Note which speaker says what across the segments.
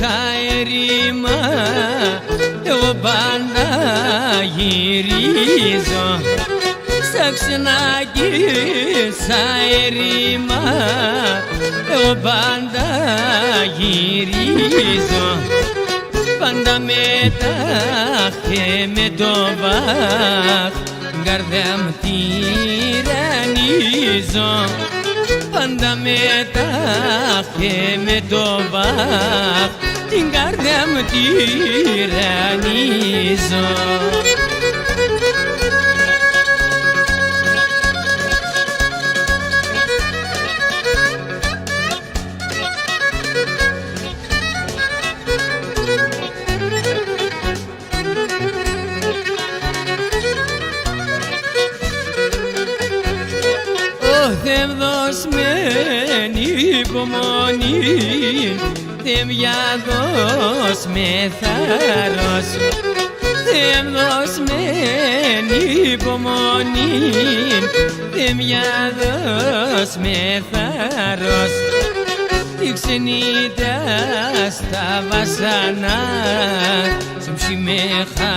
Speaker 1: σαέριμα εγώ πάντα γυρίζω στα ξενάκι σαέριμα εγώ πάντα γυρίζω πάντα μετά και με το βάχ καρδιά μου τυραννίζω πάντα μετά και με το βάχ την καρδιά μου τυραννίζω. Δεν δώσμεν υπομονή, δεν διαδώσ' με θάρρος. Δεν δώσμεν υπομονή, δεν διαδώσ' με θάρρος. Τη ξενύχτα στα βασανά, σου ψημέχα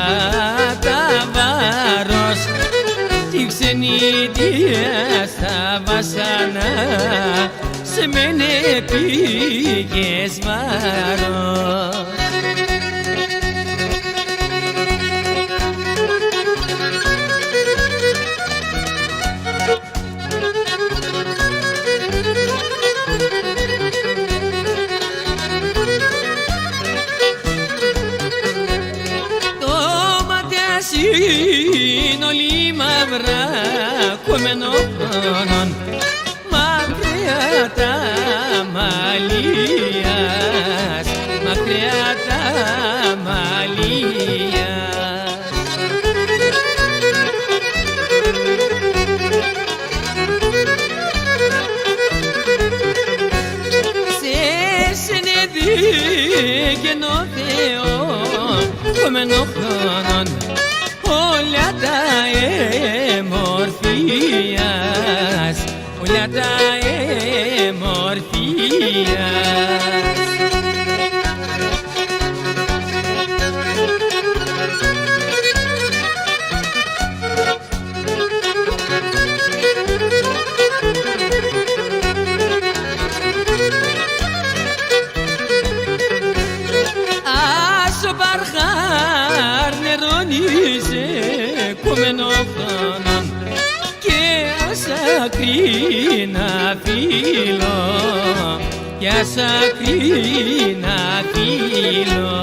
Speaker 1: τα βάρος. Τη ξενύχτα στα βασανά, σε μένε πήγες βάρος. Το μάτια είναι όλοι μαύρα κομμένο χρόνων, μακριά τα μαλλίας, μακριά τα μαλλίας. Σε συνεδίκαινο Θεό κομμένο χρόνων, όλα τα εμορφίας, όλα τα εμορφίας. Άσο παρχάρ νερονίζε κομμένο χρόνων και ασακρίνα φίλο, και ασακρίνα φίλο.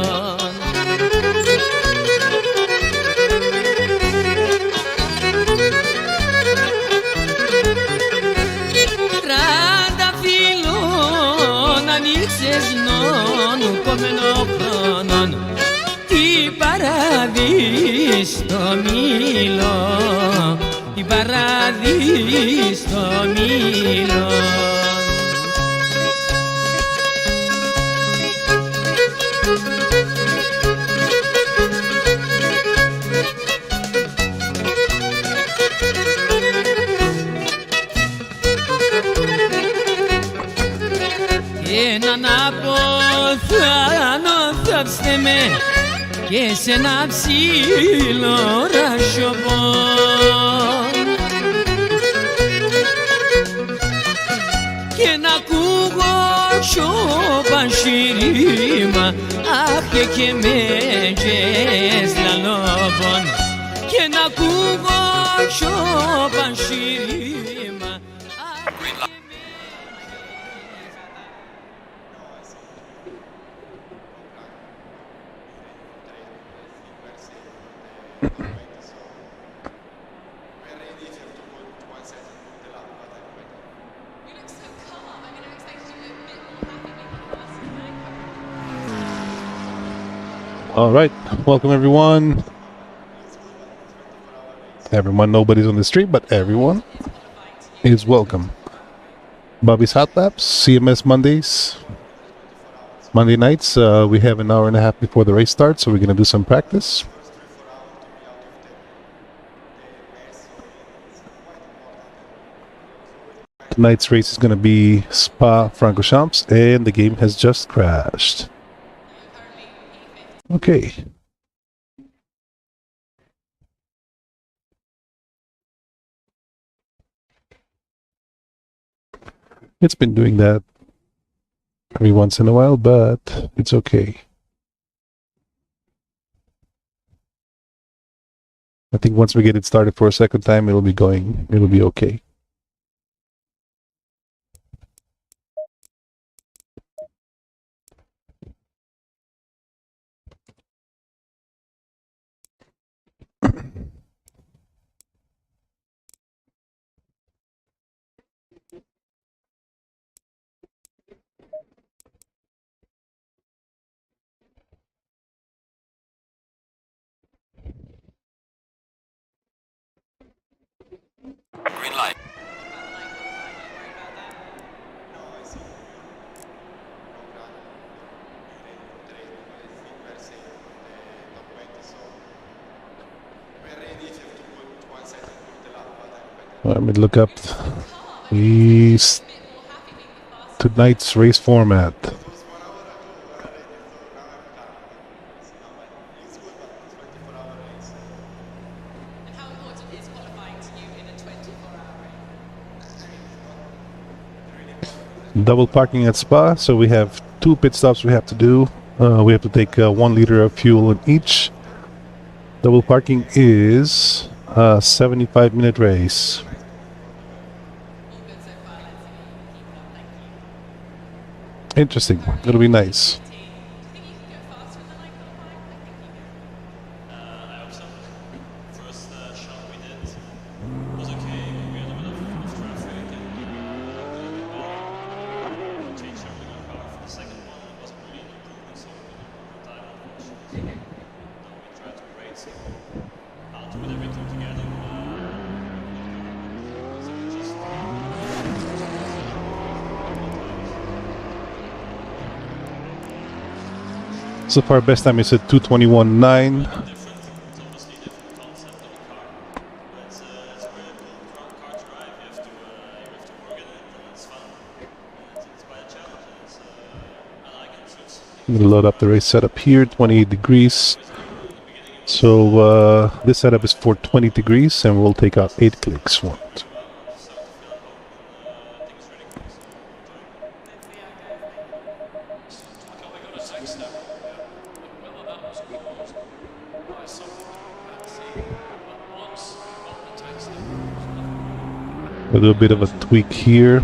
Speaker 1: Τράτα φίλων ανοίξες νόνου κομμένο χρόνων, τι παράδει στο μήλο, τι παράδει στο μήλο. Έναν αποθάνο θάψτε με και σε ένα ψήλο ρασιοπό. Και να ακούγω σιωπαν σιρήμα, αχ και με γες λαλόπον. Και να ακούγω σιωπαν σιρήμα, αχ και με.
Speaker 2: All right, welcome everyone. Everyone, nobody's on the street, but everyone is welcome. Bobby's Hotlaps, CMS Mondays. Monday nights, we have an hour and a half before the race starts, so we're going to do some practice. Tonight's race is going to be Spa-Francorchamps, and the game has just crashed. Okay. It's been doing that every once in a while, but it's okay. I think once we get it started for a second time, it'll be okay.
Speaker 1: Green light.
Speaker 2: Let me look up these tonight's race format. Double parking at Spa, so we have 2 pit stops we have to do. We have to take 1 liter of fuel in each. Double parking is a 75-minute race. Interesting. It'll be nice. So far, best time is at 2:21.9. I'm gonna load up the race setup here, 28 degrees. So this setup is for 20 degrees, and we'll take out 8 clicks. 1, 2. We'll do a bit of a tweak here.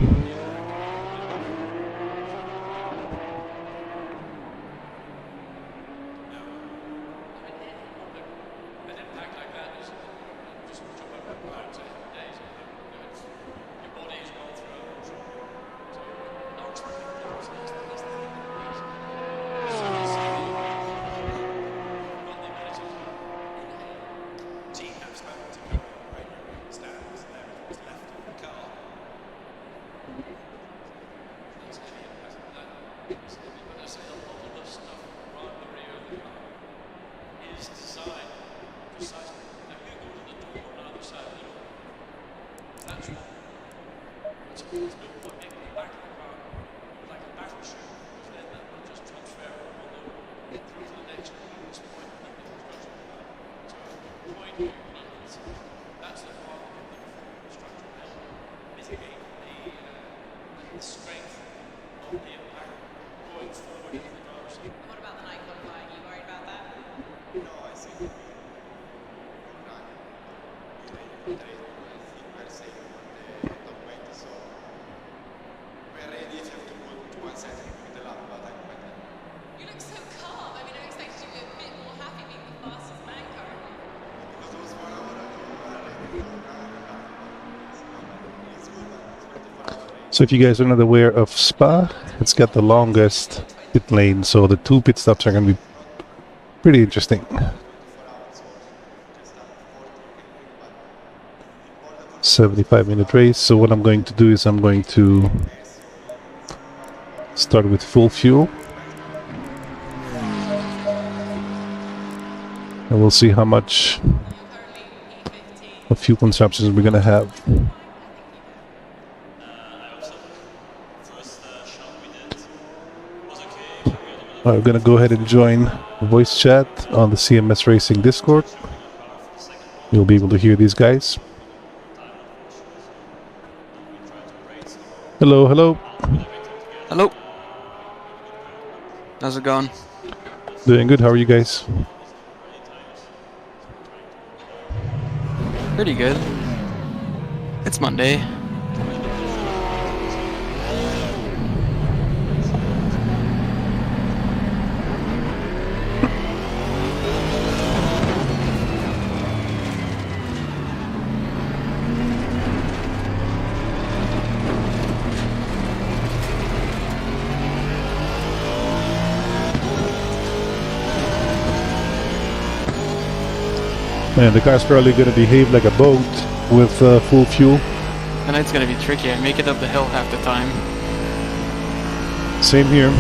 Speaker 2: So if you guys are not aware of Spa, it's got the longest pit lane, so the 2 pit stops are going to be pretty interesting. 75-minute race. So what I'm going to do is I'm going to start with full fuel. And we'll see how much of fuel consumption we're going to have. We're gonna go ahead and join voice chat on the CMS Racing Discord. You'll be able to hear these guys. Hello, hello.
Speaker 3: Hello. How's it going?
Speaker 2: Doing good. How are you guys?
Speaker 3: Pretty good. It's Monday.
Speaker 2: Man, the car's probably gonna behave like a boat with full fuel.
Speaker 3: Tonight's gonna be tricky. I make it up the hill half the time.
Speaker 2: Same here.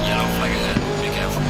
Speaker 1: Yellow flag ahead. Be careful.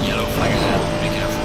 Speaker 1: Yellow flag ahead. Be careful.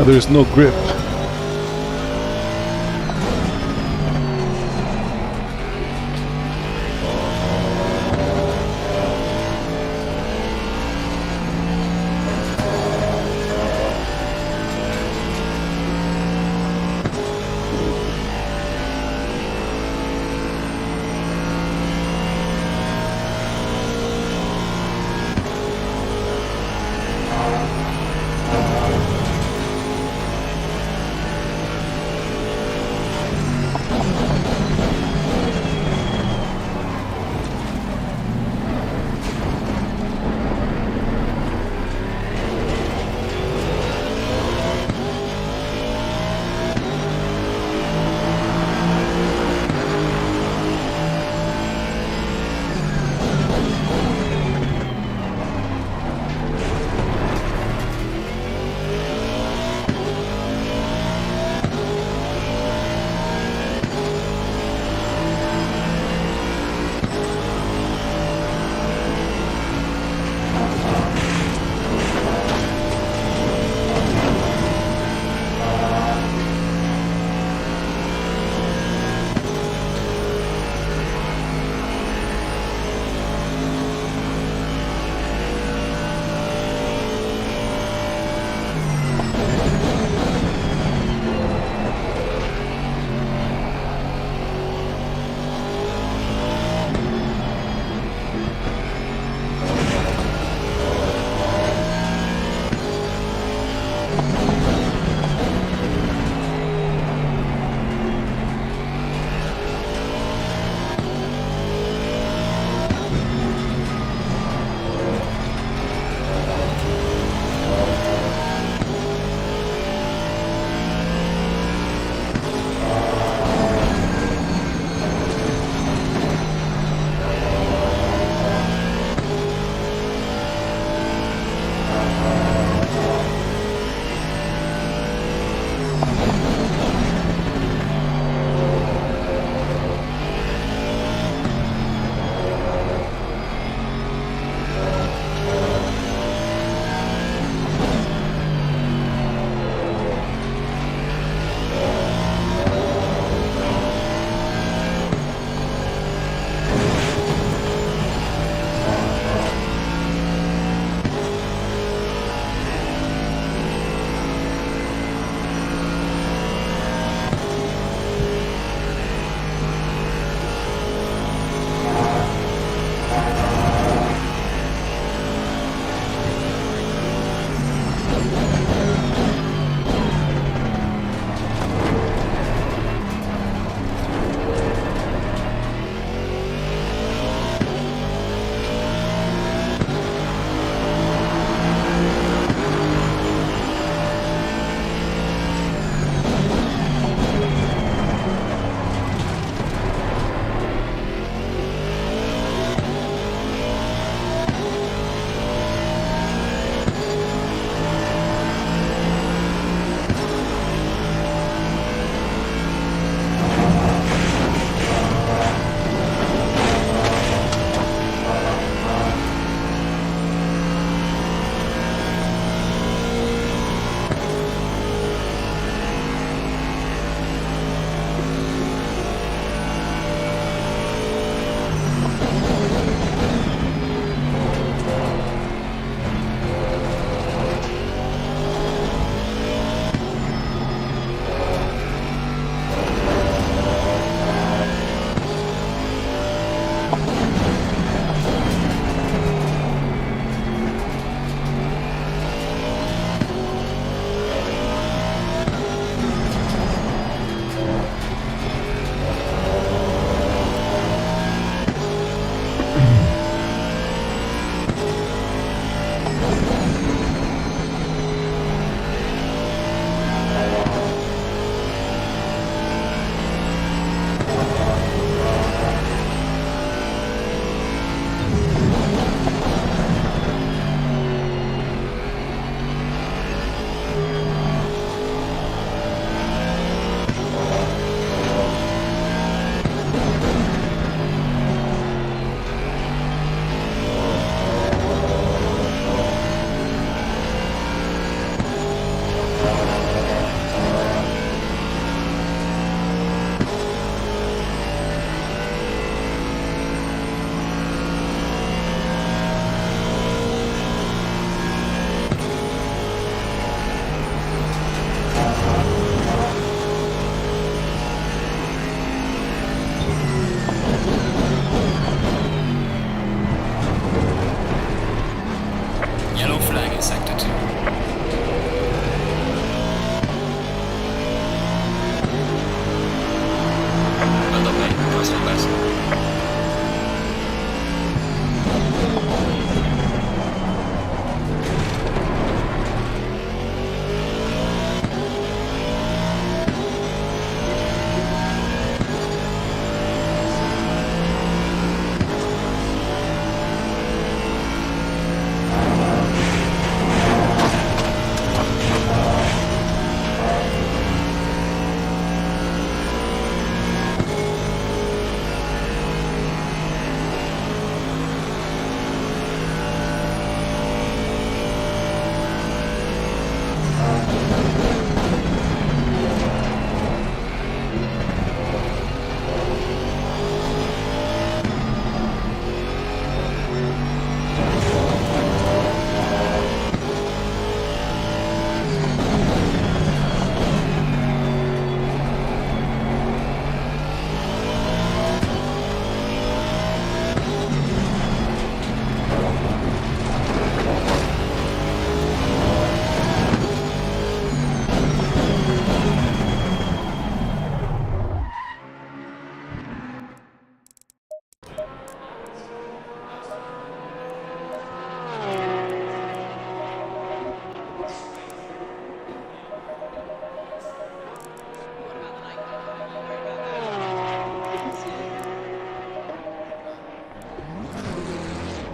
Speaker 2: There's no grip.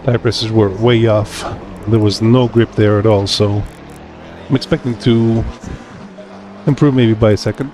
Speaker 2: Tire pressures were way off. There was no grip there at all, so I'm expecting to improve maybe by a second.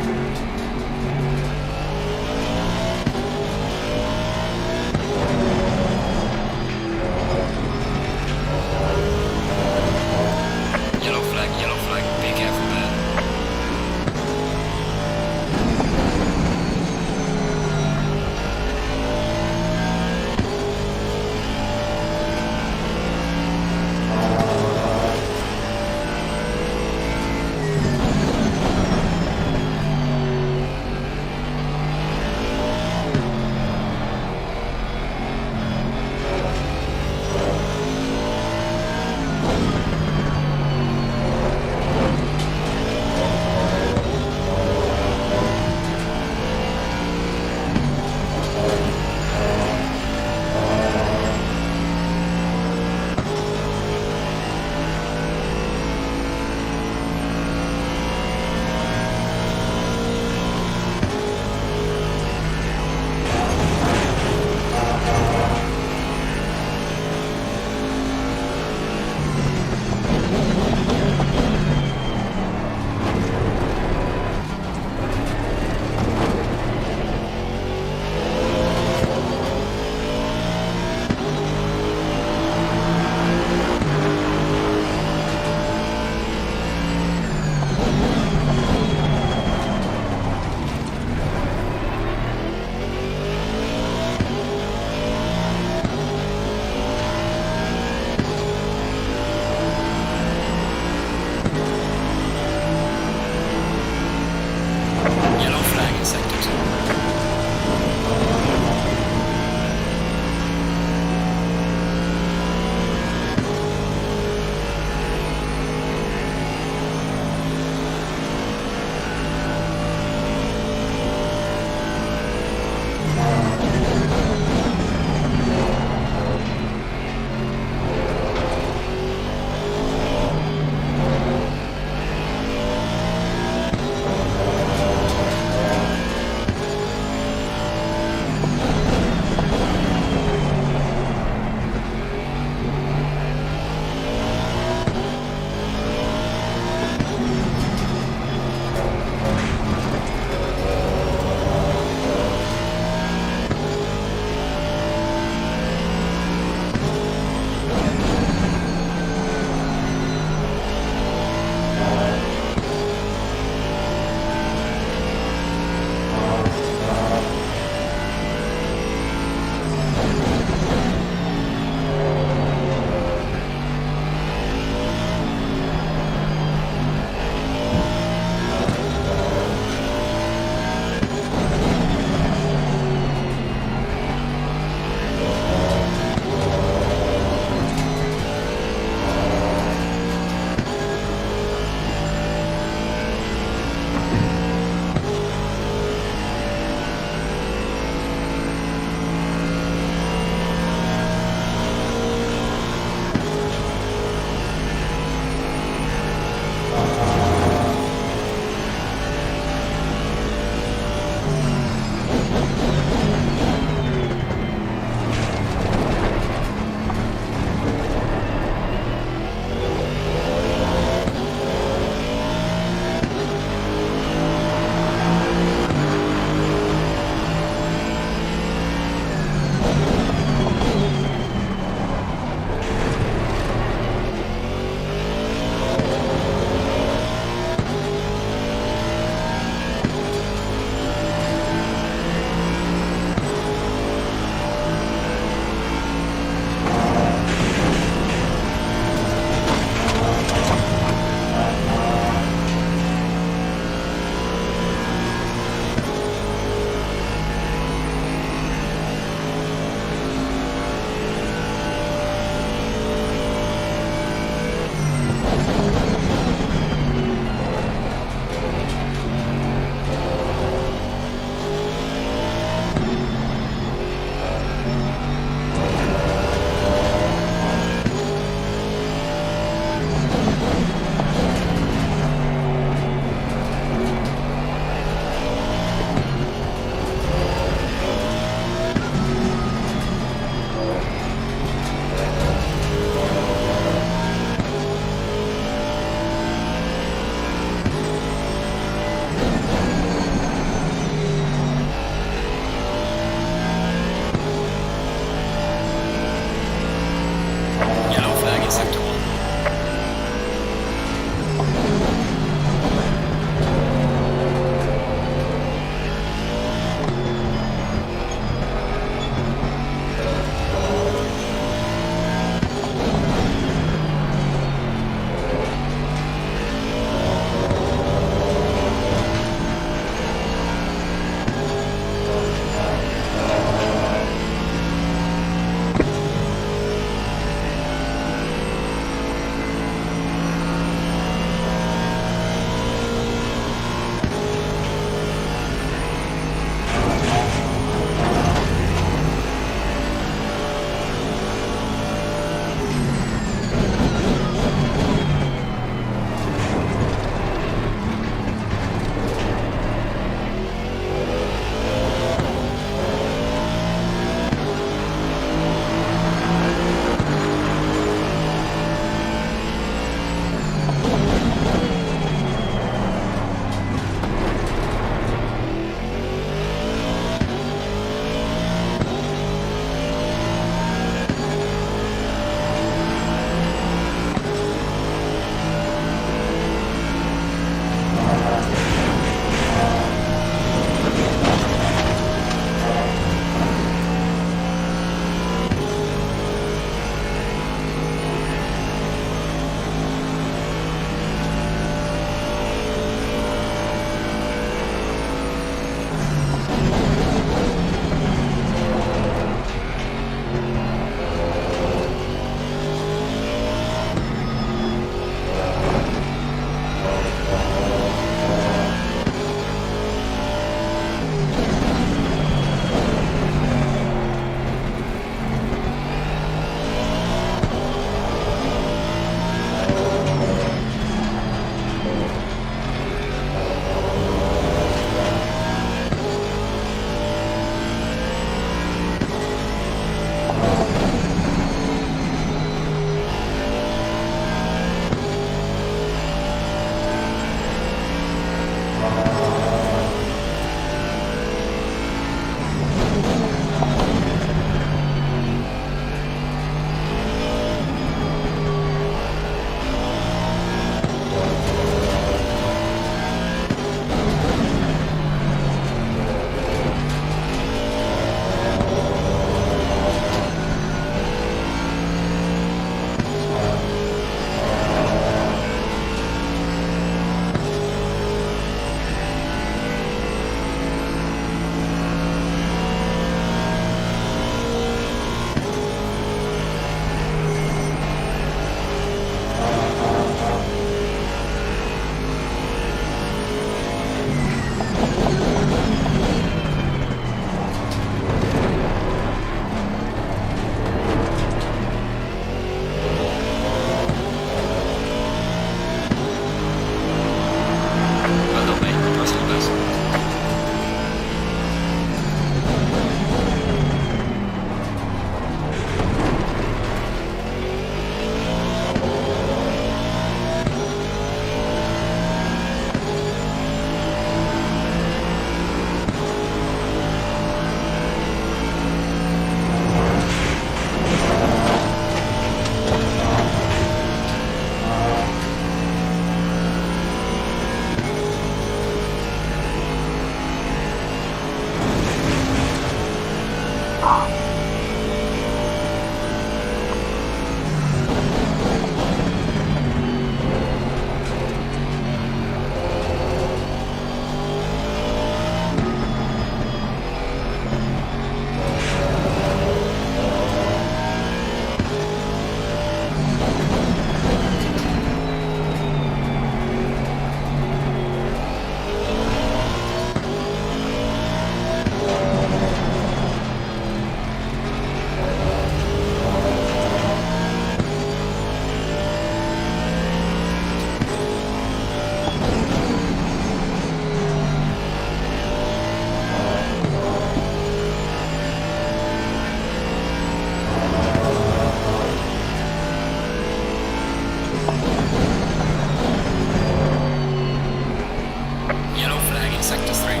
Speaker 1: Yellow flag in sector 3.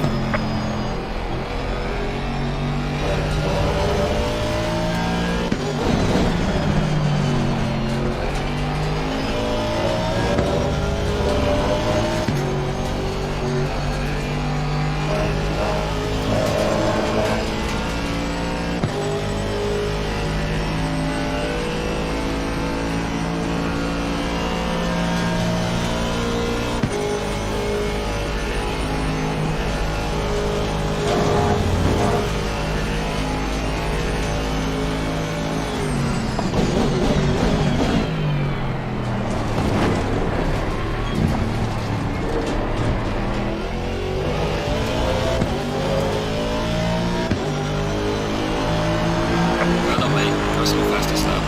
Speaker 1: Well done, mate. Personal fastest lap.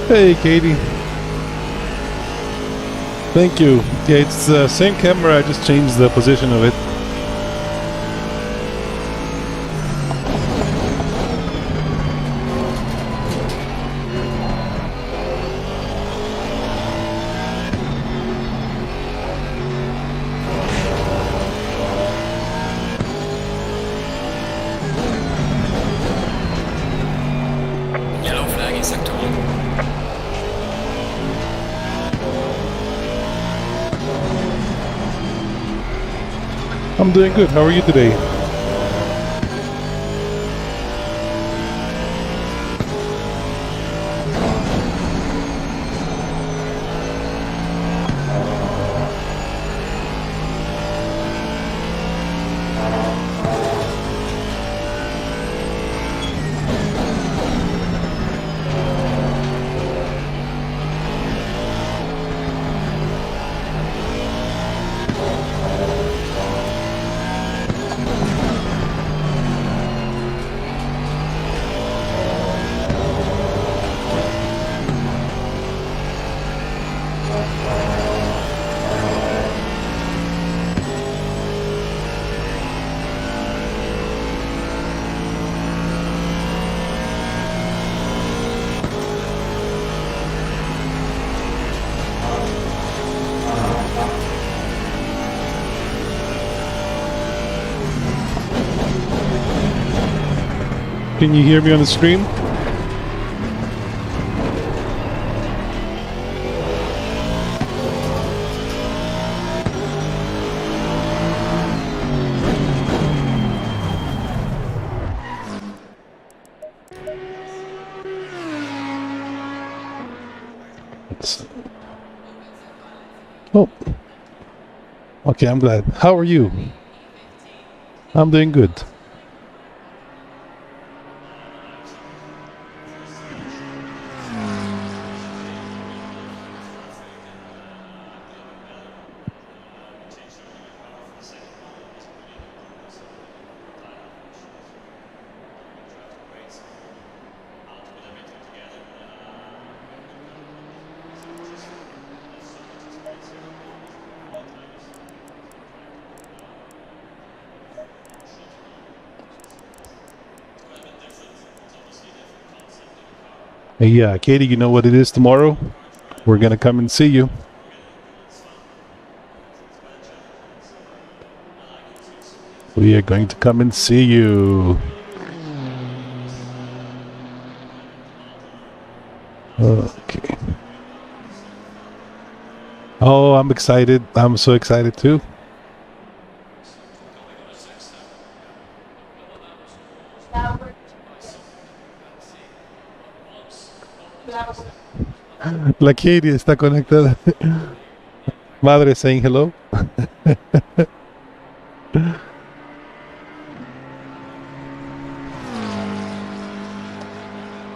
Speaker 2: Hey, Katie. Thank you. Yeah, it's the same camera. I just changed the position of it. I'm doing good. How are you today? Can you hear me on the stream? Oh. Okay, I'm glad. How are you? I'm doing good. Hey, yeah, Katie, you know what it is tomorrow? We're gonna come and see you. We are going to come and see you. Okay. Oh, I'm excited. I'm so excited too. La Katie está conectada. Madre saying hello.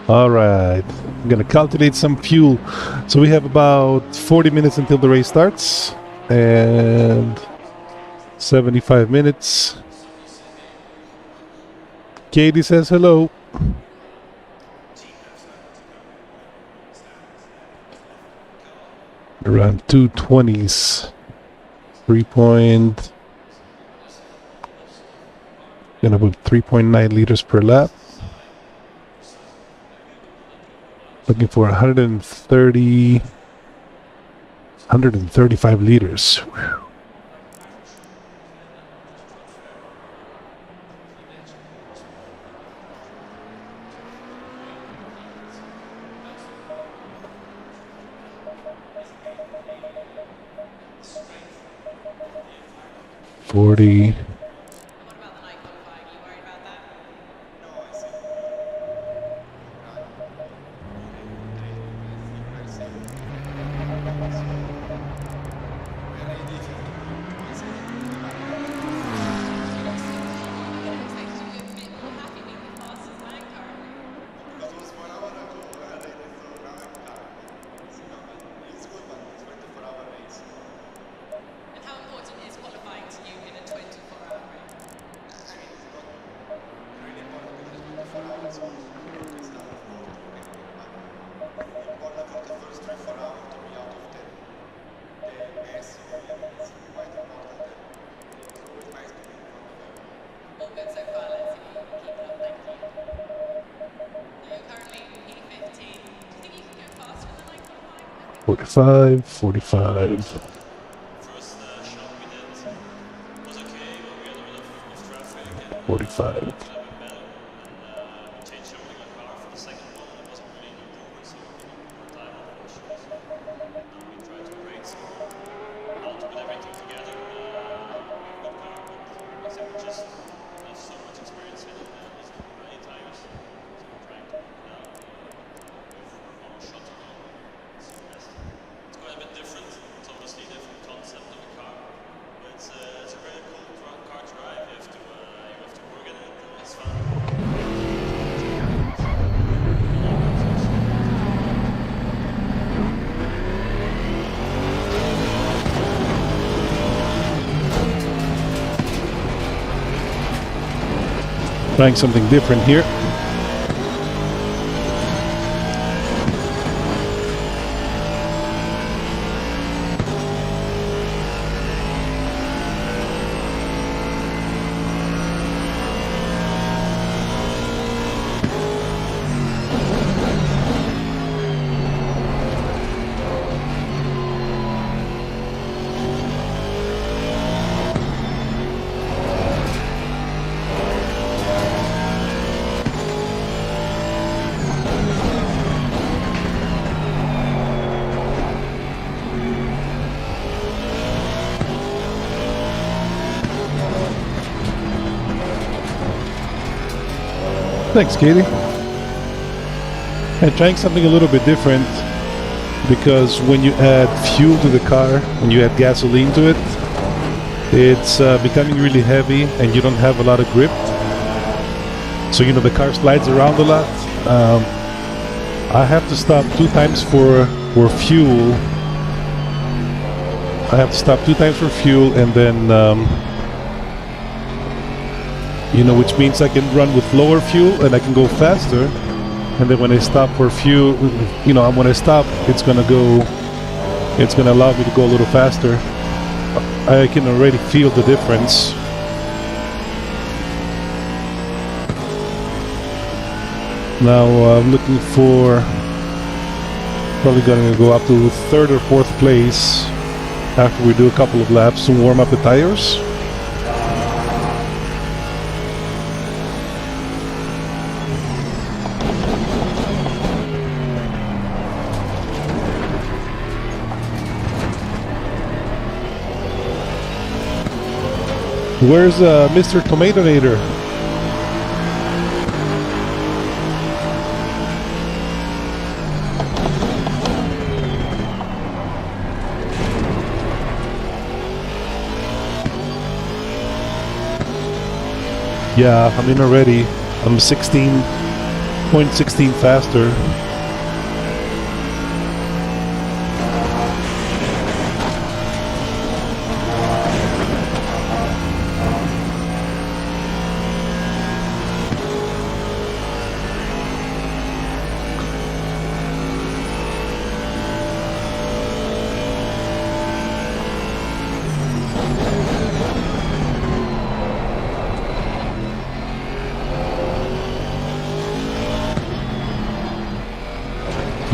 Speaker 2: All right. I'm going to calculate some fuel. So we have about 40 minutes until the race starts. And 75 minutes. Katie says hello. Around 220s. 3.9 liters per lap. Looking for 135 liters. Whew. $40. $45, $45.
Speaker 1: First shot we did was okay, but we had a bit of traffic and
Speaker 2: 45.
Speaker 1: a bit better. And we changed over the car for the second one, and it wasn't really an improvement, so we needed more time, unfortunately. So now we try to brake, so how to put everything together. We have a good car, but just have so much experience in it now, he's done it many times. So I'm trying to with more shots to go. It's quite a bit different. It's obviously a different concept of a car, but it's a very cool car to drive. You have to work at it. It's fun.
Speaker 2: Trying something different here. Thanks, Katie. And trying something a little bit different, because when you add fuel to the car, when you add gasoline to it, it's becoming really heavy and you don't have a lot of grip. So, you know, the car slides around a lot. I have to stop 2 times for fuel. I have to stop 2 times for fuel, and then you know, which means I can run with lower fuel and I can go faster. And then when I stop for fuel, you know, when I stop, it's gonna allow me to go a little faster. I can already feel the difference. Now I'm looking for, probably gonna go up to 3rd or 4th place after we do a couple of laps to warm up the tires. Where's Mr. Tomatonator? Yeah, I'm in already. I'm 16.16 faster.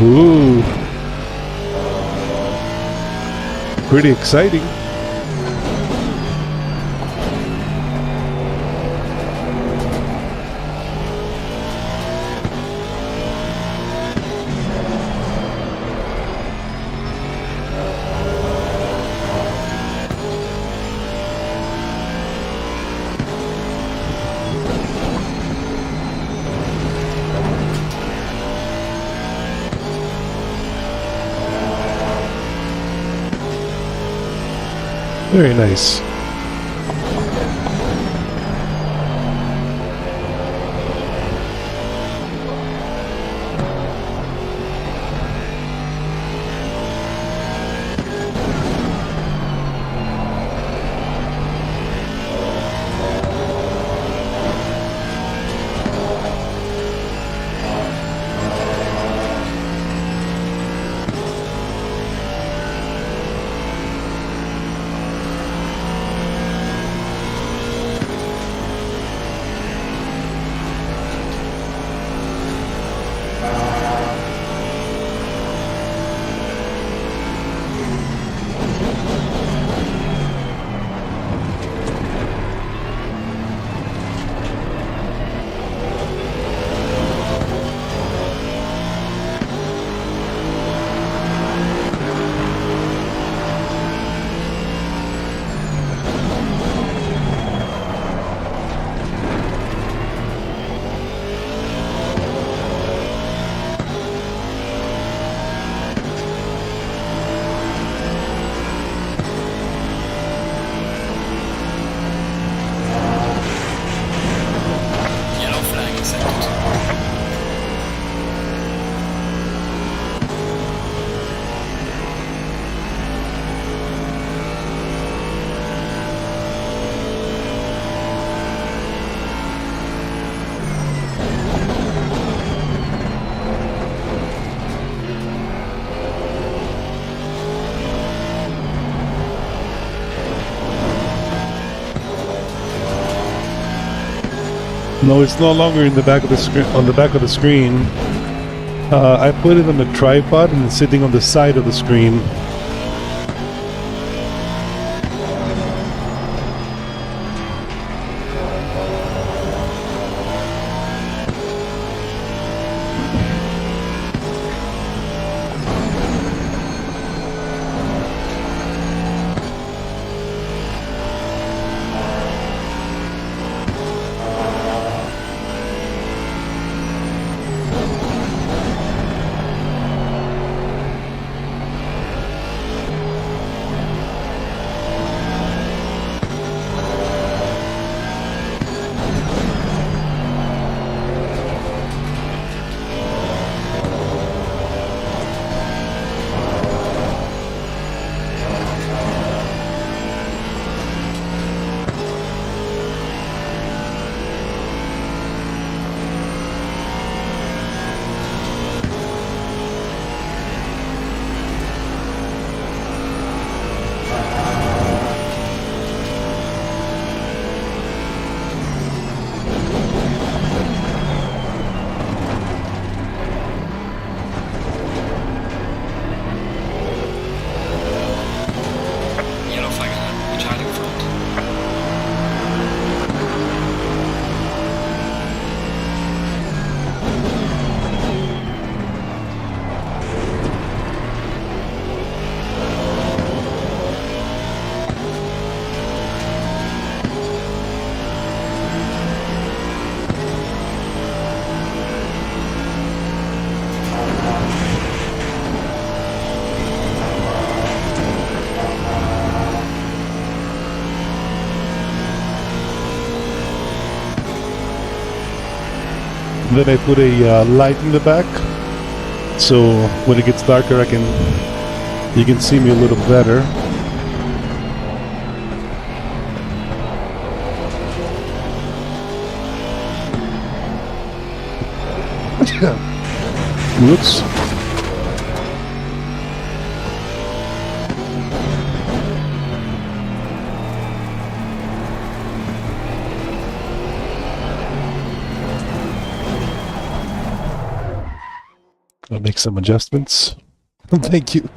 Speaker 2: Ooh, pretty exciting. Very nice. No, it's no longer in the back of the screen. On the back of the screen, I put it on a tripod and it's sitting on the side of the screen.
Speaker 3: Yellow flag ahead. Charlie front.
Speaker 2: Then I put a light in the back, so when it gets darker, you can see me a little better. Whoops. I'll make some adjustments. Thank you.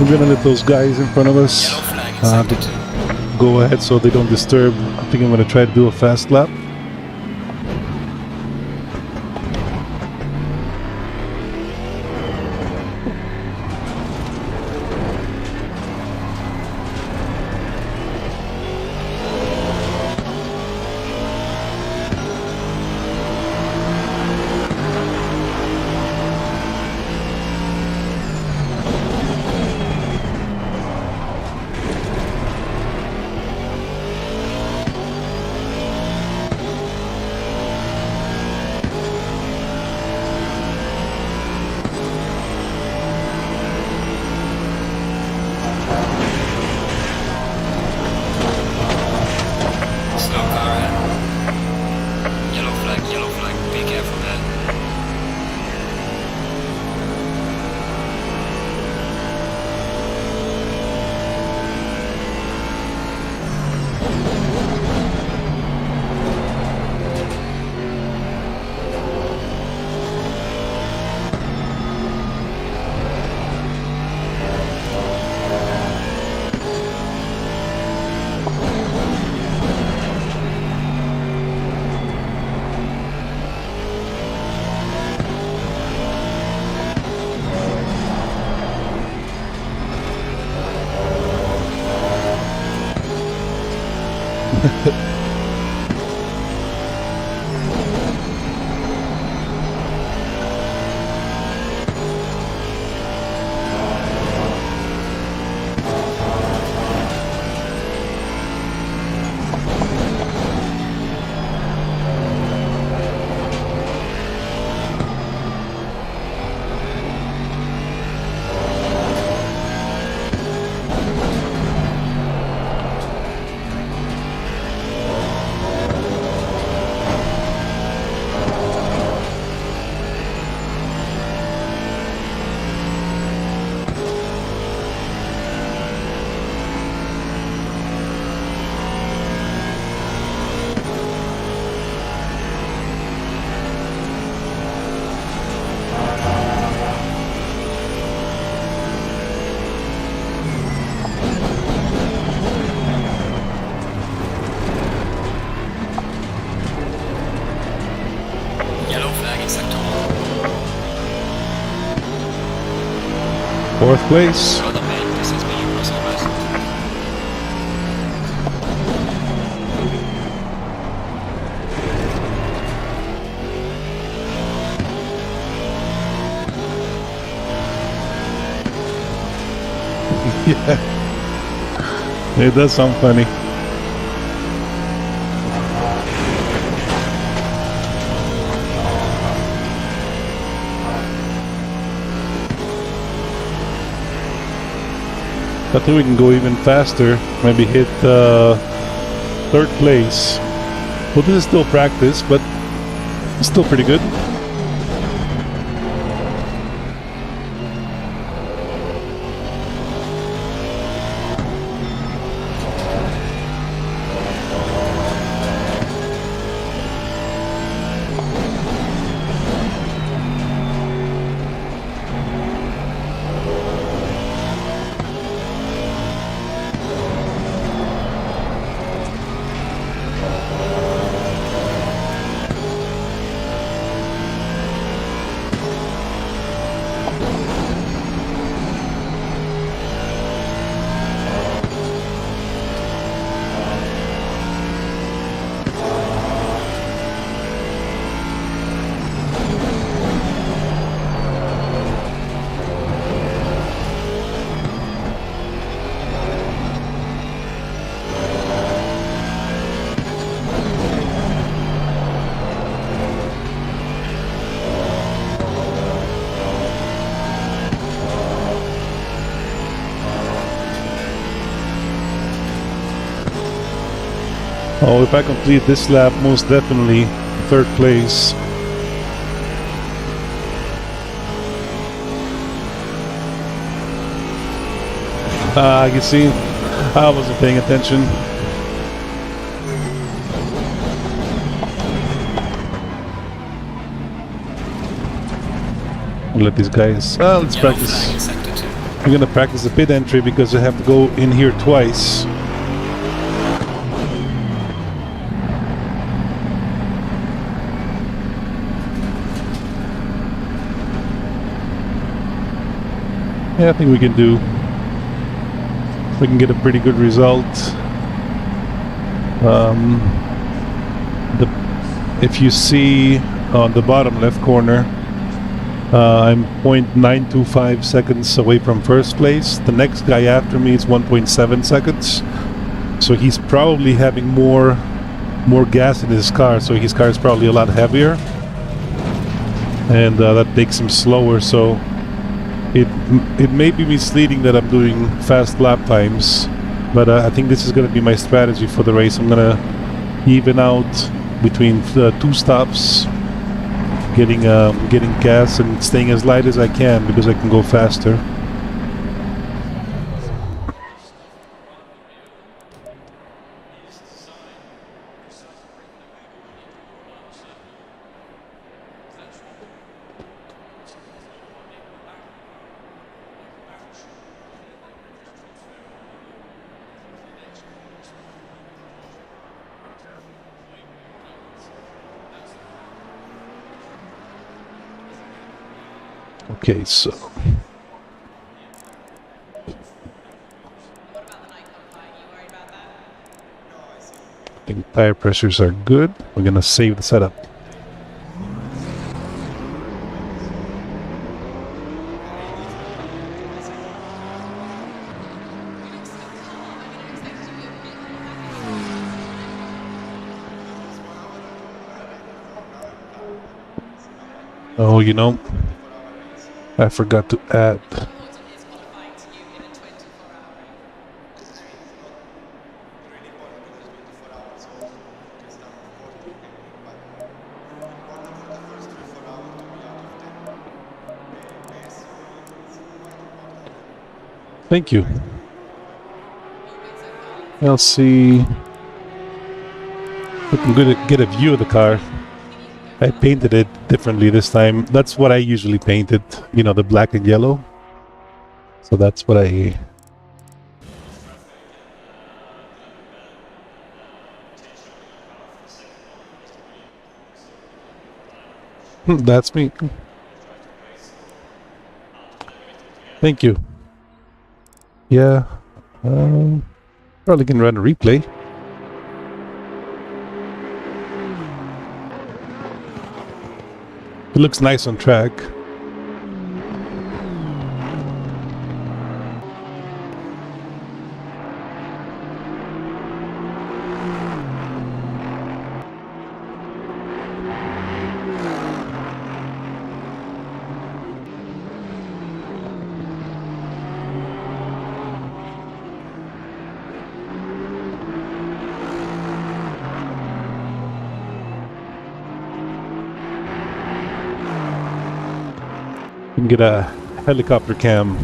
Speaker 2: We're gonna let those guys in front of us
Speaker 3: Yellow flag in sector 2.
Speaker 2: go ahead so they don't disturb. I think I'm gonna try to do a fast lap.
Speaker 3: Slow car ahead. Yellow flag, be careful there. Yellow flag in sector 1.
Speaker 2: Fourth place.
Speaker 3: Brother man, this has been your Russell West.
Speaker 2: Yeah. It does sound funny. I think we can go even faster. Maybe hit third place. Well, this is still practice, but it's still pretty good. Oh, if I complete this lap, most definitely third place. You see, I wasn't paying attention. Let these guys. Let's
Speaker 3: Yellow
Speaker 2: practice.
Speaker 3: flag in sector 2.
Speaker 2: I'm gonna practice the pit entry because I have to go in here twice. Yeah, I think we can get a pretty good result. If you see on the bottom left corner, I'm 0.925 seconds away from first place. The next guy after me is 1.7 seconds. So he's probably having more gas in his car, so his car is probably a lot heavier. And that makes him slower, so it may be misleading that I'm doing fast lap times, but I think this is going to be my strategy for the race. I'm going to even out between two stops, getting gas and staying as light as I can because I can go faster. Okay, so I think tire pressures are good. We're gonna save the setup. Oh, you know, I forgot to add. Thank you. Let's see. We can get a view of the car. I painted it differently this time. That's what I usually painted, you know, the black and yellow. So that's what I... That's me. Thank you. Yeah. Probably can run a replay. It looks nice on track. You can get a helicopter cam.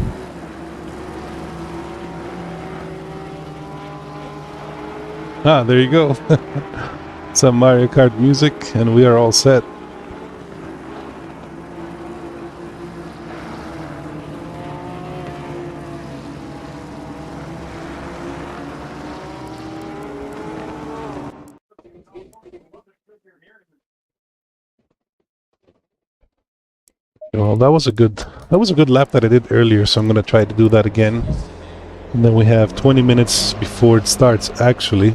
Speaker 2: Ah, there you go. Some Mario Kart music, and we are all set. Well, that was a good lap that I did earlier, so I'm gonna try to do that again. And then we have 20 minutes before it starts. Actually,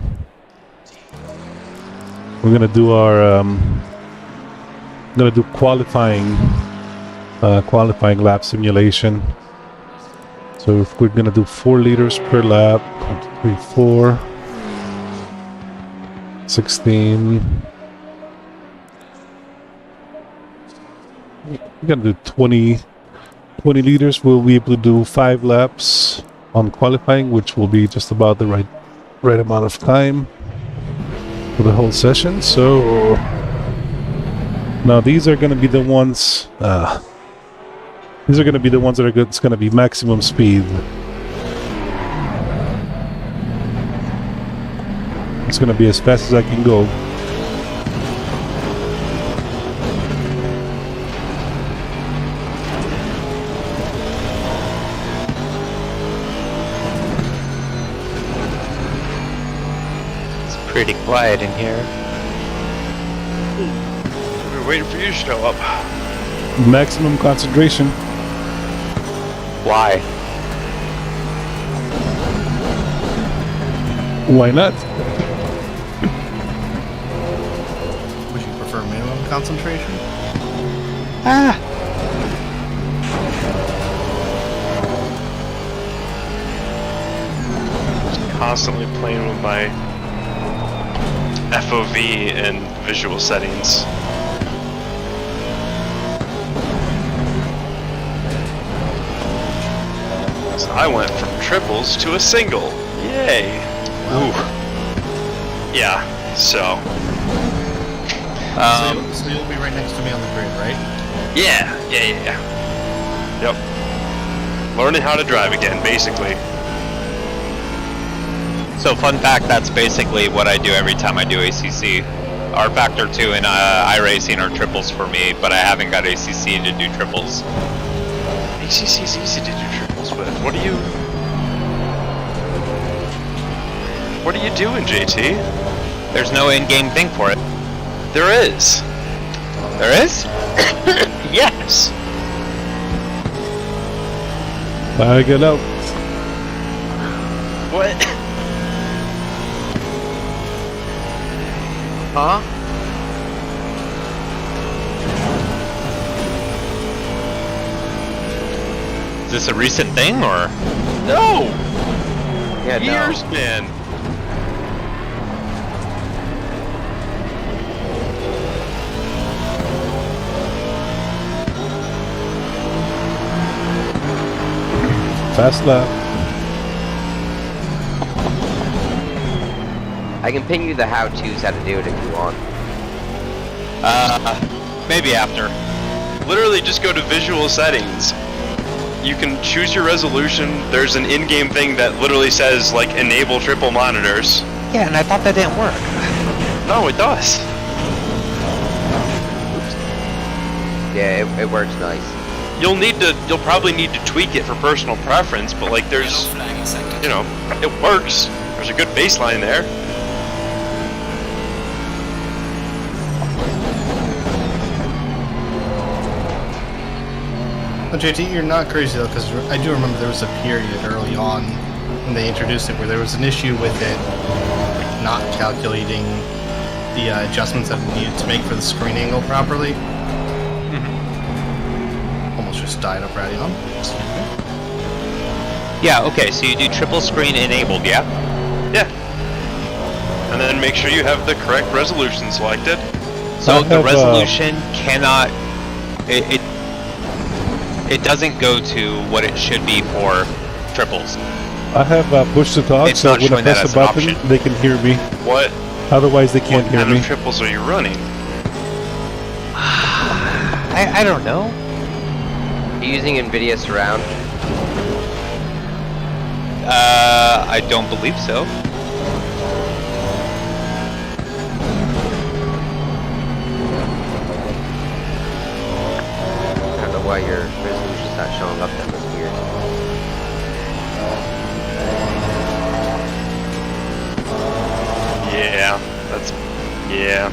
Speaker 2: we're gonna do our qualifying lap simulation. So if we're gonna do 4 liters per lap, 1, 2, 3, 4, 16. We're gonna do 20 liters. We'll be able to do 5 laps on qualifying, which will be just about the right amount of time for the whole session. So now these are gonna be the ones. These are gonna be the ones that are good. It's gonna be maximum speed. It's gonna be as fast as I can go.
Speaker 4: pretty quiet in here.
Speaker 5: We're waiting for you to show up.
Speaker 2: Maximum concentration.
Speaker 4: Why?
Speaker 2: Why not?
Speaker 6: Would you prefer minimum concentration?
Speaker 4: Ah!
Speaker 5: Constantly playing with my FOV and visual settings. So I went from triples to a single. Yay! Ooh. Yeah. So.
Speaker 6: So you'll be right next to me on the grid, right?
Speaker 5: Yeah. Yep. Learning how to drive again, basically.
Speaker 4: So fun fact, that's basically what I do every time I do ACC. R Factor 2 and iRacing are triples for me, but I haven't got ACC to do triples.
Speaker 5: ACC's easy to do triples with. What are you doing, JT?
Speaker 4: There's no in-game thing for it.
Speaker 5: There is.
Speaker 4: There is?
Speaker 5: Yes.
Speaker 2: I get out.
Speaker 5: What? Huh?
Speaker 4: Is this a recent thing, or?
Speaker 5: No.
Speaker 7: Yeah,
Speaker 5: Years,
Speaker 7: no.
Speaker 5: man.
Speaker 2: Fast lap.
Speaker 7: I can ping you the how-tos how to do it if you want.
Speaker 4: Maybe after.
Speaker 5: Literally just go to visual settings. You can choose your resolution. There's an in-game thing that literally says, like, enable triple monitors.
Speaker 4: Yeah, and I thought that didn't work.
Speaker 5: No, it does.
Speaker 7: Yeah, it works nice.
Speaker 5: You'll probably need to tweak it for personal preference, but like there's,
Speaker 3: Yellow flag accepted.
Speaker 5: you know, it works. There's a good baseline there.
Speaker 6: Well, JT, you're not crazy though, because I do remember there was a period early on when they introduced it where there was an issue with it not calculating the adjustments that it needed to make for the screen angle properly. Almost just died up right on.
Speaker 4: Yeah, okay, so you do triple screen enabled, yeah?
Speaker 5: Yeah. And then make sure you have the correct resolution selected.
Speaker 4: So
Speaker 2: I
Speaker 4: the
Speaker 2: have,
Speaker 4: resolution cannot... It doesn't go to what it should be for triples.
Speaker 2: I have push to talk,
Speaker 4: It's
Speaker 2: so
Speaker 4: not
Speaker 2: when I
Speaker 4: showing that
Speaker 2: press
Speaker 4: as
Speaker 2: the
Speaker 4: an
Speaker 2: button,
Speaker 4: option.
Speaker 2: they can hear me.
Speaker 5: What
Speaker 2: Otherwise, they can't hear
Speaker 5: kind
Speaker 2: me.
Speaker 5: of triples are you running?
Speaker 4: I don't know.
Speaker 7: You're using NVIDIA Surround.
Speaker 4: I don't believe so.
Speaker 7: I don't know why your resolution's not showing up. That was weird.
Speaker 5: Yeah, that's, yeah.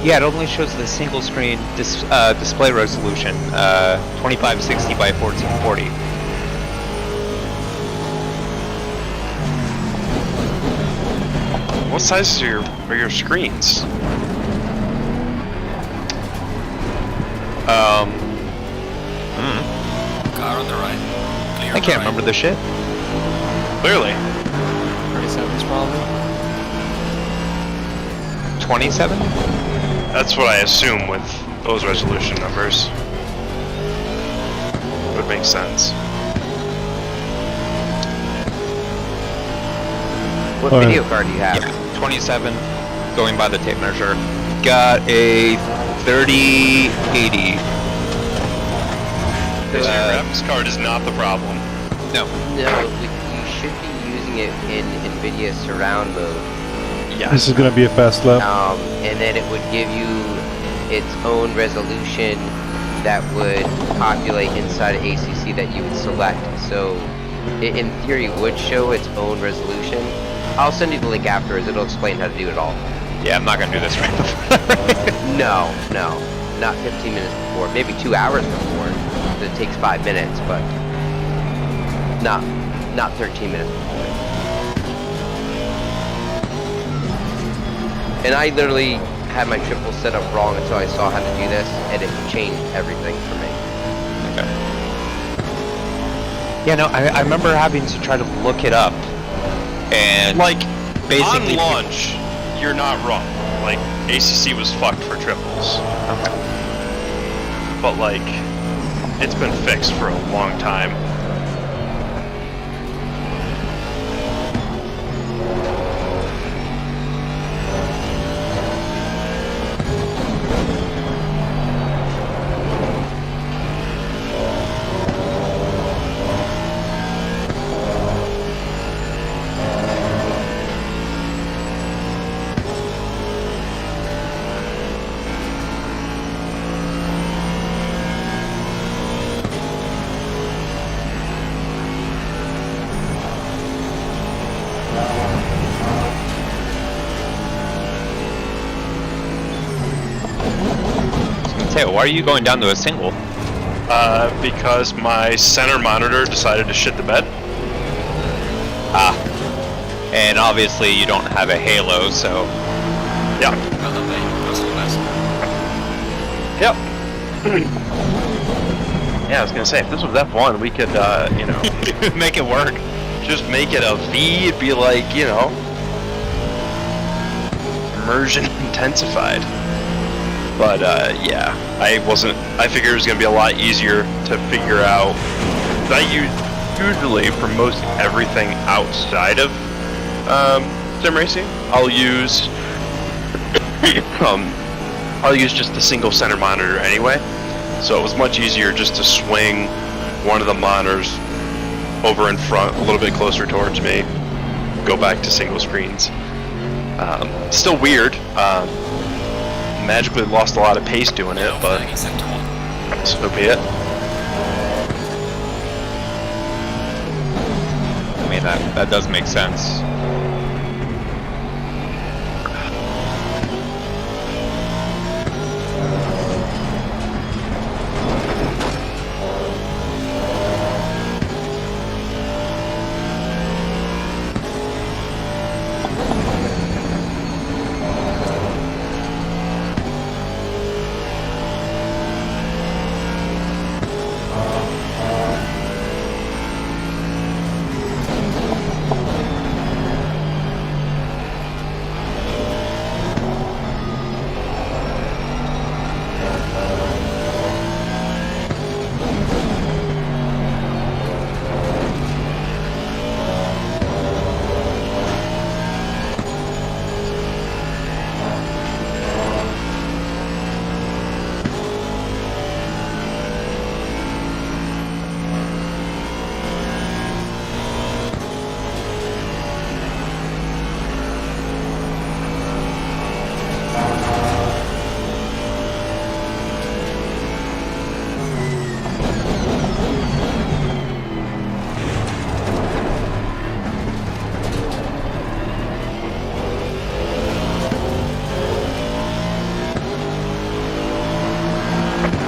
Speaker 4: Yeah, it only shows the single screen display resolution, 2560 by 1440.
Speaker 5: What size are your screens?
Speaker 3: Car on the right. Clear
Speaker 4: I
Speaker 3: on the
Speaker 4: can't
Speaker 3: right.
Speaker 4: remember the shit.
Speaker 5: Clearly.
Speaker 3: 37's probably.
Speaker 4: 27?
Speaker 5: That's what I assume with those resolution numbers. Would make sense.
Speaker 7: What
Speaker 2: Alright.
Speaker 7: video card do you have?
Speaker 4: Yeah, 27, going by the tape measure. Got a 3080.
Speaker 5: So your graphics card is not the problem.
Speaker 4: No.
Speaker 7: No, you should be using it in NVIDIA Surround mode.
Speaker 5: Yes.
Speaker 2: This is gonna be a fast lap.
Speaker 7: And then it would give you its own resolution that would populate inside of ACC that you would select. So it in theory would show its own resolution. I'll send you the link afterwards. It'll explain how to do it all.
Speaker 4: Yeah, I'm not gonna do this right before.
Speaker 7: No, not 15 minutes before. Maybe 2 hours before. It takes 5 minutes, but not 13 minutes before. And I literally had my triple set up wrong until I saw how to do this, and it changed everything for me.
Speaker 4: Okay. Yeah, no, I remember having to try to look it up, and
Speaker 5: Like,
Speaker 4: basically
Speaker 5: on launch, you're not wrong. Like, ACC was fucked for triples.
Speaker 4: Okay.
Speaker 5: But, like, it's been fixed for a long time.
Speaker 4: Hey, why are you going down to a single?
Speaker 5: Because my center monitor decided to shit the bed.
Speaker 4: Ah. And obviously you don't have a halo, so...
Speaker 5: Yeah.
Speaker 3: Well done, mate. That's all nice.
Speaker 5: Yep. Yeah, I was gonna say, if this was F1, we could, you know...
Speaker 4: make it work.
Speaker 5: just make it a V, it'd be like, you know... immersion intensified. But, yeah, I figured it was gonna be a lot easier to figure out. I usually, for most everything outside of, sim racing, I'll use, I'll use just the single center monitor anyway. So it was much easier just to swing one of the monitors over in front, a little bit closer towards me, go back to single screens. Still weird. Magically lost a lot of pace doing it, but so be it.
Speaker 4: I mean, that does make sense.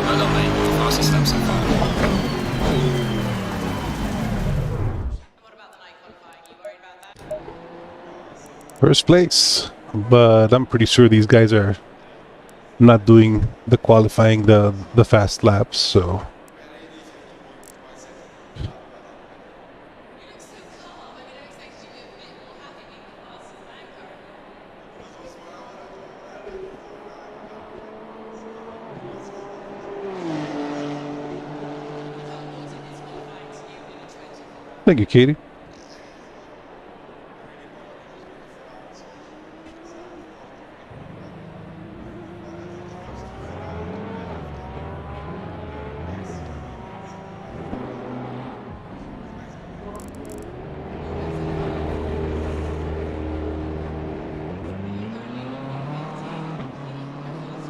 Speaker 3: Well done, mate. The fastest lap so far.
Speaker 2: First place, but I'm pretty sure these guys are not doing the qualifying, the fast laps, so thank you, Katie.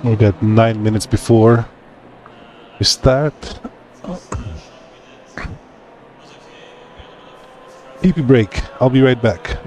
Speaker 2: We got 9 minutes before we start. PP break. I'll be right back.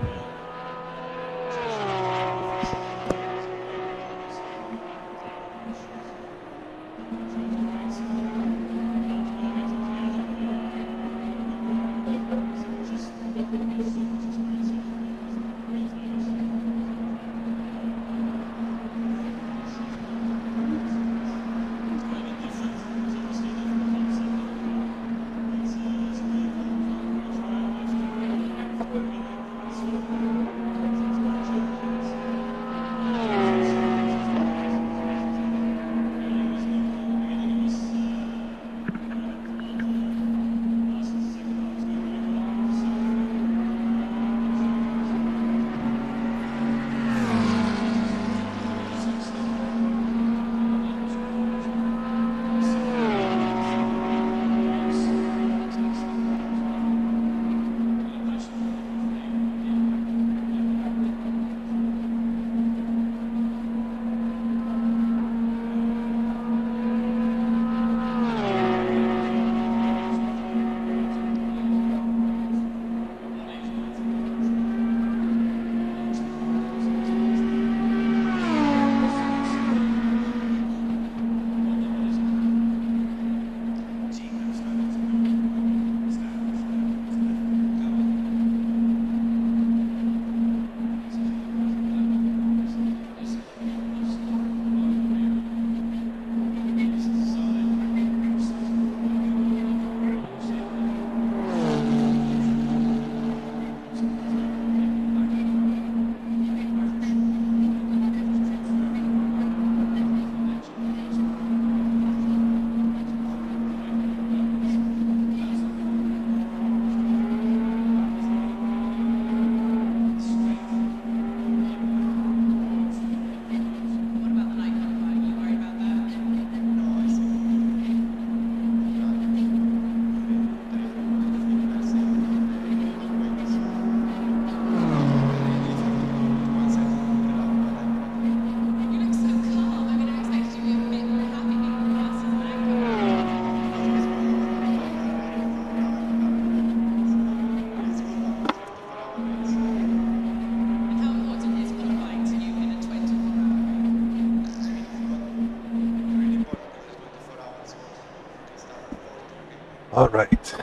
Speaker 2: All right.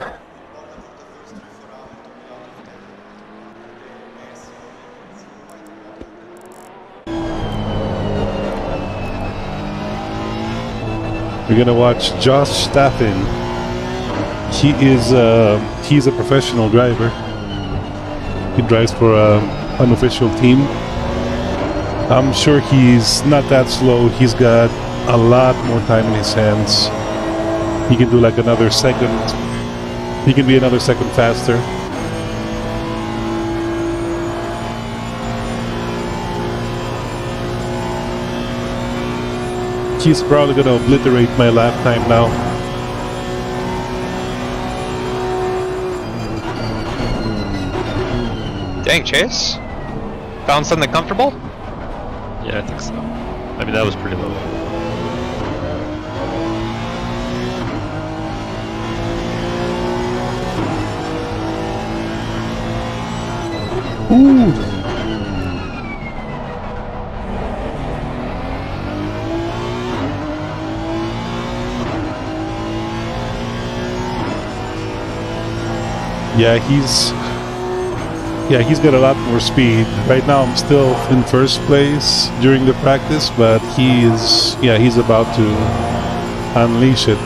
Speaker 2: We're gonna watch Josh Staffen. He's a professional driver. He drives for an unofficial team. I'm sure he's not that slow. He's got a lot more time in his hands. He can do like another second. He can be another second faster. He's probably gonna obliterate my lap time now.
Speaker 4: Dang, Chase. Found something comfortable?
Speaker 8: Yeah, I think so. I mean, that was pretty low.
Speaker 2: Ooh. He's got a lot more speed. Right now I'm still in first place during the practice, but he's about to unleash it.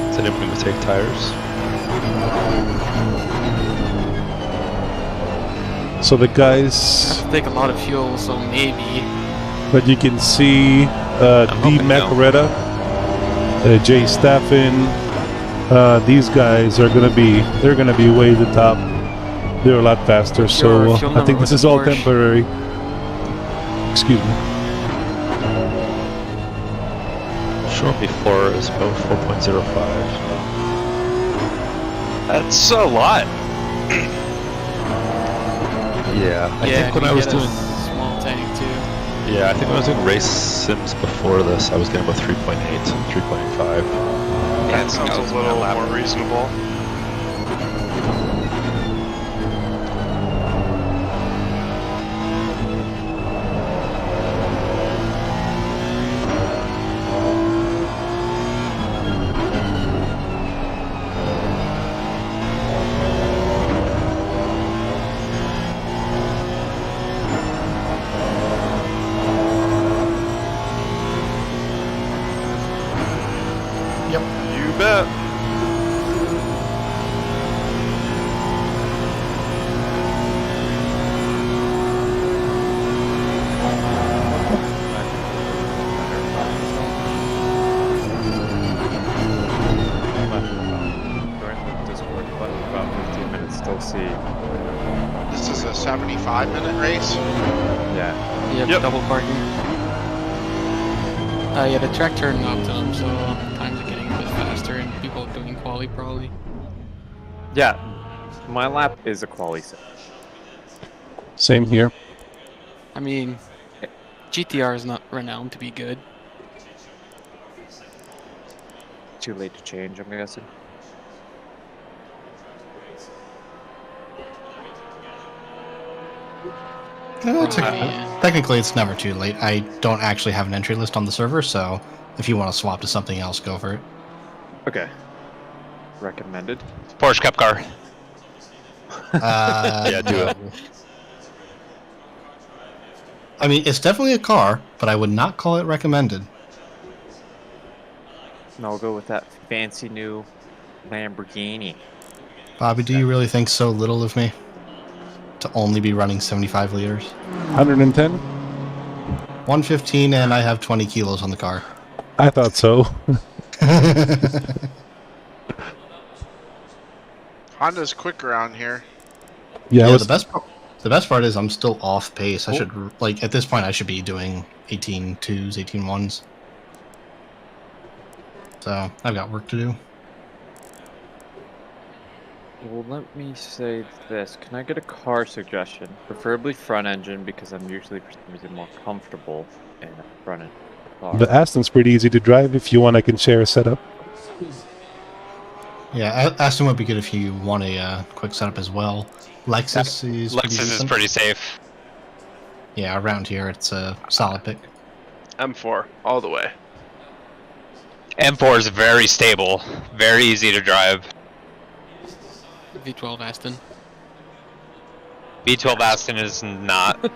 Speaker 8: Is anyone going to take tires?
Speaker 2: So the guys
Speaker 3: Take a lot of fuel, so maybe.
Speaker 2: that you can see, D.
Speaker 4: hoping no.
Speaker 2: Macaretta, Jay Staffen, these guys are gonna be way at the top. They're a lot faster, so
Speaker 3: Your fuel
Speaker 2: I think
Speaker 3: number
Speaker 2: this
Speaker 3: was
Speaker 2: is all
Speaker 3: Porsche.
Speaker 2: temporary. Excuse me.
Speaker 8: Short before is about 4.05.
Speaker 5: That's a lot.
Speaker 8: Yeah, I
Speaker 3: Yeah,
Speaker 8: think when
Speaker 3: we
Speaker 8: I was
Speaker 3: get a
Speaker 8: doing,
Speaker 3: small tank too.
Speaker 8: Yeah, I think when I was doing race sims before this, I was getting about 3.8, 3.5.
Speaker 5: That sounds a little more reasonable.
Speaker 6: Yep.
Speaker 5: You bet.
Speaker 9: During the Discord button about 15 minutes, still see.
Speaker 10: This is a 75-minute race.
Speaker 9: Yeah.
Speaker 3: Yep, double parking. Yeah, the track turned off to them, so times are getting a bit faster and people are doing quali probably.
Speaker 9: Yeah. My lap is a quali set.
Speaker 2: Same here.
Speaker 3: I mean, GTR is not renowned to be good.
Speaker 9: Too late to change, I'm guessing.
Speaker 6: Technically, it's never too late. I don't actually have an entry list on the server, so if you want to swap to something else, go for it.
Speaker 9: Okay. Recommended.
Speaker 4: Porsche Cup car.
Speaker 8: Yeah, do it.
Speaker 6: I mean, it's definitely a car, but I would not call it recommended.
Speaker 9: And I'll go with that fancy new Lamborghini.
Speaker 6: Bobby, do you really think so little of me? To only be running 75 liters?
Speaker 2: 110?
Speaker 6: 115, and I have 20 kilos on the car.
Speaker 2: I thought so.
Speaker 10: Honda's quick around here.
Speaker 2: Yeah,
Speaker 6: The best part is I'm still off pace. I should, like, at this point, I should be doing 18.2s, 18.1s. So, I've got work to do.
Speaker 9: Well, let me say this. Can I get a car suggestion? Preferably front engine, because I'm usually, for some reason, more comfortable in a front engine car.
Speaker 2: the Aston's pretty easy to drive. If you want, I can share a setup.
Speaker 6: Yeah, Aston would be good if you want a quick setup as well. Lexus is pretty
Speaker 4: Lexus is
Speaker 6: decent.
Speaker 4: pretty safe.
Speaker 6: Yeah, around here, it's a solid pick.
Speaker 5: M4 all the way.
Speaker 4: M4 is very stable, very easy to drive.
Speaker 3: V12 Aston.
Speaker 4: V12 Aston is not.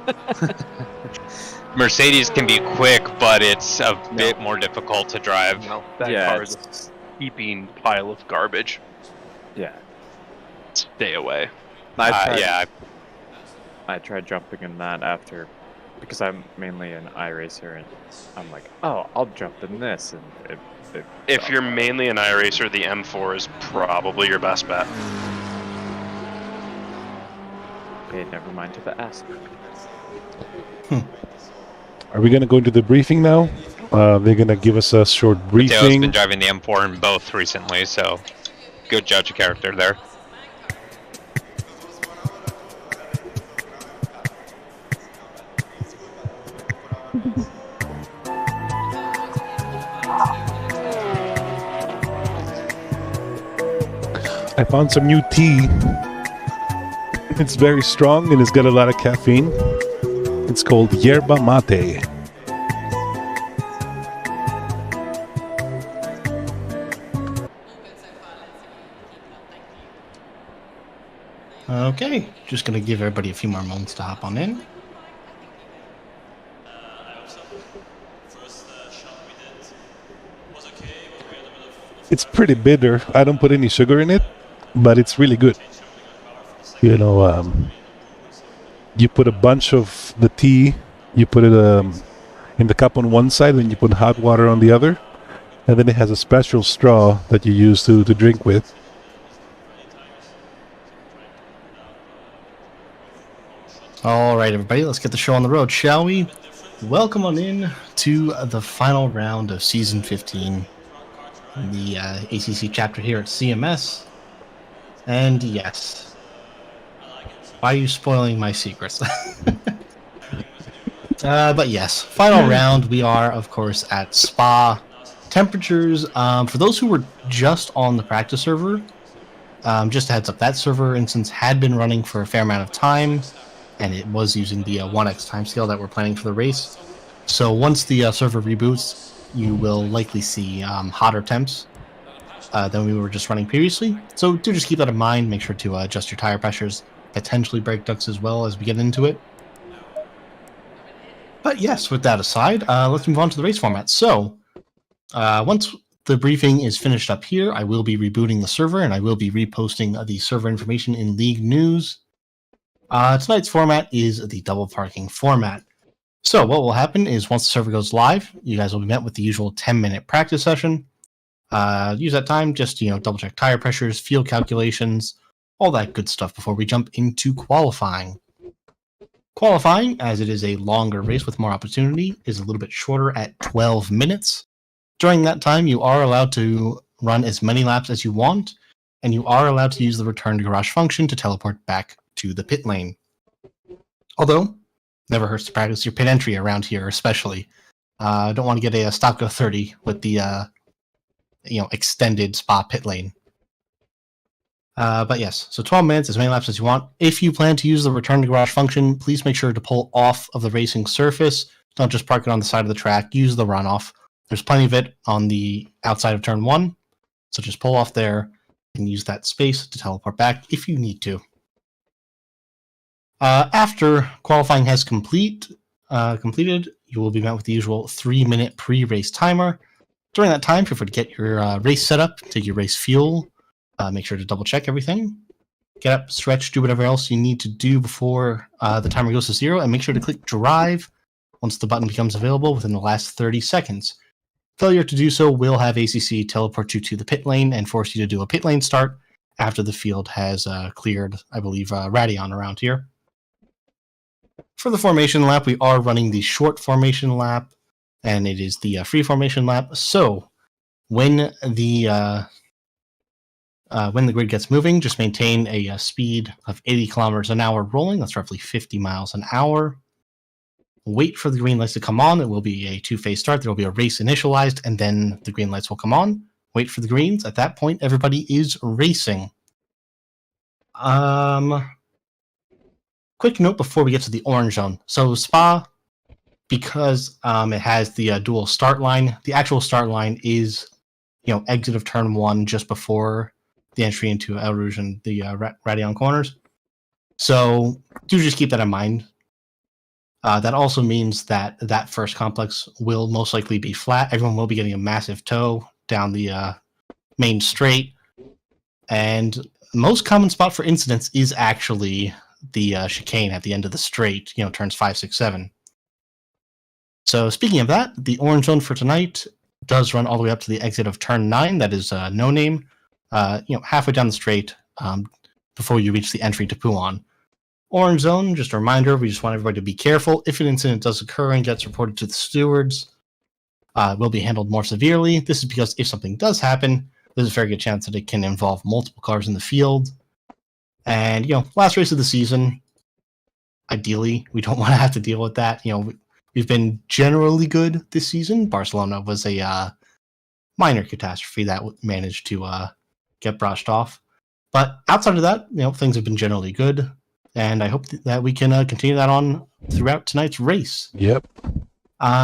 Speaker 4: Mercedes can be quick, but it's a bit more difficult to drive.
Speaker 5: No, that
Speaker 9: Yeah,
Speaker 5: car is a heaping pile of garbage.
Speaker 9: Yeah.
Speaker 5: Stay away.
Speaker 4: Yeah,
Speaker 9: I tried jumping in that after, because I'm mainly an iRacer, and I'm like, oh, I'll jump in this, and
Speaker 5: If you're mainly an iRacer, the M4 is probably your best bet.
Speaker 9: okay, never mind to the Aston.
Speaker 2: Are we going to go into the briefing now? They're going to give us a short
Speaker 4: Mateo's
Speaker 2: briefing.
Speaker 4: been driving the M4 in both recently, so good judge of character there.
Speaker 2: I found some new tea. It's very strong and it's got a lot of caffeine. It's called yerba mate.
Speaker 6: Okay, just gonna give everybody a few more moments to hop on in.
Speaker 2: It's pretty bitter. I don't put any sugar in it, but it's really good. You know, you put a bunch of the tea, you put it in the cup on one side, and you put hot water on the other, and then it has a special straw that you use to drink with.
Speaker 6: All right, everybody, let's get the show on the road, shall we? Welcome on in to the final round of Season 15, the ACC chapter here at CMS. And yes, why are you spoiling my secrets? But yes, final round. We are, of course, at Spa. Temperatures, for those who were just on the practice server, just a heads up, that server instance had been running for a fair amount of time, and it was using the 1x timescale that we're planning for the race. So once the server reboots, you will likely see hotter temps than we were just running previously. So do just keep that in mind. Make sure to adjust your tire pressures, potentially brake ducts as well as we get into it. But yes, with that aside, let's move on to the race format. So once the briefing is finished up here, I will be rebooting the server and I will be reposting the server information in League News. Tonight's format is the double parking format. So what will happen is once the server goes live, you guys will be met with the usual 10-minute practice session. Use that time just to double check tire pressures, fuel calculations, all that good stuff before we jump into qualifying. Qualifying, as it is a longer race with more opportunity, is a little bit shorter at 12 minutes. During that time, you are allowed to run as many laps as you want, and you are allowed to use the return to garage function to teleport back to the pit lane. Although, never hurts to practice your pit entry around here, especially. Don't want to get a stop go 30 with the extended Spa pit lane. But yes, so 12 minutes, as many laps as you want. If you plan to use the return to garage function, please make sure to pull off of the racing surface. Don't just park it on the side of the track. Use the runoff. There's plenty of it on the outside of turn 1, so just pull off there and use that space to teleport back if you need to. After qualifying has completed, you will be met with the usual 3-minute pre-race timer. During that time, feel free to get your race set up, take your race fuel, make sure to double check everything, get up, stretch, do whatever else you need to do before the timer goes to 0, and make sure to click drive once the button becomes available within the last 30 seconds. Failure to do so will have ACC teleport you to the pit lane and force you to do a pit lane start after the field has cleared, I believe, Radion around here. For the formation lap, we are running the short formation lap, and it is the free formation lap. So when the grid gets moving, just maintain a speed of 80 kilometers an hour rolling. That's roughly 50 miles an hour. Wait for the green lights to come on. It will be a two-phase start. There will be a race initialized, and then the green lights will come on. Wait for the greens. At that point, everybody is racing. Quick note before we get to the orange zone. So Spa, because it has the dual start line, the actual start line is, exit of turn 1 just before the entry into El Rouge and the Radion corners. So do just keep that in mind. That also means that that first complex will most likely be flat. Everyone will be getting a massive tow down the main straight. And the most common spot for incidents is actually the chicane at the end of the straight, turns 5, 6, 7. So speaking of that, the orange zone for tonight does run all the way up to the exit of turn 9. That is no name, halfway down the straight before you reach the entry to Puan. Orange zone, just a reminder, we just want everybody to be careful. If an incident does occur and gets reported to the stewards, will be handled more severely. This is because if something does happen, there's a very good chance that it can involve multiple cars in the field. And, last race of the season, ideally, we don't want to have to deal with that. We've been generally good this season. Barcelona was a minor catastrophe that managed to get brushed off. But outside of that, things have been generally good. And I hope that we can continue that on throughout tonight's race.
Speaker 2: Yep.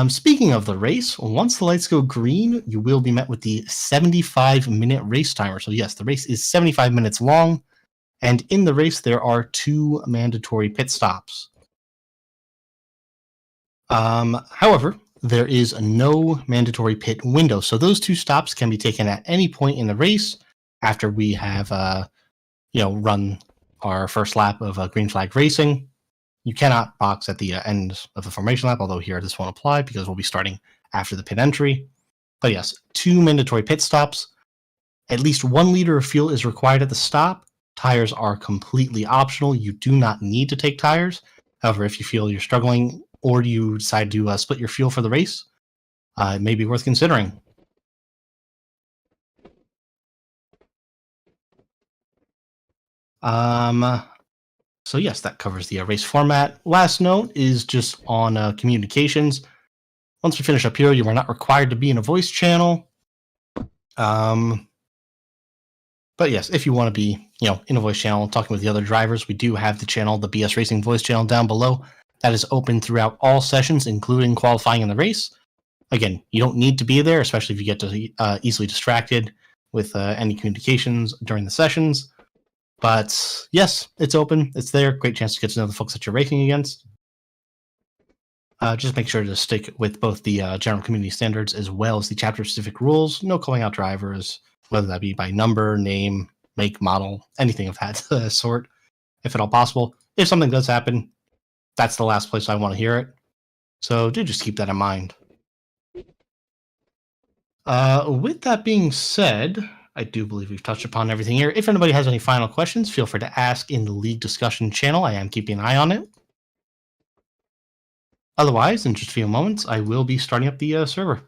Speaker 6: Speaking of the race, once the lights go green, you will be met with the 75-minute race timer. So yes, the race is 75 minutes long. And in the race, there are 2 mandatory pit stops. However, there is no mandatory pit window. So those 2 stops can be taken at any point in the race after we have, run our first lap of green flag racing. You cannot box at the end of the formation lap, although here this won't apply because we'll be starting after the pit entry. But yes, 2 mandatory pit stops. At least 1 liter of fuel is required at the stop. Tires are completely optional. You do not need to take tires. However, if you feel you're struggling or you decide to split your fuel for the race, it may be worth considering. So yes, that covers the race format. Last note is just on communications. Once we finish up here, you are not required to be in a voice channel. But yes, if you want to be, in a voice channel talking with the other drivers, we do have the channel, the BS Racing voice channel down below. That is open throughout all sessions, including qualifying in the race. Again, you don't need to be there, especially if you get easily distracted with any communications during the sessions. But yes, it's open. It's there. Great chance to get to know the folks that you're racing against. Just make sure to stick with both the general community standards as well as the chapter-specific rules. No calling out drivers, whether that be by number, name, make, model, anything of that sort, if at all possible. If something does happen, that's the last place I want to hear it. So do just keep that in mind. With that being said, I do believe we've touched upon everything here. If anybody has any final questions, feel free to ask in the league discussion channel. I am keeping an eye on it. Otherwise, in just a few moments, I will be starting up the server.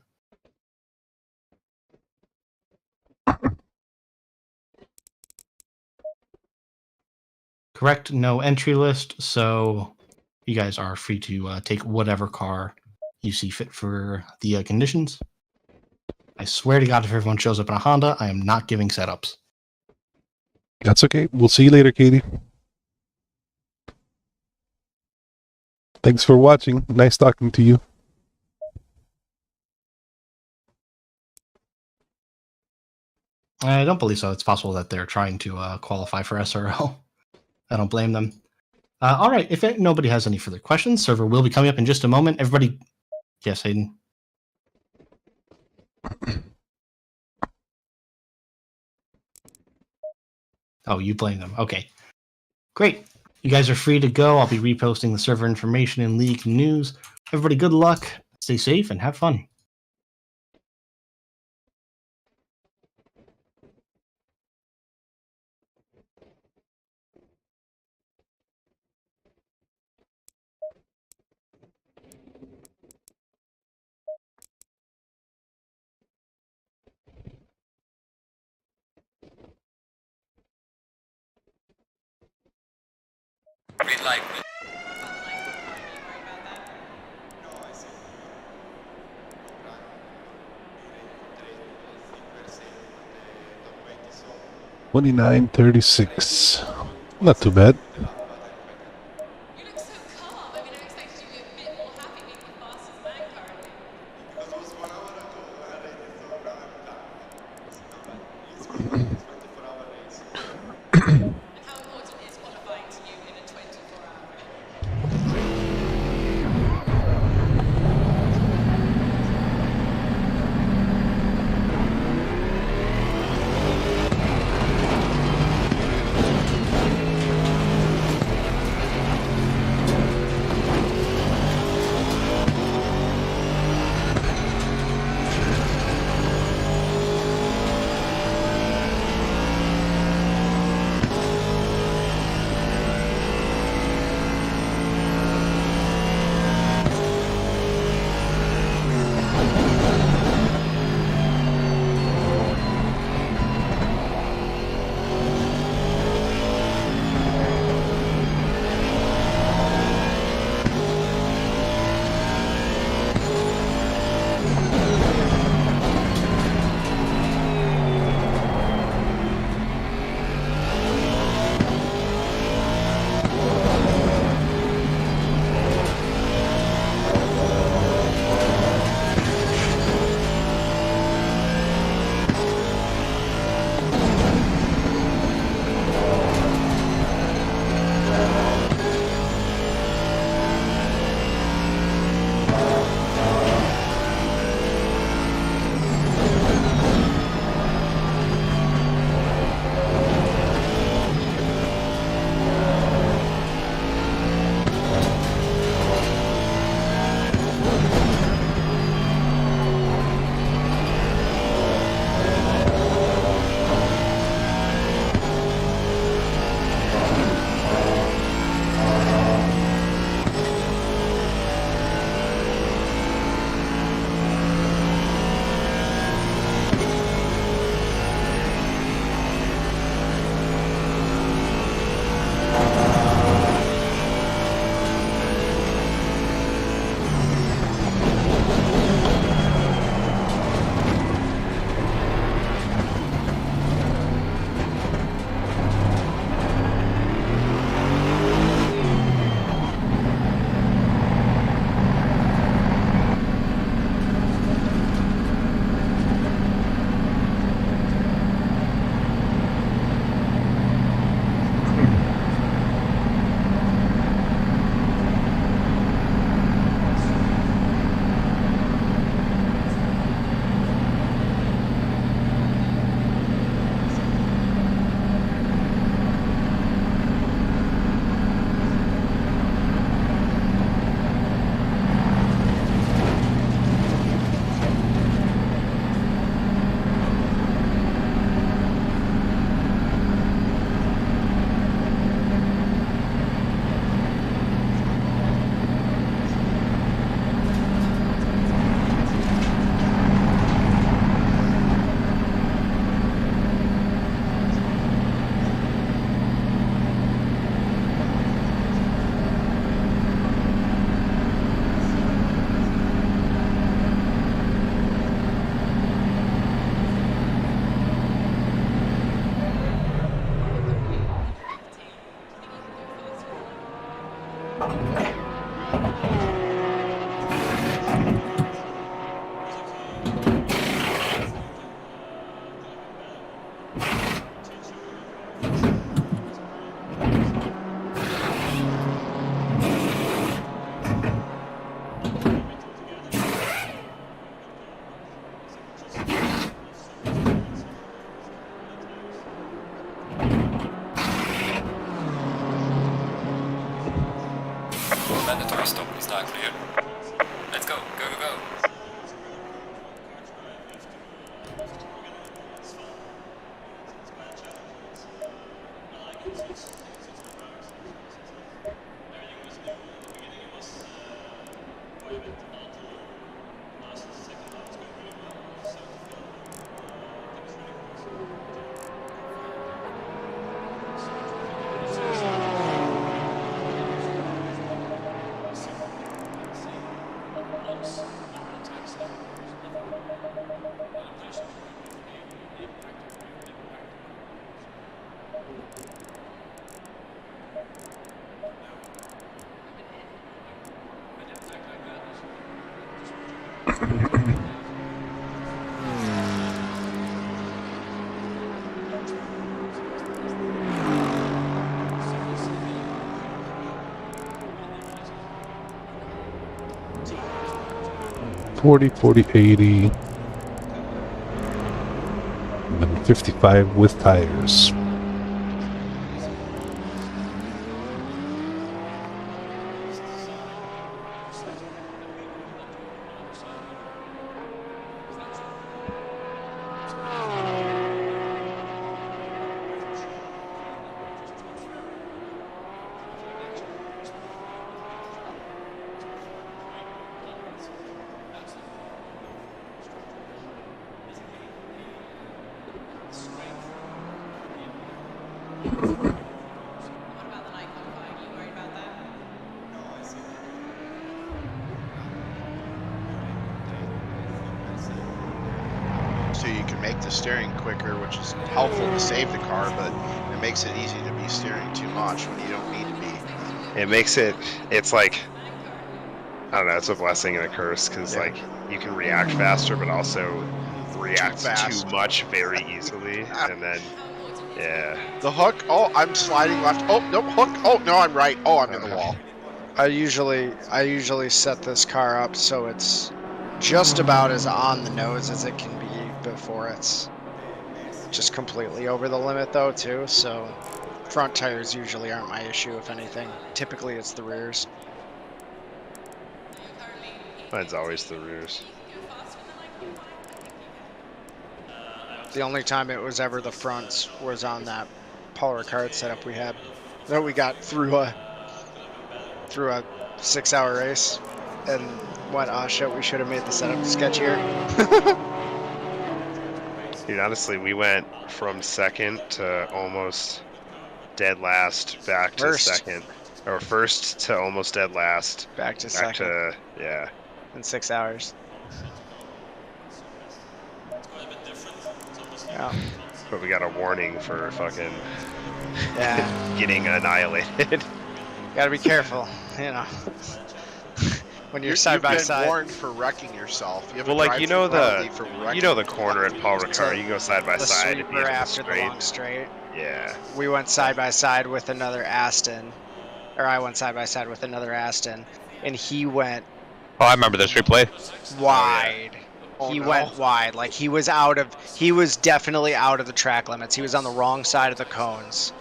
Speaker 6: Correct, no entry list, so you guys are free to take whatever car you see fit for the conditions. I swear to God, if everyone shows up in a Honda, I am not giving setups.
Speaker 2: That's okay. We'll see you later, Katie. Thanks for watching. Nice talking to you.
Speaker 6: I don't believe so. It's possible that they're trying to qualify for SRL. I don't blame them. All right, if nobody has any further questions, server will be coming up in just a moment. Everybody, yes, Hayden. Oh, you blame them. Okay, great. You guys are free to go. I'll be reposting the server information in league news. Everybody, good luck. Stay safe and have fun.
Speaker 11: Like
Speaker 2: 29:36. Not too bad.
Speaker 11: You look so calm. I mean, I expected you to be a bit more happy being the fastest man currently. And how important is qualifying to you in a 24-hour race?
Speaker 12: Sorry, stop, is that clear? Let's go, go, go, go.
Speaker 2: Forty, 80, and 55 with tires.
Speaker 10: So you can make the steering quicker, which is helpful to save the car, but it makes it easy to be steering too much when you don't need to be.
Speaker 5: It makes it, it's like, I don't know, it's a blessing and a curse, because like, you can react faster, but also react too much very easily, and then, yeah.
Speaker 10: The hook, oh, I'm sliding left. Oh, no, hook. Oh, no, I'm right. Oh, I'm in the wall.
Speaker 13: I usually set this car up so it's just about as on the nose as it can be before it's just completely over the limit though too, so front tires usually aren't my issue. If anything, typically it's the rears.
Speaker 5: Mine's always the rears.
Speaker 13: The only time it was ever the fronts was on that Paul Ricard setup we had that we got through a 6-hour race and went, oh shit, we should have made the setup sketchier.
Speaker 5: Dude, honestly, we went from second to almost dead last, back to second, or first to almost dead last,
Speaker 13: back to second.
Speaker 5: Yeah.
Speaker 13: In 6 hours. Yeah.
Speaker 5: But we got a warning for fucking
Speaker 13: yeah
Speaker 5: getting annihilated.
Speaker 13: Gotta be careful, you know. When you're side by side.
Speaker 10: You've been warned for wrecking yourself.
Speaker 5: Well, like you know the corner at Paul Ricard, you go side by side.
Speaker 13: The sweeper after the long straight.
Speaker 5: Yeah.
Speaker 13: We went side by side with another Aston, or I went side by side with another Aston, and he went.
Speaker 4: Oh, I remember this replay.
Speaker 13: Wide. He went wide. Like he was definitely out of the track limits. He was on the wrong side of the cones.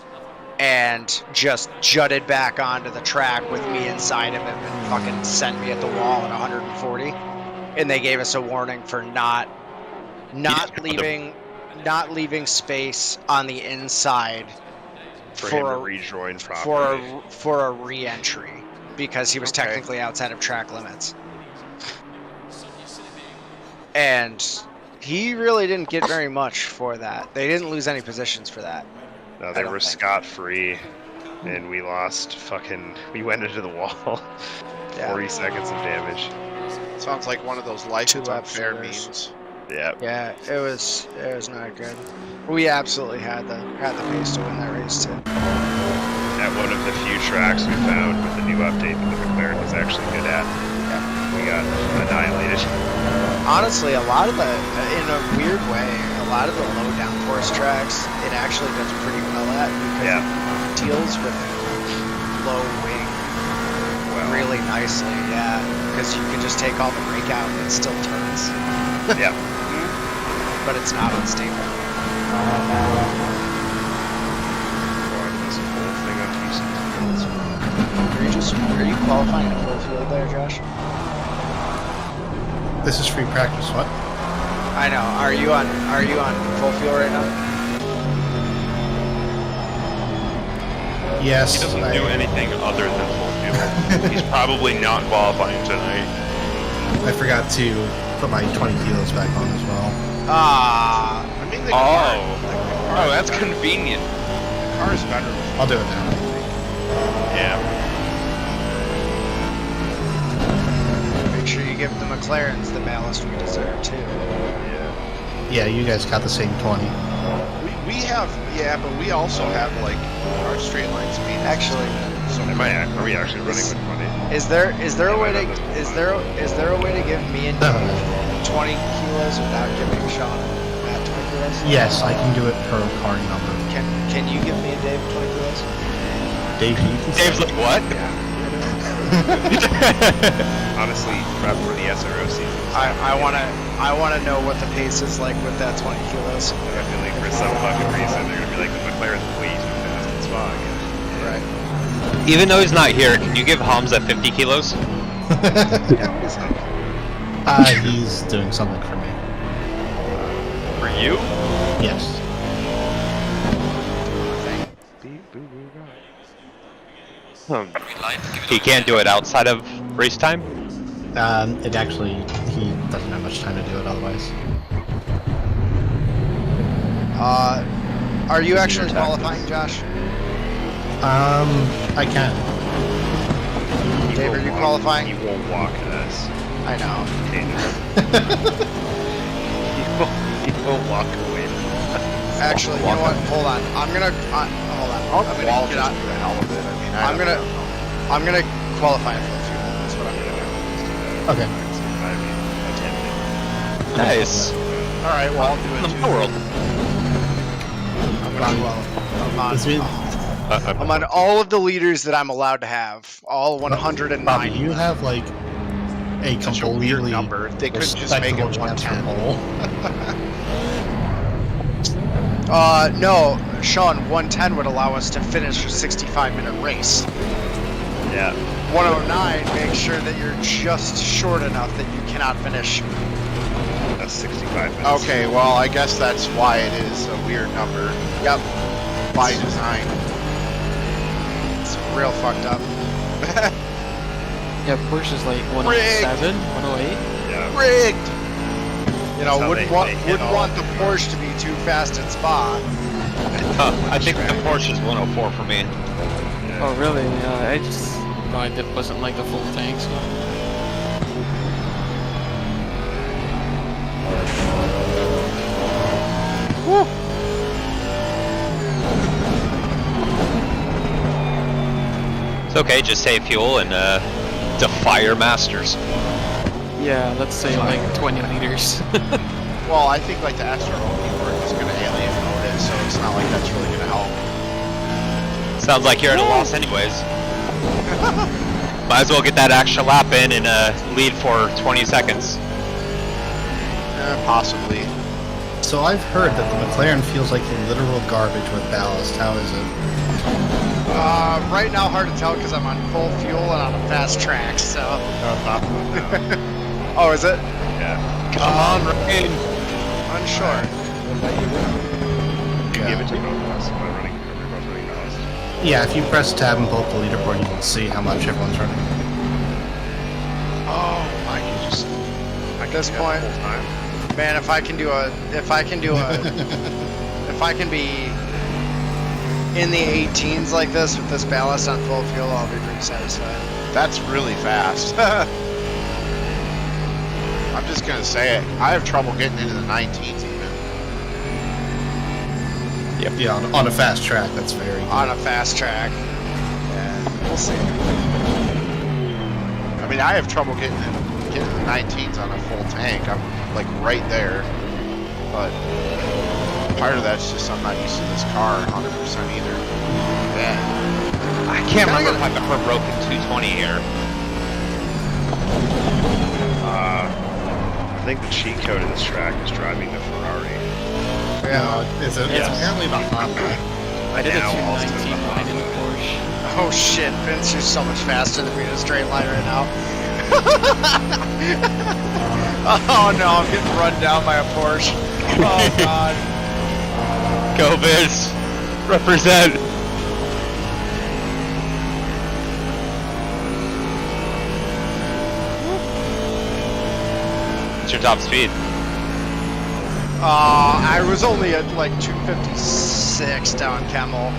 Speaker 13: And just jutted back onto the track with me inside of him and fucking sent me at the wall at 140. And they gave us a warning for not leaving space on the inside
Speaker 5: for a rejoin
Speaker 13: for a re-entry because he was technically outside of track limits. And he really didn't get very much for that. They didn't lose any positions for that.
Speaker 5: No, they were scot-free, and we lost we went into the wall. 40 seconds of damage.
Speaker 10: Sounds like one of those life is unfair memes.
Speaker 5: Yeah.
Speaker 13: Yeah, it was not good. We absolutely had the pace to win that race too.
Speaker 5: At one of the few tracks we found with the new update that the McLaren was actually good at. Yeah. We got annihilated.
Speaker 13: Honestly, a lot of in a weird way, a lot of the low downforce tracks, it actually does pretty well at because it deals with low wing really nicely, yeah. Because you can just take all the brake out and it still turns.
Speaker 5: Yeah.
Speaker 13: But it's not unstable.
Speaker 5: This whole thing on
Speaker 13: You're just Are you qualifying at full fuel there, Josh?
Speaker 6: This is free practice. What?
Speaker 13: I know. Are you on full fuel right now?
Speaker 6: Yes.
Speaker 5: He doesn't do anything other than full fuel. He's probably not qualifying tonight.
Speaker 6: I forgot to put my 20 kilos back on as well.
Speaker 10: I mean, the car,
Speaker 5: Oh, that's convenient.
Speaker 10: the car is better.
Speaker 6: I'll do it now.
Speaker 5: Yeah.
Speaker 13: Make sure you give the McLarens the ballast we deserve too.
Speaker 6: Yeah, you guys got the same 20.
Speaker 10: We have, yeah, but we also have like our straight line speed.
Speaker 13: Actually,
Speaker 10: so
Speaker 5: Are we actually running with 20?
Speaker 13: is there a way to give me and Dave 20 kilos without giving Sean and Matt 20 kilos?
Speaker 6: Yes, I can do it per car number.
Speaker 13: Can you give me and Dave 20 kilos?
Speaker 6: Dave,
Speaker 4: Dave's like, what?
Speaker 5: Honestly, prep for the SRO season.
Speaker 13: I wanna know what the pace is like with that 20 kilos.
Speaker 5: I feel like for some fucking reason they're gonna be like the McLaren's way too fast in Spa again.
Speaker 13: Right.
Speaker 4: Even though he's not here, can you give Hamza 50 kilos?
Speaker 6: He's doing something for me.
Speaker 5: For you?
Speaker 6: Yes.
Speaker 4: He can't do it outside of race time?
Speaker 6: It actually, he doesn't have much time to do it otherwise.
Speaker 13: Are you actually qualifying, Josh?
Speaker 6: I can.
Speaker 13: Dave, are you qualifying?
Speaker 5: He won't walk us.
Speaker 13: I know.
Speaker 5: He won't walk away.
Speaker 13: Actually, you know what? Hold on. I'm gonna hold on. I'm gonna get out.
Speaker 10: the hell of it. I mean,
Speaker 13: I'm gonna qualify for the fuel. That's what I'm gonna do.
Speaker 6: Okay.
Speaker 4: Nice.
Speaker 10: all right, well, I'll do it
Speaker 4: In
Speaker 10: too.
Speaker 4: the world.
Speaker 13: I'm on all of the leaders that I'm allowed to have. All 109.
Speaker 6: Bobby, you have like a
Speaker 10: Such a weird
Speaker 6: completely
Speaker 10: number. They couldn't just make it
Speaker 6: respectable chance for
Speaker 10: 110.
Speaker 6: pole.
Speaker 13: No, Sean, 110 would allow us to finish a 65-minute race.
Speaker 5: Yeah.
Speaker 13: 109 makes sure that you're just short enough that you cannot finish.
Speaker 5: That's 65 minutes.
Speaker 10: Okay, well, I guess that's why it is a weird number.
Speaker 13: Yep.
Speaker 10: By design.
Speaker 13: It's real fucked up.
Speaker 3: Yeah, Porsche's like 107, 108.
Speaker 5: Yeah.
Speaker 13: Rigged! You know,
Speaker 5: That's how
Speaker 13: wouldn't
Speaker 5: they
Speaker 13: want
Speaker 5: hit all
Speaker 13: the Porsche to be too fast at Spa.
Speaker 4: I think the Porsche is 104 for me.
Speaker 3: Oh, really? I just thought it wasn't like the full tank, so.
Speaker 13: Woo!
Speaker 4: It's okay, just save fuel and defy your masters.
Speaker 3: Yeah, let's say like 20 liters.
Speaker 10: Well, I think like the SRO work is going to alien mode it, so it's not like that's really going to help.
Speaker 4: Sounds like you're at a loss anyways. Might as well get that extra lap in and lead for 20 seconds.
Speaker 10: Possibly.
Speaker 6: So I've heard that the McLaren feels like literal garbage with ballast. How is it?
Speaker 13: Right now, hard to tell because I'm on full fuel and on a fast track, so. Oh, is it?
Speaker 5: Yeah.
Speaker 4: Come on, Rain.
Speaker 13: Unsure.
Speaker 5: You give it to both of us. Am I running? Are we both running fast?
Speaker 6: Yeah, if you press tab and pull up the leaderboard, you can see how much everyone's running.
Speaker 10: Oh, I can just.
Speaker 13: At this point,
Speaker 5: Full time.
Speaker 13: man, if I can be in the 18s like this with this ballast on full fuel, I'll be pretty satisfied.
Speaker 10: That's really fast. I'm just gonna say it. I have trouble getting into the 19s even.
Speaker 6: Yep. Yeah, on a fast track, that's very good.
Speaker 13: On a fast track. Yeah, we'll see.
Speaker 10: I mean, I have trouble getting the 19s on a full tank. I'm like right there, but part of that's just I'm not used to this car 100% either. Yeah.
Speaker 4: I can't remember if I've ever broken 220 here.
Speaker 5: I think the cheat code of this track is driving the Ferrari.
Speaker 6: Yeah, it's apparently the Honda.
Speaker 3: I did a
Speaker 5: Now also
Speaker 3: 219
Speaker 5: the
Speaker 3: line in the
Speaker 5: Honda.
Speaker 3: Porsche.
Speaker 13: Oh shit, Vince, you're so much faster than me in a straight line right now. Oh no, I'm getting run down by a Porsche. Oh god.
Speaker 4: Go Biz! Represent! What's your top speed?
Speaker 13: I was only at like 256 down Kemmel.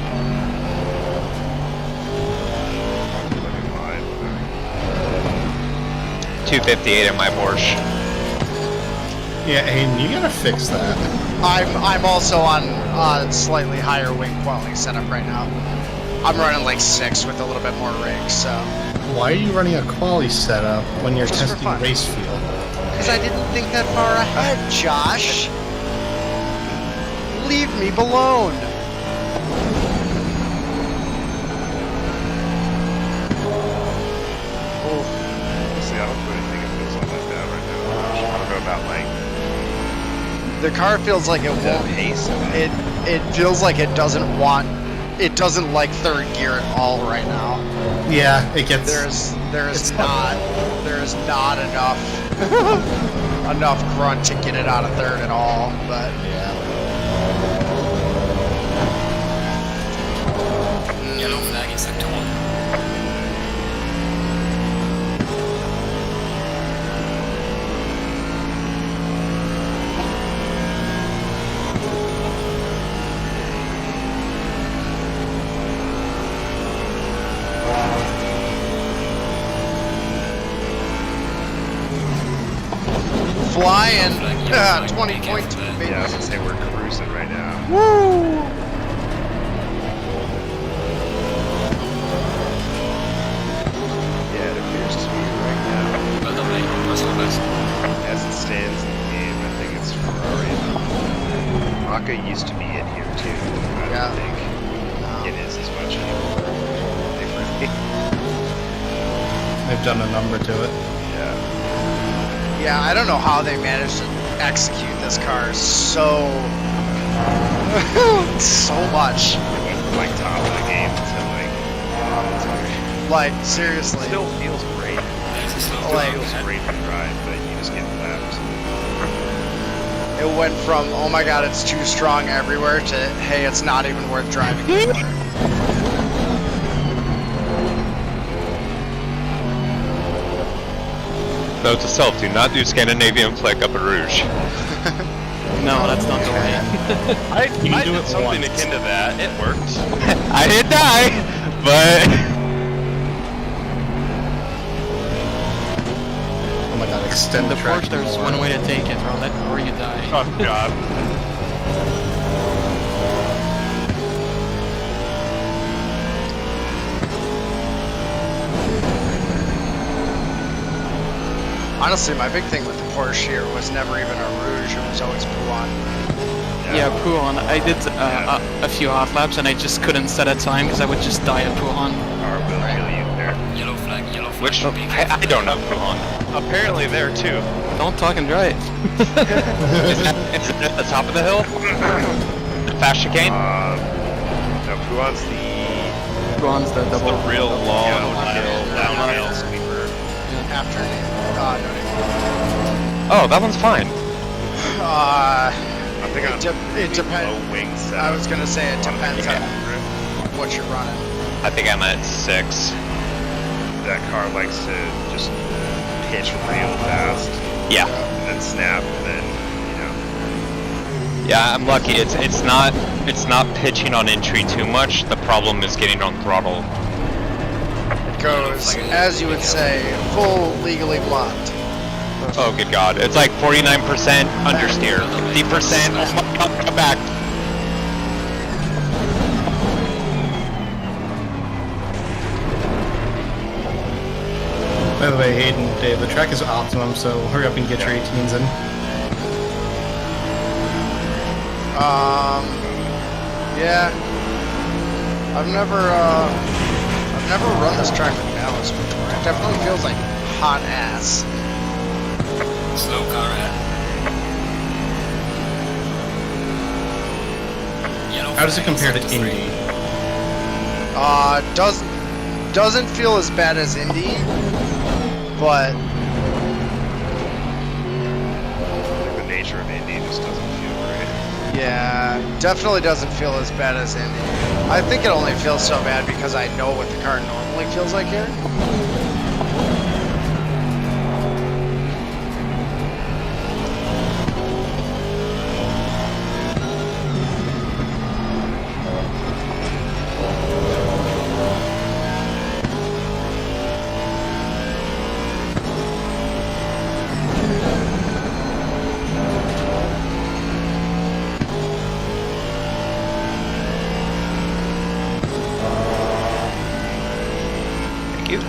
Speaker 4: 258 in my Porsche.
Speaker 6: Yeah, Aiden, you gotta fix that.
Speaker 13: I'm also on slightly higher wing quality setup right now. I'm running like 6 with a little bit more rig, so.
Speaker 6: Why are you running a quali setup when you're
Speaker 13: Just for
Speaker 6: testing
Speaker 13: fun.
Speaker 6: race fuel?
Speaker 13: Because I didn't think that far ahead, Josh. Leave me alone.
Speaker 5: See, I don't really think it feels all that bad right now. I don't know about like
Speaker 13: The car feels like it
Speaker 5: the
Speaker 13: won't.
Speaker 5: pace of it.
Speaker 13: It feels like it doesn't want. It doesn't like third gear at all right now.
Speaker 6: Yeah, it gets.
Speaker 13: There's not enough enough grunt to get it out of third at all. But
Speaker 6: Yeah.
Speaker 12: Yellow flag is sector 1.
Speaker 13: flying
Speaker 12: Yeah,
Speaker 13: 20.2 baby.
Speaker 5: Yeah, I was gonna say we're cruising right now.
Speaker 13: Woo!
Speaker 5: Yeah, it appears to be right now.
Speaker 12: Well done, mate. Personal best.
Speaker 5: As it stands in the game, I think it's Ferrari. Maka used to be in here too. I
Speaker 13: Yeah.
Speaker 5: don't think it is as much anymore. Differently.
Speaker 6: They've done a number to it.
Speaker 5: Yeah.
Speaker 13: Yeah, I don't know how they managed to execute this car so so much.
Speaker 5: It went from like top of the game to like bottom tier.
Speaker 13: Like seriously.
Speaker 5: Still feels great.
Speaker 12: There's a slow
Speaker 5: Still
Speaker 13: Like-
Speaker 5: feels great to drive, but you just get lapped.
Speaker 13: It went from oh my god it's too strong everywhere to hey it's not even worth driving anymore.
Speaker 4: Note to self, do not do Scandinavian flick up a Rouge.
Speaker 3: No, that's not the way.
Speaker 5: I
Speaker 6: do
Speaker 5: did
Speaker 6: it
Speaker 5: something
Speaker 6: once.
Speaker 5: akin to that. It worked.
Speaker 4: I did die, but
Speaker 6: Oh my god, extend
Speaker 3: The
Speaker 6: the track.
Speaker 3: Porsche, there's one way to take it, or let or you die.
Speaker 5: Oh god.
Speaker 13: Honestly, my big thing with the Porsche here was never even a Rouge, it was always Pouan.
Speaker 3: Yeah, Pouan. I did a few hot laps and I just couldn't set a time because I would just die at Pouan.
Speaker 5: Car will kill you there.
Speaker 12: Yellow flag, yellow flag.
Speaker 4: which
Speaker 12: Be careful.
Speaker 4: I don't know. Hold on.
Speaker 5: Apparently there too.
Speaker 3: Don't talk and drive.
Speaker 4: Is it at the top of the hill? The fast chicane?
Speaker 5: No, Pouan's
Speaker 3: Pouan's the
Speaker 5: the
Speaker 3: double.
Speaker 5: real long
Speaker 13: downhill,
Speaker 5: downhill sweeper.
Speaker 13: After
Speaker 4: Oh, that one's fine.
Speaker 13: uh,
Speaker 5: I think
Speaker 13: It
Speaker 5: on
Speaker 13: de- it depend-
Speaker 5: low wing setup.
Speaker 13: I was gonna say it
Speaker 5: on the
Speaker 13: depends on
Speaker 5: camera.
Speaker 13: what you're running.
Speaker 4: I think I'm at 6.
Speaker 5: That car likes to just pitch real fast
Speaker 4: Yeah.
Speaker 5: and then snap and then, you know.
Speaker 4: Yeah, I'm lucky. It's not pitching on entry too much. The problem is getting on throttle.
Speaker 13: It goes, as you would say, full legally blocked.
Speaker 4: Oh, good God. It's like 49% understeer, 50%. Oh my God, come back.
Speaker 6: By the way, Aiden, Dave, the track is optimum, so hurry up and get your 18s in.
Speaker 13: Yeah. I've never run this track with ballast before. It definitely feels like hot ass.
Speaker 12: Slow car ahead. Yellow
Speaker 6: How does it
Speaker 12: flag,
Speaker 6: compare to
Speaker 12: sector 3.
Speaker 6: Indy?
Speaker 13: Doesn't feel as bad as Indy, but
Speaker 5: Like the nature of Indy just doesn't feel right.
Speaker 13: yeah, definitely doesn't feel as bad as Indy. I think it only feels so bad because I know what the car normally feels like here.
Speaker 4: Thank you.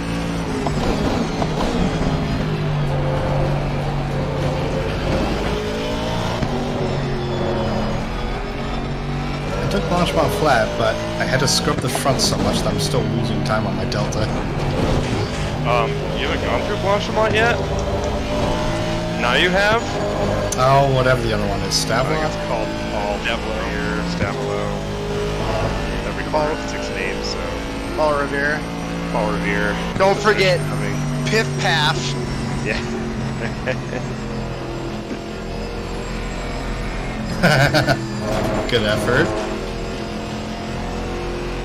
Speaker 6: I took Blanchemont flat, but I had to scrub the front so much that I'm still losing time on my Delta.
Speaker 5: You haven't gone through Blanchemont yet? Now you have?
Speaker 6: Oh, whatever the other one is.
Speaker 5: I think
Speaker 6: Stavlon?
Speaker 5: it's called Stabilo. Every corner with 6 names, so.
Speaker 13: Paul Revere.
Speaker 5: Paul Revere.
Speaker 13: Don't forget
Speaker 5: Coming.
Speaker 13: Piff Paff.
Speaker 5: Yeah.
Speaker 6: Good effort.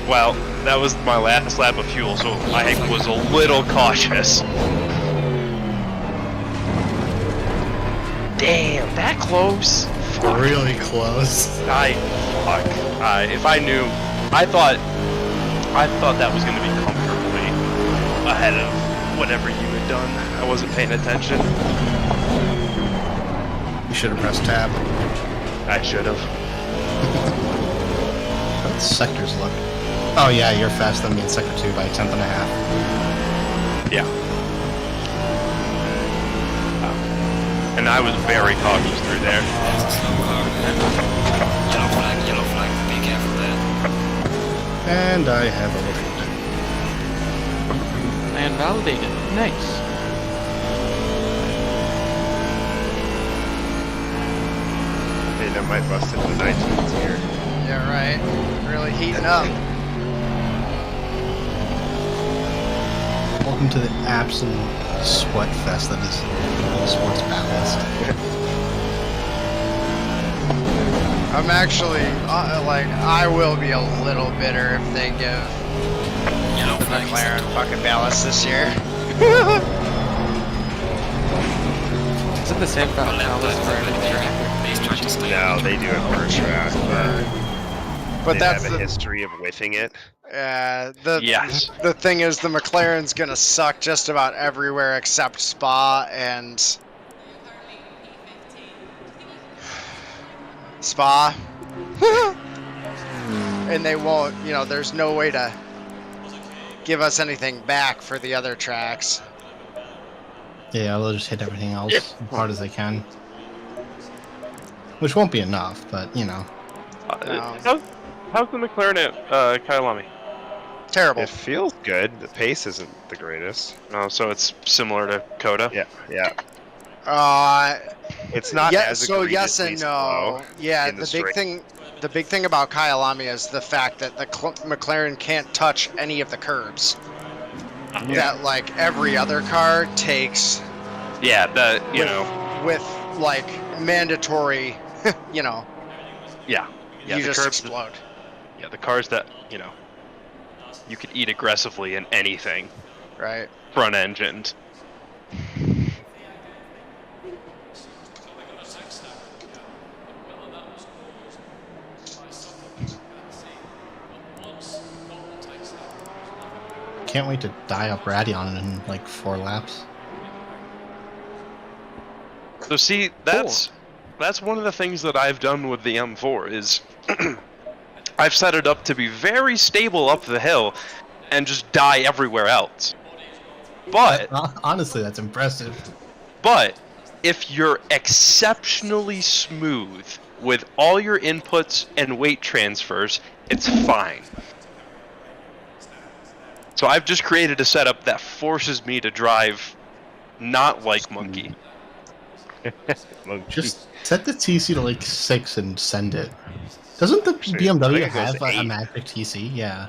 Speaker 5: Well, that was my last lap of fuel, so I was a little cautious. Damn, that close? Fuck.
Speaker 6: Really close.
Speaker 5: Fuck. If I knew, I thought that was gonna be comfortably ahead of whatever you had done. I wasn't paying attention.
Speaker 6: You should have pressed tab.
Speaker 5: I should have.
Speaker 6: How did sectors look? Oh yeah, you're faster than me in sector 2 by a 10th and a half.
Speaker 5: Yeah. And I was very cautious through there.
Speaker 12: There's a slow car ahead. Yellow flag, be careful there.
Speaker 6: And I have overshot.
Speaker 3: And validated. Nice.
Speaker 5: Hey, that might bust into the 19s here.
Speaker 13: Yeah, right. Really heating up.
Speaker 6: Welcome to the absolute sweat fest that is all sports ballast.
Speaker 13: I'm actually, I will be a little bitter if they give
Speaker 12: Yellow flag.
Speaker 13: McLaren fucking ballast this year.
Speaker 3: Is it the same ballast for any track?
Speaker 12: He's trying to stay.
Speaker 5: No, they do it per track,
Speaker 13: But
Speaker 5: they
Speaker 13: that's
Speaker 5: have a
Speaker 13: the
Speaker 5: history of whiffing it. Yes.
Speaker 13: The thing is, the McLaren's gonna suck just about everywhere except Spa and Spa. And they won't, there's no way to give us anything back for the other tracks.
Speaker 6: Yeah, they'll just hit everything else as hard as they can. Which won't be enough, but
Speaker 13: No.
Speaker 5: How's the McLaren at Kyalami?
Speaker 13: Terrible.
Speaker 5: It feels good. The pace isn't the greatest. Oh, so it's similar to Coda? Yeah. It's not as
Speaker 13: so yes
Speaker 5: egregiously
Speaker 13: and
Speaker 5: slow
Speaker 13: no. Yeah,
Speaker 5: in
Speaker 13: the
Speaker 5: straight.
Speaker 13: big thing about Kyalami is the fact that the McLaren can't touch any of the curbs. That every other car takes.
Speaker 5: Yeah,
Speaker 13: with mandatory,
Speaker 5: Yeah.
Speaker 13: you
Speaker 5: the
Speaker 13: just
Speaker 5: curbs
Speaker 13: explode.
Speaker 5: Yeah, the cars that, you could eat aggressively in anything.
Speaker 13: Right.
Speaker 5: Front engined.
Speaker 6: can't wait to die up Radion in 4 laps.
Speaker 5: So see, that's one of the things that I've done with the M4 is I've set it up to be very stable up the hill and just die everywhere else. But
Speaker 6: honestly, that's impressive.
Speaker 5: But if you're exceptionally smooth with all your inputs and weight transfers, it's fine. So I've just created a setup that forces me to drive not like Monkey.
Speaker 6: Just set the TC to 6 and send it. Doesn't the BMW have a magic TC? Yeah.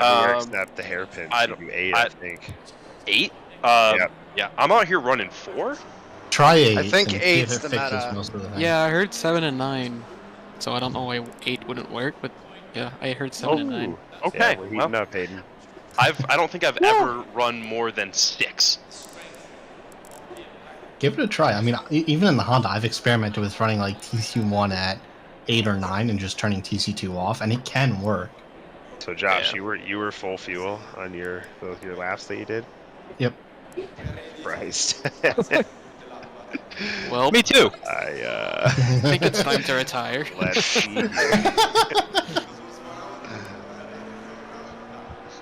Speaker 5: Every snap the hairpin.
Speaker 14: I
Speaker 5: You do 8, I think.
Speaker 14: 8? Yeah. I'm out here running 4.
Speaker 6: Try 8.
Speaker 13: I think
Speaker 6: and see if
Speaker 13: 8's
Speaker 6: it
Speaker 13: the
Speaker 6: fixes
Speaker 13: meta.
Speaker 6: most of the things.
Speaker 3: Yeah, I heard 7 and 9, so I don't know why 8 wouldn't work, but yeah, I heard 7 and 9.
Speaker 14: Okay,
Speaker 5: Yeah, we're heating up, Hayden.
Speaker 14: I don't think I've ever run more than 6.
Speaker 6: Give it a try. I mean, even in the Honda, I've experimented with running like TC1 at 8 or 9 and just turning TC2 off, and it can work.
Speaker 5: So Josh, you were full fuel on your laps that you did?
Speaker 6: Yep.
Speaker 5: Christ.
Speaker 3: Well,
Speaker 4: Me too.
Speaker 3: I think it's time to retire.
Speaker 5: Let's see here.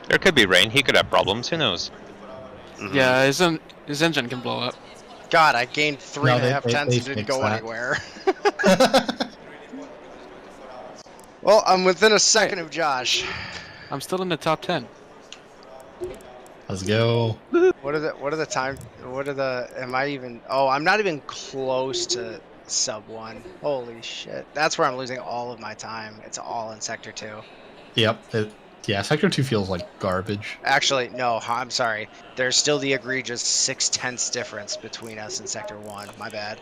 Speaker 4: There could be rain. He could have problems. Who knows?
Speaker 3: Yeah, his engine can blow up.
Speaker 13: God, I gained 3.5
Speaker 6: they
Speaker 13: tenths and didn't
Speaker 6: fixed
Speaker 13: go
Speaker 6: that.
Speaker 13: anywhere. Well, I'm within a second of Josh.
Speaker 3: I'm still in the top 10.
Speaker 6: Let's go.
Speaker 13: Am I even, oh, I'm not even close to sub 1. Holy shit. That's where I'm losing all of my time. It's all in Sector 2.
Speaker 6: Yep. Yeah, Sector 2 feels like garbage.
Speaker 13: Actually, no, I'm sorry. There's still the egregious 6 tenths difference between us and Sector 1. My bad.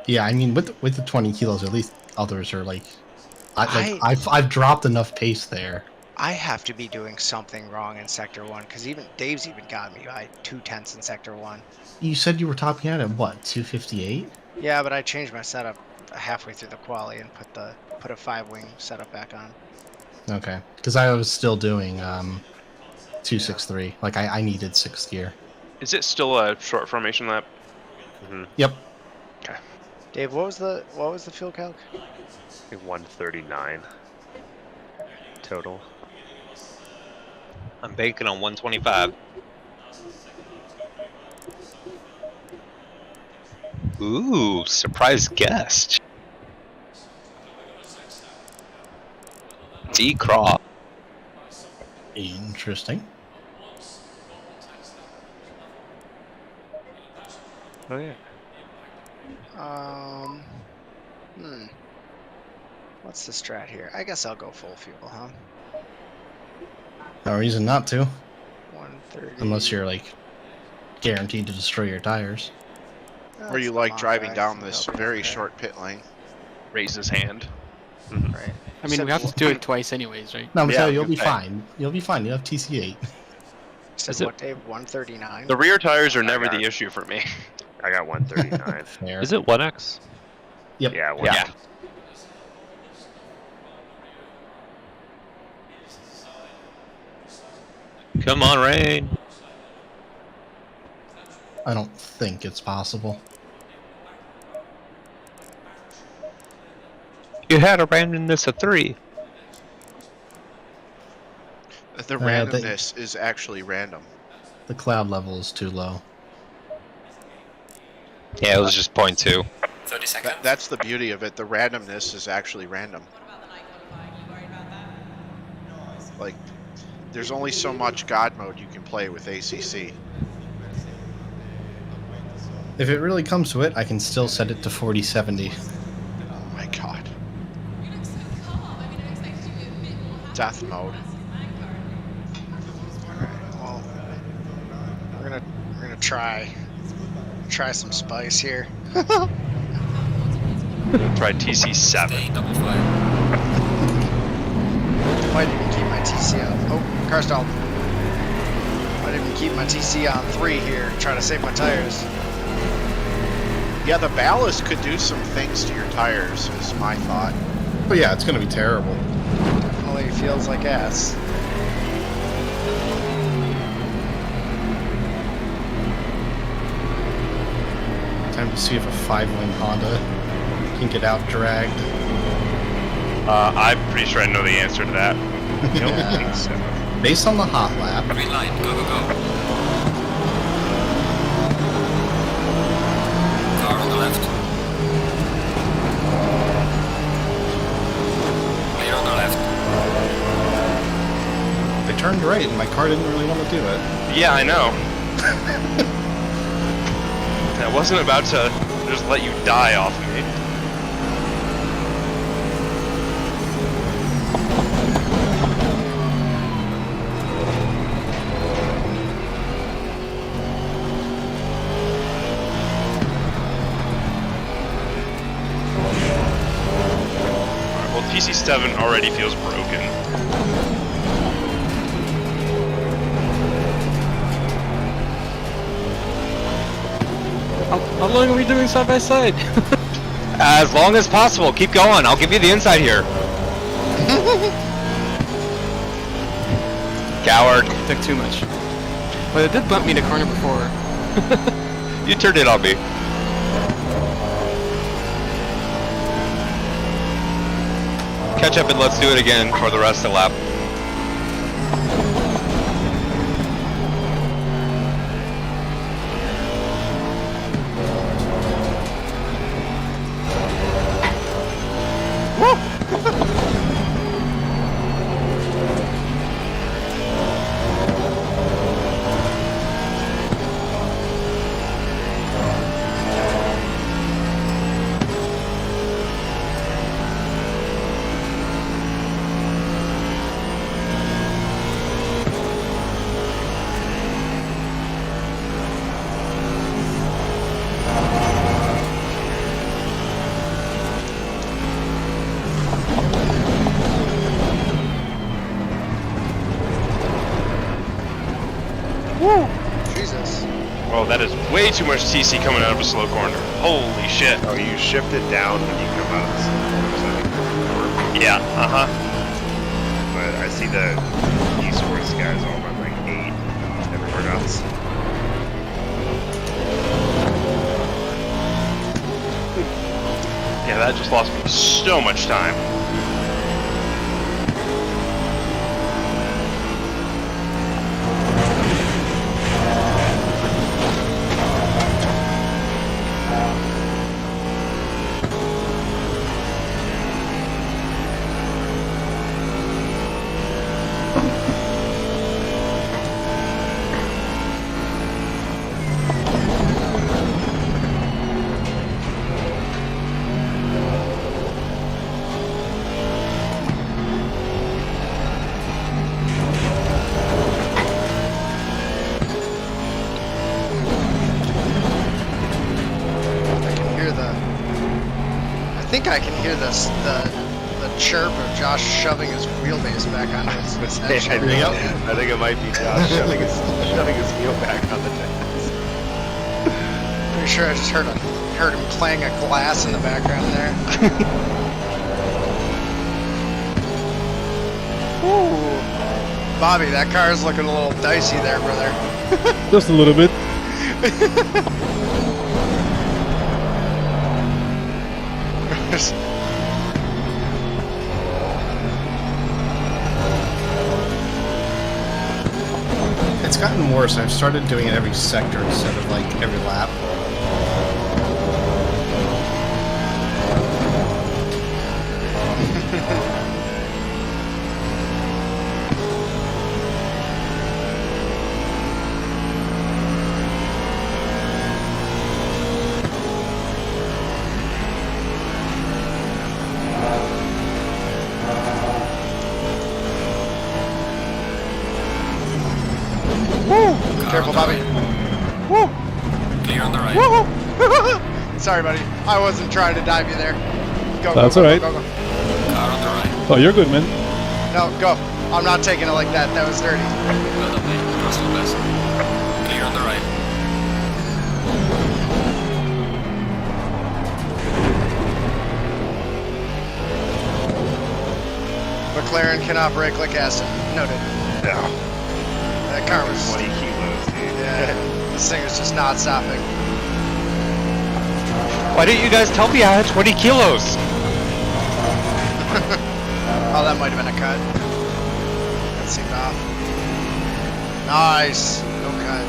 Speaker 6: Yeah, I mean, with the 20 kilos, at least others are like, I've dropped enough pace there.
Speaker 13: I have to be doing something wrong in Sector 1, because Dave's even got me by 2 tenths in Sector 1.
Speaker 6: You said you were topping out at what, 258?
Speaker 13: Yeah, but I changed my setup halfway through the quali and put a 5-wing setup back on.
Speaker 6: Okay, because I was still doing 263. Like I needed 6th gear.
Speaker 14: Is it still a short formation lap?
Speaker 6: Yep.
Speaker 14: Okay.
Speaker 13: Dave, what was the fuel calc?
Speaker 5: I think 139 total.
Speaker 4: I'm banking on 125. Ooh, surprise guest. D. Craw.
Speaker 6: Interesting.
Speaker 5: Oh yeah.
Speaker 13: What's the strat here? I guess I'll go full fuel, huh?
Speaker 6: No reason not to.
Speaker 13: 130.
Speaker 6: Unless you're like guaranteed to destroy your tires.
Speaker 10: Or you like driving down this very short pit lane.
Speaker 14: Raise his hand.
Speaker 13: Right.
Speaker 3: I mean, we have to do it twice anyways, right?
Speaker 6: No,
Speaker 14: Yeah,
Speaker 6: you'll be
Speaker 14: okay.
Speaker 6: fine. You'll be fine. You have TC8.
Speaker 13: Said what, Dave? 139?
Speaker 14: The rear tires are never the issue for me.
Speaker 5: I got 139.
Speaker 6: Fair.
Speaker 8: Is it 1x?
Speaker 6: Yep.
Speaker 5: Yeah,
Speaker 14: Yeah.
Speaker 4: Come on, rain.
Speaker 6: I don't think it's possible.
Speaker 4: You had a randomness of 3.
Speaker 10: The randomness is actually random.
Speaker 6: The cloud level is too low.
Speaker 4: Yeah, it was just 0.2.
Speaker 12: 30 seconds.
Speaker 10: That's the beauty of it. The randomness is actually random. Like, there's only so much God mode you can play with ACC.
Speaker 6: If it really comes to it, I can still set it to 4070.
Speaker 10: Oh my god. Death mode.
Speaker 13: Alright, well, we're gonna try some spice here.
Speaker 14: Try TC7.
Speaker 12: Stay double fire.
Speaker 13: Might even keep my TC on. Oh, car stalled. Might even keep my TC on 3 here. Try to save my tires.
Speaker 10: Yeah, the ballast could do some things to your tires, is my thought.
Speaker 6: But yeah, it's gonna be terrible.
Speaker 13: Definitely feels like ass.
Speaker 6: Time to see if a 5-wing Honda can get out dragged.
Speaker 14: I'm pretty sure I know the answer to that.
Speaker 6: Yeah. Based on the Hotlap,
Speaker 12: Green line, go, go, go. Car on the left. Clear on the left.
Speaker 6: they turned right and my car didn't really want to do it.
Speaker 14: Yeah, I know. I wasn't about to just let you die off me.
Speaker 5: PC7 already feels broken.
Speaker 3: How long are we doing side by side?
Speaker 4: As long as possible. Keep going. I'll give you the inside here. Coward.
Speaker 3: It took too much. But it did bump me in the corner before.
Speaker 4: You turned it on me. Catch up and let's do it again for the rest of the lap.
Speaker 13: Jesus.
Speaker 5: Well, that is way too much TC coming out of a slow corner. Holy shit.
Speaker 15: Oh, you shift it down when you come out of the slow corners,
Speaker 5: Yeah, uh-huh.
Speaker 15: But I see the East West guys all run like 8 everywhere else.
Speaker 5: Yeah, that just lost me so much time.
Speaker 13: I think I can hear the chirp of Josh shoving his wheelbase back onto his edge.
Speaker 15: I think it might be Josh shoving his wheel back on the tires.
Speaker 13: Pretty sure I just heard him clang a glass in the background there. Ooh, Bobby, that car is looking a little dicey there, brother.
Speaker 2: Just a little bit.
Speaker 6: It's gotten worse. I've started doing it every sector instead of like every lap.
Speaker 13: Careful, Bobby. Woo!
Speaker 12: Clear on the right.
Speaker 13: Woo! Sorry, buddy. I wasn't trying to dive you there. Go,
Speaker 2: That's
Speaker 13: go, go,
Speaker 2: alright.
Speaker 13: go, go, go.
Speaker 12: Car on the right.
Speaker 2: Oh, you're good, man.
Speaker 13: No, go. I'm not taking it like that. That was dirty.
Speaker 12: Well done, mate. Russell best. Clear on the right.
Speaker 13: McLaren cannot brake like acid. Noted.
Speaker 15: No.
Speaker 13: That car was
Speaker 15: 20 kilos, dude.
Speaker 13: Yeah, this thing is just not stopping.
Speaker 4: Why didn't you guys tell me I had 20 kilos?
Speaker 13: Oh, that might have been a cut. That seemed off. Nice. No cut.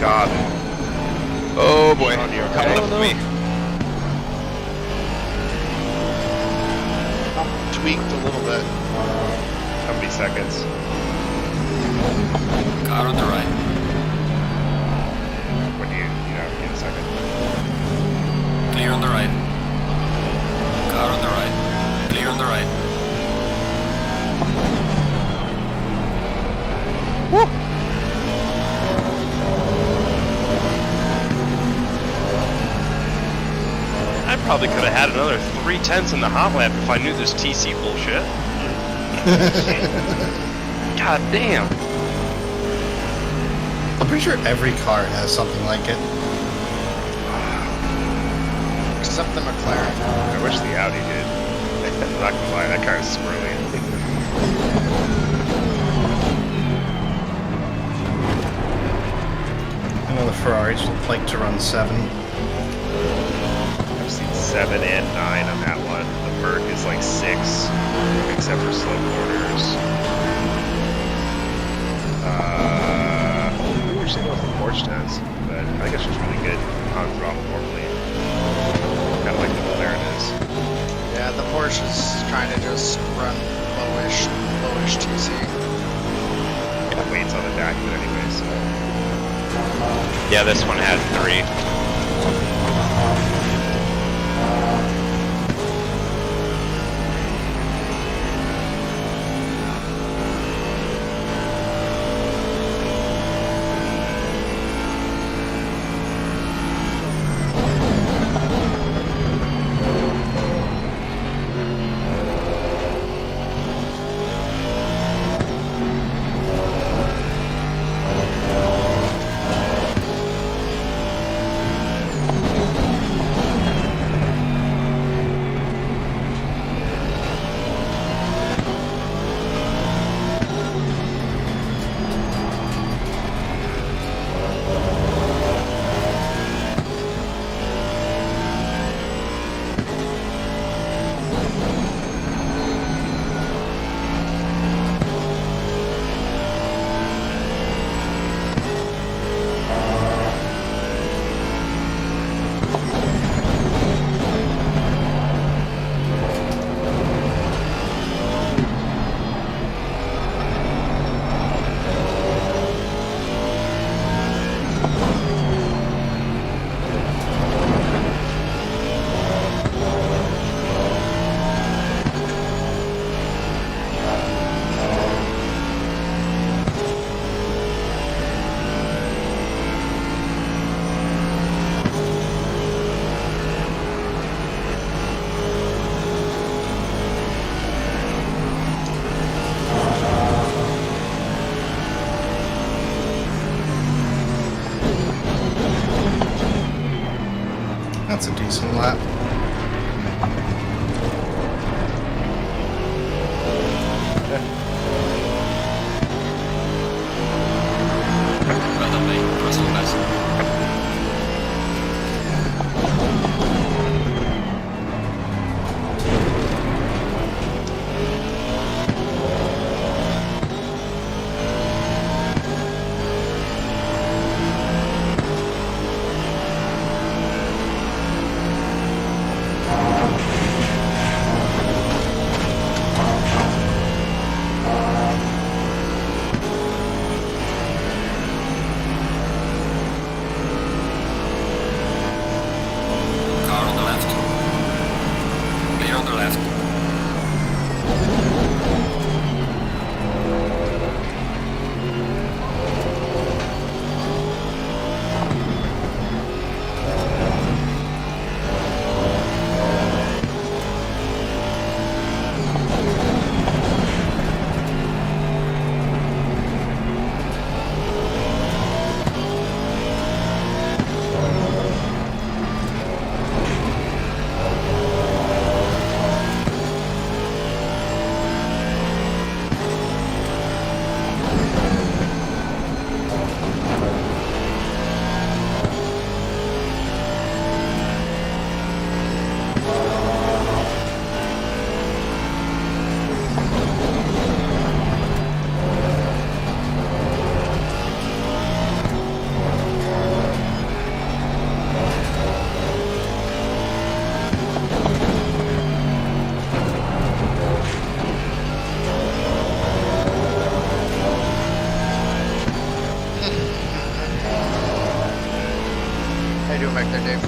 Speaker 5: God.
Speaker 4: Oh boy,
Speaker 5: On your
Speaker 4: coming up to me.
Speaker 10: Tweaked a little bit.
Speaker 5: How many seconds?
Speaker 12: Car on the right.
Speaker 5: When do you know, give a second.
Speaker 12: Clear on the right. Car on the right. Clear on the right.
Speaker 5: I probably could have had another 3/10 in the Hotlap if I knew this TC bullshit. God damn.
Speaker 6: I'm pretty sure every car has something like it.
Speaker 10: Except the McLaren.
Speaker 5: I wish the Audi did. I'm not gonna lie, that car is squirrely.
Speaker 6: I know the Ferraris like to run 7.
Speaker 5: I've seen 7 and 9 on that one. The Merc is like 6, except for slow quarters. I usually know what the Porsche does, but I think it's just really good on throttle normally. Kind of like the McLaren is.
Speaker 13: Yeah, the Porsches kind of just run lowish TC.
Speaker 5: The weight's on the back of it anyway, so.
Speaker 4: Yeah, this one had 3.
Speaker 6: That's a decent lap.
Speaker 12: Well done, mate. Cross all best.
Speaker 13: going back there, Dave?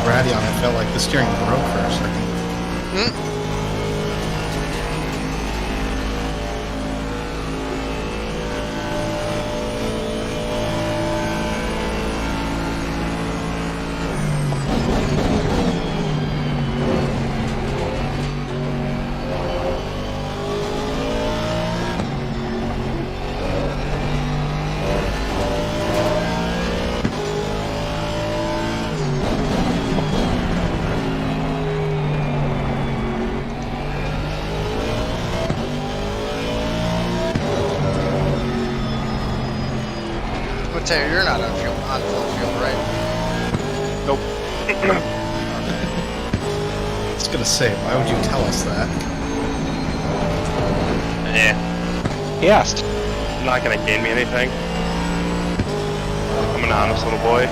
Speaker 6: Bratty on it, felt like the steering broke for a second.
Speaker 13: Taylor, you're not on full fuel, right?
Speaker 5: Nope.
Speaker 6: I was gonna say, why would you tell us that?
Speaker 5: He asked. Not gonna gain me anything. I'm an honest little boy.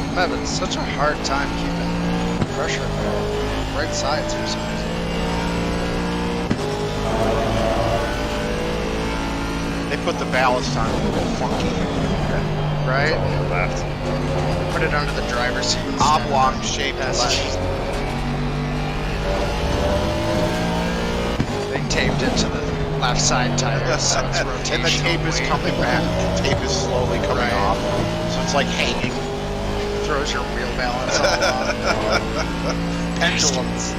Speaker 13: I'm having such a hard time keeping pressure on the right sides for some reason.
Speaker 10: They put the ballast on a little funky.
Speaker 13: Right?
Speaker 10: Left.
Speaker 13: Put it under the driver's seat.
Speaker 10: Oblong shaped left.
Speaker 13: They taped it to the left side tire, so it's rotational.
Speaker 10: And the tape is coming back. The tape is slowly coming off. So it's like hanging.
Speaker 13: Throws your wheel balance all off. Pendulums.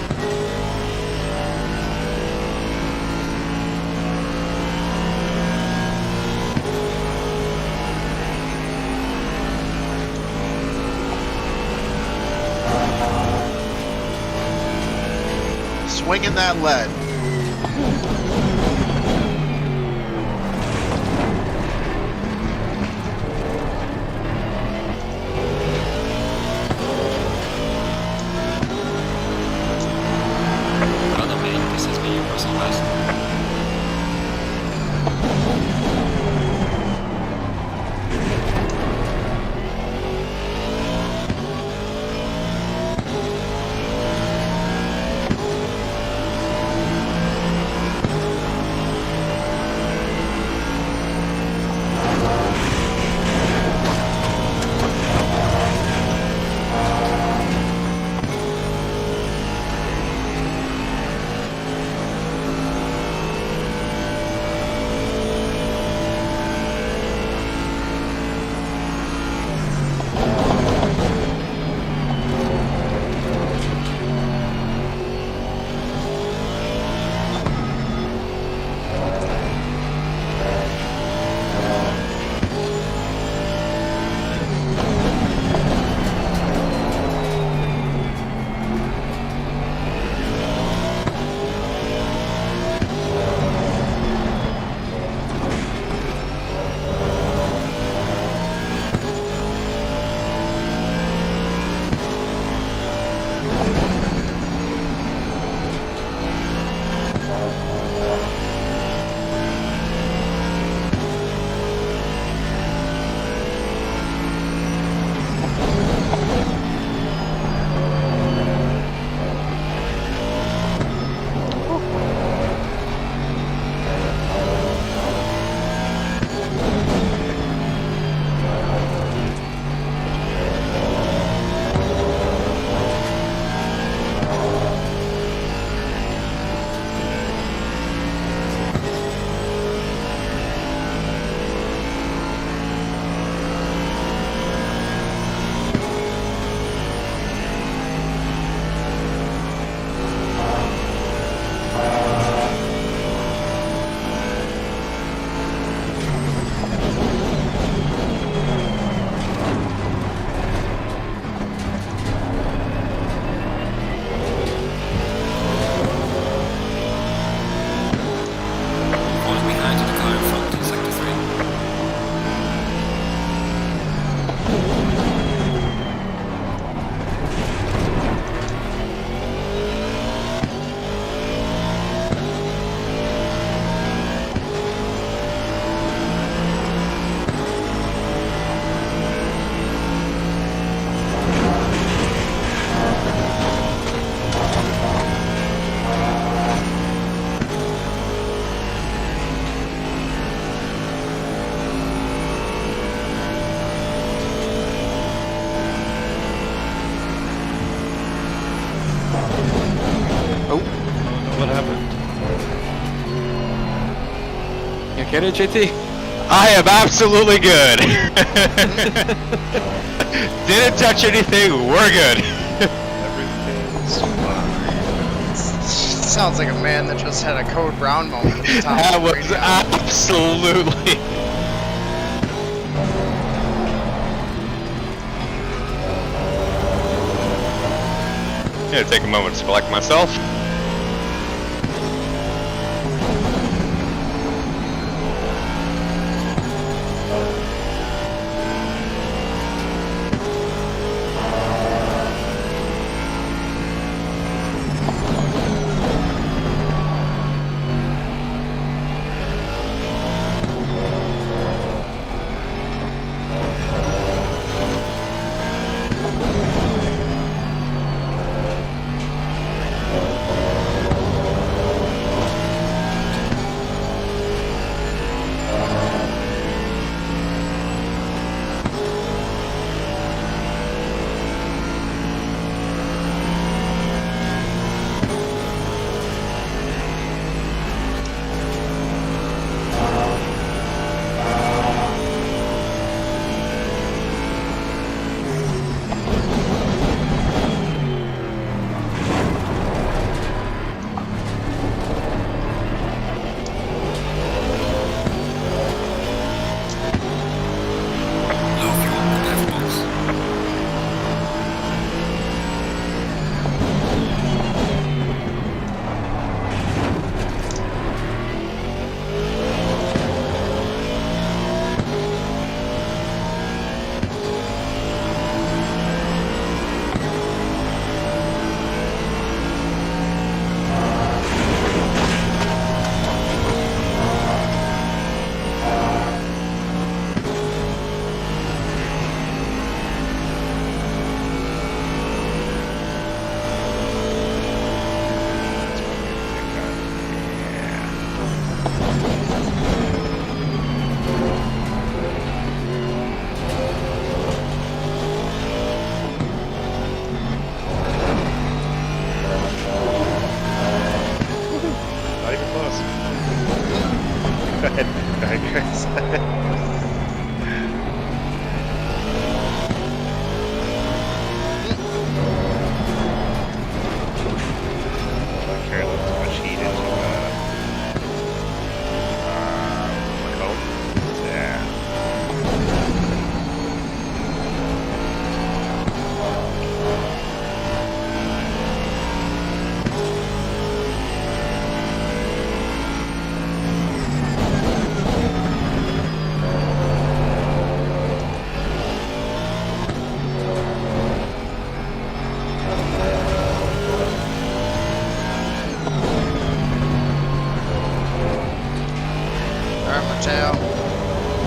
Speaker 10: Swinging that lead.
Speaker 3: okay there, JT?
Speaker 4: I am absolutely good. Didn't touch anything. We're good.
Speaker 15: Everything's fine.
Speaker 13: Sounds like a man that just had a Code Brown moment at the top.
Speaker 4: That was absolutely. I'm gonna take a moment to collect myself.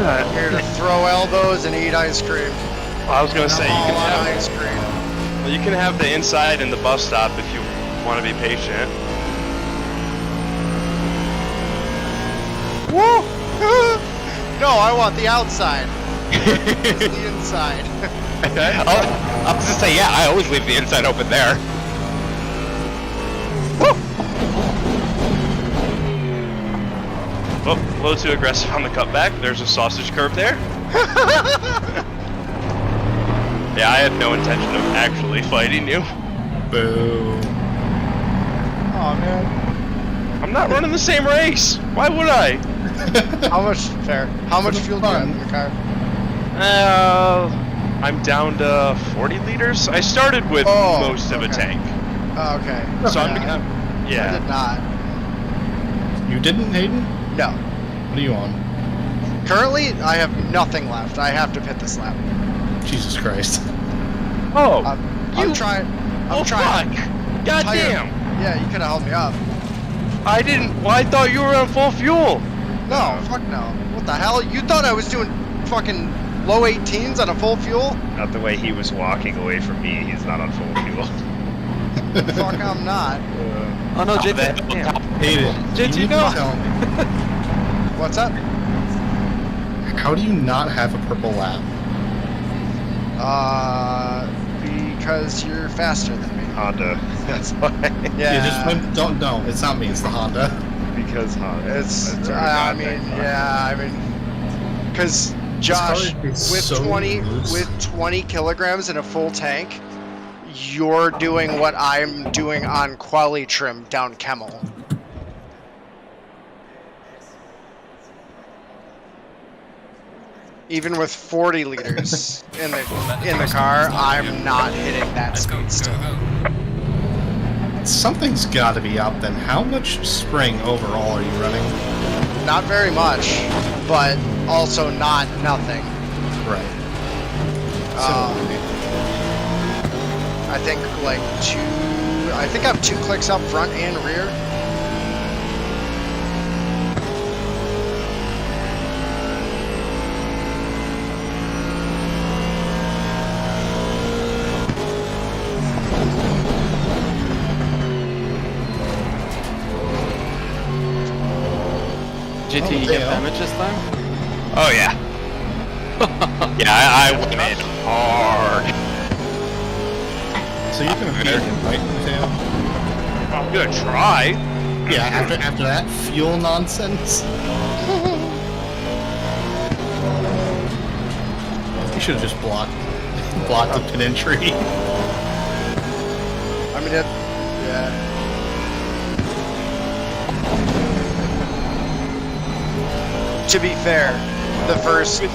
Speaker 13: I'm here to throw elbows and eat ice cream.
Speaker 5: Well, I was gonna say you can have
Speaker 13: ice cream.
Speaker 5: Well, you can have the inside and the bus stop if you want to be patient.
Speaker 13: Woo! No, I want the outside. It's the inside.
Speaker 4: Okay. I was just say, yeah, I always leave the inside open there.
Speaker 5: Oh, a little too aggressive on the cutback. There's a sausage curve there. Yeah, I had no intention of actually fighting you.
Speaker 6: Boo.
Speaker 13: Oh man.
Speaker 5: I'm not running the same race. Why would I?
Speaker 13: How much fuel do you have in your car?
Speaker 5: I'm down to 40 liters. I started with most of a tank.
Speaker 13: Oh, okay.
Speaker 5: So
Speaker 13: I
Speaker 5: yeah.
Speaker 13: did not.
Speaker 6: You didn't, Hayden?
Speaker 13: No.
Speaker 6: What are you on?
Speaker 13: Currently, I have nothing left. I have to pit this lap.
Speaker 6: Jesus Christ.
Speaker 5: Oh.
Speaker 13: I'm trying. I'm trying.
Speaker 5: Fuck. God damn.
Speaker 13: Yeah, you could have held me up.
Speaker 5: I didn't. Well, I thought you were on full fuel.
Speaker 13: No, fuck no. What the hell? You thought I was doing fucking low 18s on a full fuel?
Speaker 15: Not the way he was walking away from me. He's not on full fuel.
Speaker 13: Fuck, I'm not.
Speaker 3: Oh no, JT.
Speaker 6: Hayden.
Speaker 3: JT, no.
Speaker 13: What's up?
Speaker 6: How do you not have a purple lap?
Speaker 13: Because you're faster than me.
Speaker 15: Honda. That's why.
Speaker 13: Yeah.
Speaker 6: Don't. No, it's not me. It's the Honda.
Speaker 15: because
Speaker 13: It's, I mean, because Josh,
Speaker 6: car is
Speaker 13: with
Speaker 6: so
Speaker 13: 20
Speaker 6: loose.
Speaker 13: with 20 kilograms in a full tank, you're doing what I'm doing on quali trim down Kemmel. Even with 40 liters in the car, I'm not hitting that speed still.
Speaker 6: Something's got to be up then. How much spring overall are you running?
Speaker 13: Not very much, but also not nothing.
Speaker 6: Right.
Speaker 13: I think like I think I have 2 clicks up front and rear.
Speaker 3: GT, you get damage this time?
Speaker 4: Oh yeah. Yeah, I went in hard.
Speaker 6: So you're gonna beat him, right, Mateo?
Speaker 14: I'm gonna try.
Speaker 6: Yeah, after that fuel nonsense. You should have just blocked the pin entry.
Speaker 13: I mean, yeah. To be fair, the first 5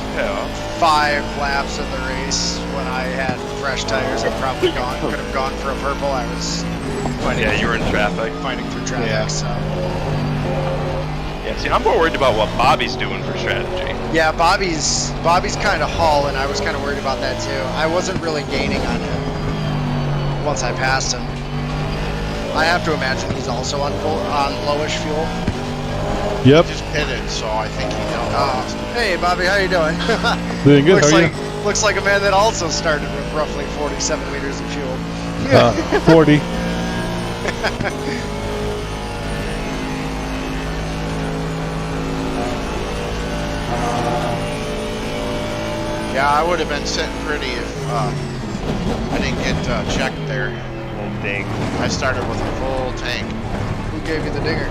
Speaker 13: laps of the race, when I had fresh tires, I probably could have gone for a purple. I was fighting.
Speaker 14: Yeah, you were in traffic.
Speaker 13: Fighting through traffic.
Speaker 6: Yeah.
Speaker 13: So.
Speaker 14: Yeah, see, I'm more worried about what Bobby's doing for strategy.
Speaker 13: Yeah, Bobby's kind of hauling. I was kind of worried about that too. I wasn't really gaining on him once I passed him. I have to imagine he's also on lowish fuel.
Speaker 2: Yep.
Speaker 10: Just pitted, so I think he knows.
Speaker 13: Hey, Bobby, how you doing?
Speaker 2: Doing good.
Speaker 13: Looks
Speaker 2: How are
Speaker 13: like looks like a man that also started with roughly 47 liters of fuel.
Speaker 2: you? 40.
Speaker 10: Yeah, I would have been sitting pretty if I didn't get checked there.
Speaker 15: Little ding.
Speaker 10: I started with a full tank.
Speaker 13: Who gave you the dinger?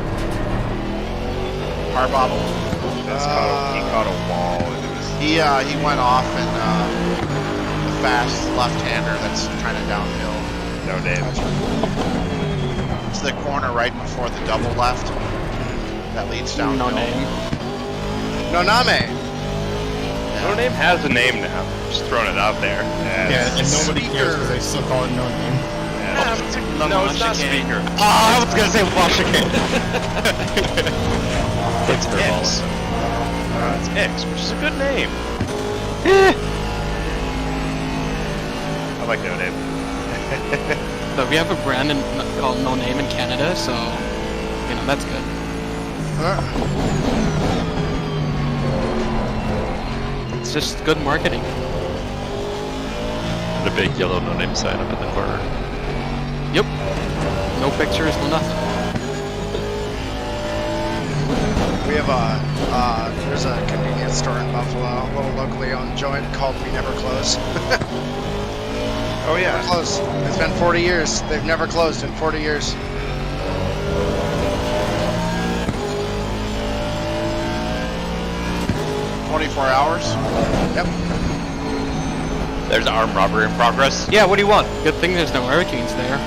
Speaker 10: Harbottle.
Speaker 15: He caught a wall and it was.
Speaker 10: He went off in the fast left-hander that's kind of downhill.
Speaker 15: No name.
Speaker 10: It's the corner right before the double left that leads downhill.
Speaker 3: No name.
Speaker 13: Noname.
Speaker 14: No Name has a name now. Just throwing it out there.
Speaker 6: Yeah, and nobody cares because they still call it no name.
Speaker 14: Yeah. No, it's not Speaker.
Speaker 4: Oh, I was gonna say Washington.
Speaker 14: It's X. It's X, which is a good name. I like No Name.
Speaker 3: But we have a brand called No Name in Canada, so you know that's good. It's just good marketing.
Speaker 8: And a big yellow no name sign up in the corner.
Speaker 3: Yep. No pictures, no nothing.
Speaker 13: We have there's a convenience store in Buffalo, a little locally owned joint called We Never Close.
Speaker 10: Oh yeah.
Speaker 13: Never close. It's been 40 years. They've never closed in 40 years.
Speaker 10: $24 hours.
Speaker 13: Yep.
Speaker 4: There's armed robbery in progress.
Speaker 3: Yeah, what do you want? Good thing there's no hurricanes there.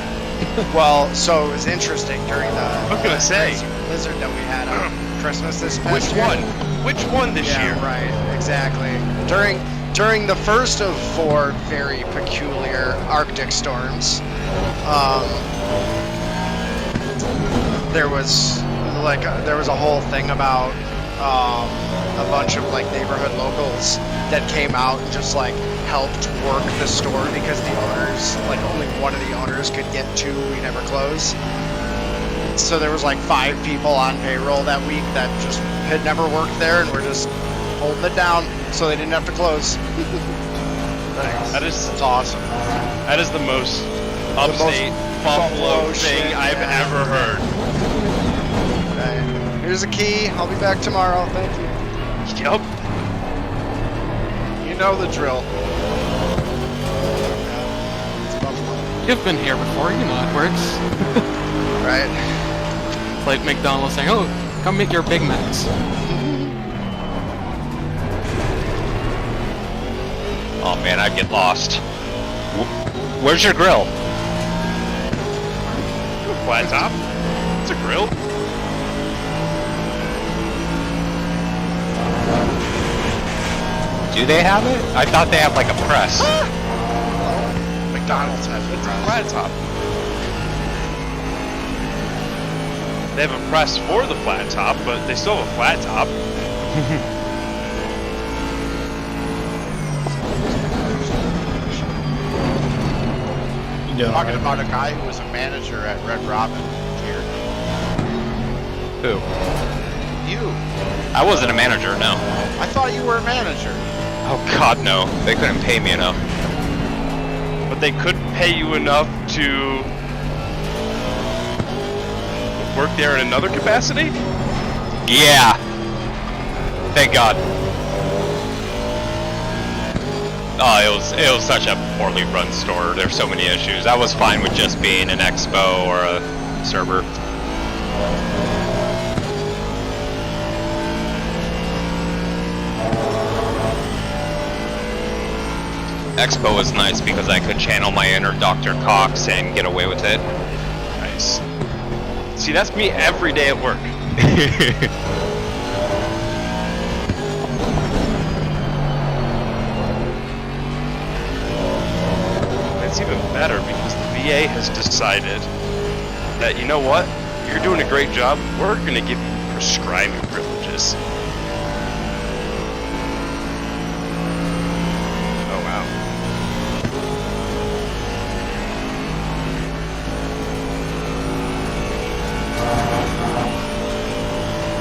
Speaker 13: Well, so it was interesting during the
Speaker 14: I was gonna say.
Speaker 13: blizzard that we had on Christmas this past
Speaker 14: Which
Speaker 13: year.
Speaker 14: one? Which one this
Speaker 13: Yeah,
Speaker 14: year?
Speaker 13: right. Exactly. During the first of 4 very peculiar Arctic storms, there was a whole thing about a bunch of like neighborhood locals that came out and just like helped work the store because the owners, like only one of the owners could get to We Never Close. So there was like 5 people on payroll that week that just had never worked there and were just holding it down so they didn't have to close.
Speaker 10: Nice.
Speaker 14: That's
Speaker 10: awesome.
Speaker 14: That is the most upstate Buffalo thing
Speaker 13: shit,
Speaker 14: I've
Speaker 13: yeah.
Speaker 14: ever heard.
Speaker 13: Okay. Here's a key. I'll be back tomorrow. Thank you.
Speaker 14: Yup.
Speaker 10: You know the drill.
Speaker 13: It's Buffalo.
Speaker 3: You've been here before, you know it works.
Speaker 13: Right.
Speaker 3: It's like McDonald's saying, "Oh, Come get your Big Macs.
Speaker 4: Oh man, I'd get lost. Where's your grill?
Speaker 14: Flat top? It's a grill.
Speaker 4: Do they have it? I thought they had like a press.
Speaker 10: McDonald's has
Speaker 14: It's a flat top. They have a press for the flat top, but they still have a flat top.
Speaker 10: Talking about a guy who was a manager at Red Robin here.
Speaker 4: Who?
Speaker 10: You.
Speaker 4: I wasn't a manager, no.
Speaker 10: I thought you were a manager.
Speaker 4: Oh god, no. They couldn't pay me enough.
Speaker 14: But they could pay you enough to work there in another capacity?
Speaker 4: Yeah. Thank God. Oh, it was such a poorly run store. There's so many issues. I was fine with just being an expo or a server. Expo was nice because I could channel my inner Dr. Cox and get away with it.
Speaker 14: Nice. See, that's me every day at work. It's even better because the VA has decided that, you know what? You're doing a great job. We're going to give you prescribing privileges. Oh, wow.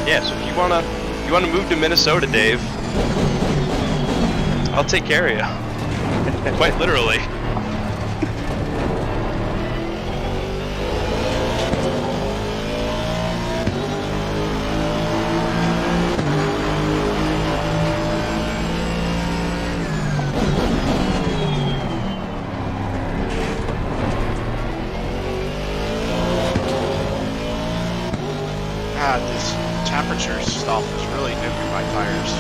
Speaker 14: Yeah, so if you wanna move to Minnesota, Dave, I'll take care of you. Quite literally.
Speaker 10: God, this temperature stuff is really nuking my tires.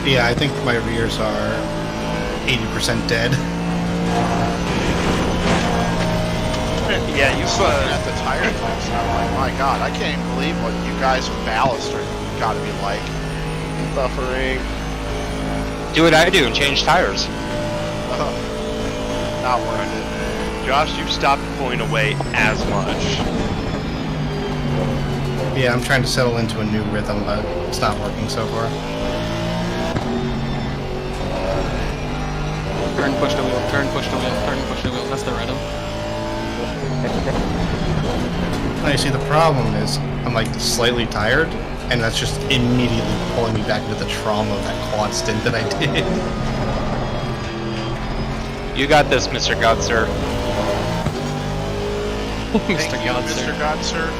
Speaker 6: Yeah, I think my rears are 80% dead.
Speaker 14: Yeah, you
Speaker 10: looking at the tire types, and I'm like, my God, I can't even believe what you guys with ballast are got to be like.
Speaker 14: buffering.
Speaker 4: Do what I do and change tires.
Speaker 10: Not worth it.
Speaker 14: Josh, you've stopped pulling away as much.
Speaker 6: Yeah, I'm trying to settle into a new rhythm, but it's not working so far.
Speaker 3: Turn, push the wheel, turn, push the wheel, turn, push the wheel. That's the rhythm.
Speaker 6: Now, you see, the problem is I'm like slightly tired, and that's just immediately pulling me back into the trauma of that quad stint that I did.
Speaker 4: You got this, Mr. Godser.
Speaker 10: Thank you, Mr. Godser.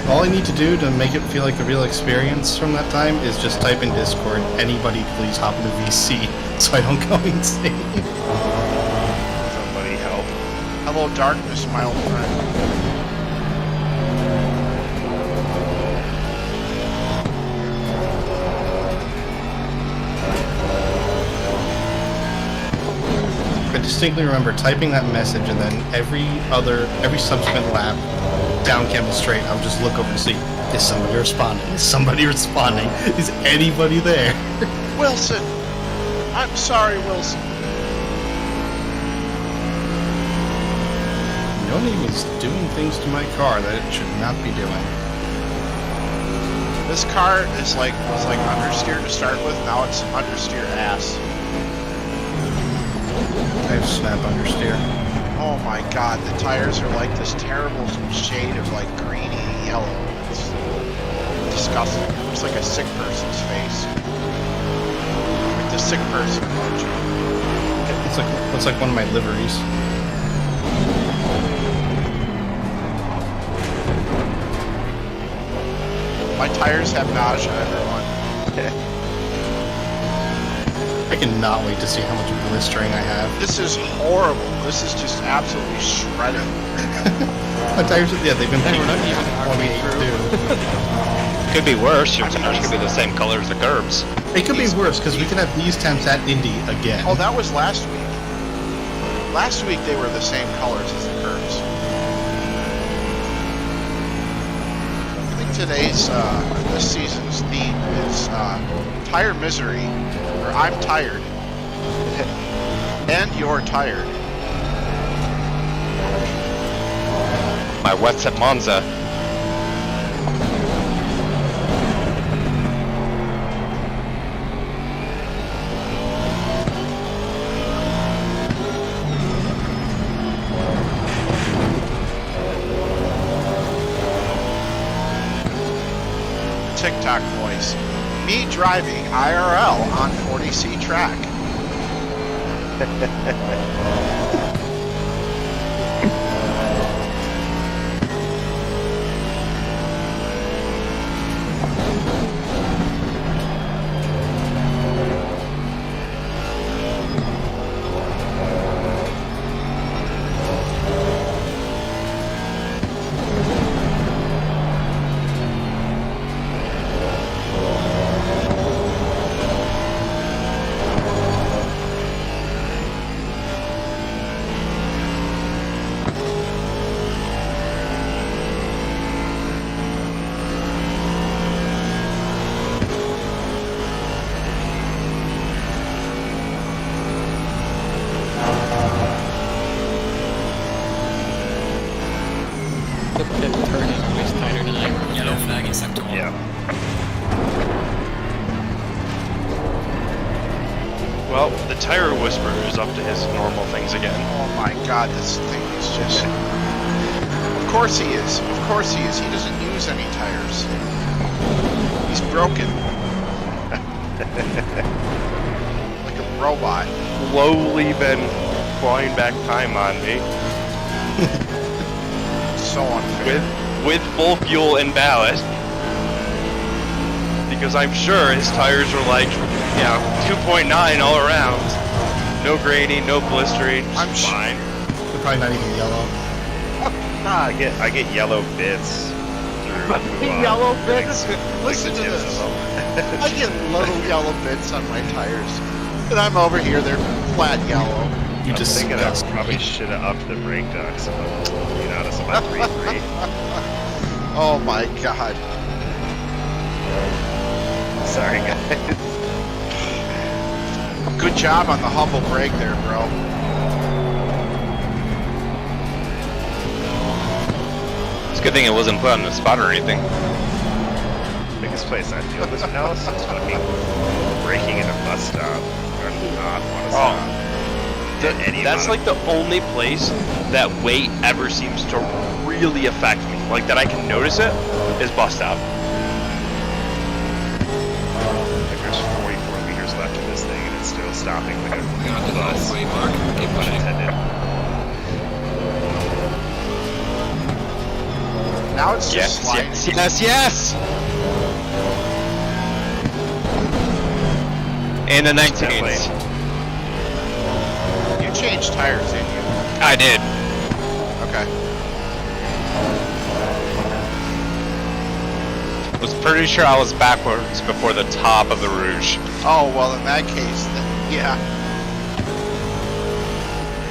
Speaker 6: All I need to do to make it feel like the real experience from that time is just type in Discord, anybody please hop into VC, so I don't go insane.
Speaker 14: Somebody help.
Speaker 10: Hello, darkness, my old friend.
Speaker 6: I distinctly remember typing that message, and then every subsequent lap down Campbell Straight, I would just look over to see, is somebody responding? Is somebody responding? Is anybody there?
Speaker 10: Wilson! I'm sorry, Wilson.
Speaker 6: No name is doing things to my car that it should not be doing.
Speaker 10: This car was like understeer to start with, now it's understeer ass.
Speaker 6: I have snap understeer.
Speaker 10: Oh my god, the tires are like this terrible shade of like greeny yellow. It's disgusting. It looks like a sick person's face. Like the sick person emoji.
Speaker 6: Looks like one of my liveries.
Speaker 10: My tires have nausea, everyone.
Speaker 6: I cannot wait to see how much blistering I have.
Speaker 10: This is horrible. This is just absolutely shredded.
Speaker 6: My tires, yeah, they've been
Speaker 3: We're not even halfway
Speaker 6: 28
Speaker 3: through.
Speaker 4: Could be worse. Your tires could be the same color as the curbs.
Speaker 6: It could be worse because we could have these temps at Indy again.
Speaker 10: Oh, that was last week. Last week they were the same colors as the curbs. I think today's, this season's theme is tire misery, or I'm tired, and you're tired.
Speaker 4: My what's at Monza.
Speaker 10: TikTok voice. Me driving IRL on 40C track.
Speaker 3: The turn is always tighter than I.
Speaker 12: Yellow flag in sector 1.
Speaker 15: Yeah.
Speaker 14: Well, the tire whisperer is up to his normal things again.
Speaker 10: Oh my god, this thing is just... Of course he is. Of course he is. He doesn't use any tires. He's broken. Like a robot.
Speaker 14: Slowly been clawing back time on me.
Speaker 10: So unfair.
Speaker 14: With full fuel and ballast. Because I'm sure his tires were like, 2.9 all around. No graining, no blistering.
Speaker 10: I'm
Speaker 14: fine.
Speaker 6: They're probably not even yellow.
Speaker 15: Nah, I get yellow bits.
Speaker 10: Yellow bits?
Speaker 15: Like
Speaker 10: Listen
Speaker 15: the
Speaker 10: to
Speaker 15: tips
Speaker 10: this.
Speaker 15: of them.
Speaker 10: I get little yellow bits on my tires. And I'm over here, they're flat yellow.
Speaker 6: You
Speaker 15: I'm
Speaker 6: just
Speaker 15: thinking I probably should have upped the brake ducts. Notice I'm at 3.3.
Speaker 10: Oh my god.
Speaker 15: Sorry, guys.
Speaker 10: Good job on the humble brake there, bro.
Speaker 4: It's a good thing it wasn't put on the spot or anything.
Speaker 15: Biggest place I feel this analysis is fucking braking in a bus stop. I do not want to stop.
Speaker 14: That's like the only place that weight ever seems to really affect me. Like that I can notice it is bus stop.
Speaker 15: Like there's 44 meters left in this thing and it's still stopping like a
Speaker 12: Got the halfway mark. Keep pushing.
Speaker 10: Now it's just sliding.
Speaker 4: Yes! And the 19s.
Speaker 10: You changed tires, didn't you?
Speaker 4: I did.
Speaker 10: Okay.
Speaker 4: Was pretty sure I was backwards before the top of the Rouge.
Speaker 10: Oh, well, in that case, then, yeah.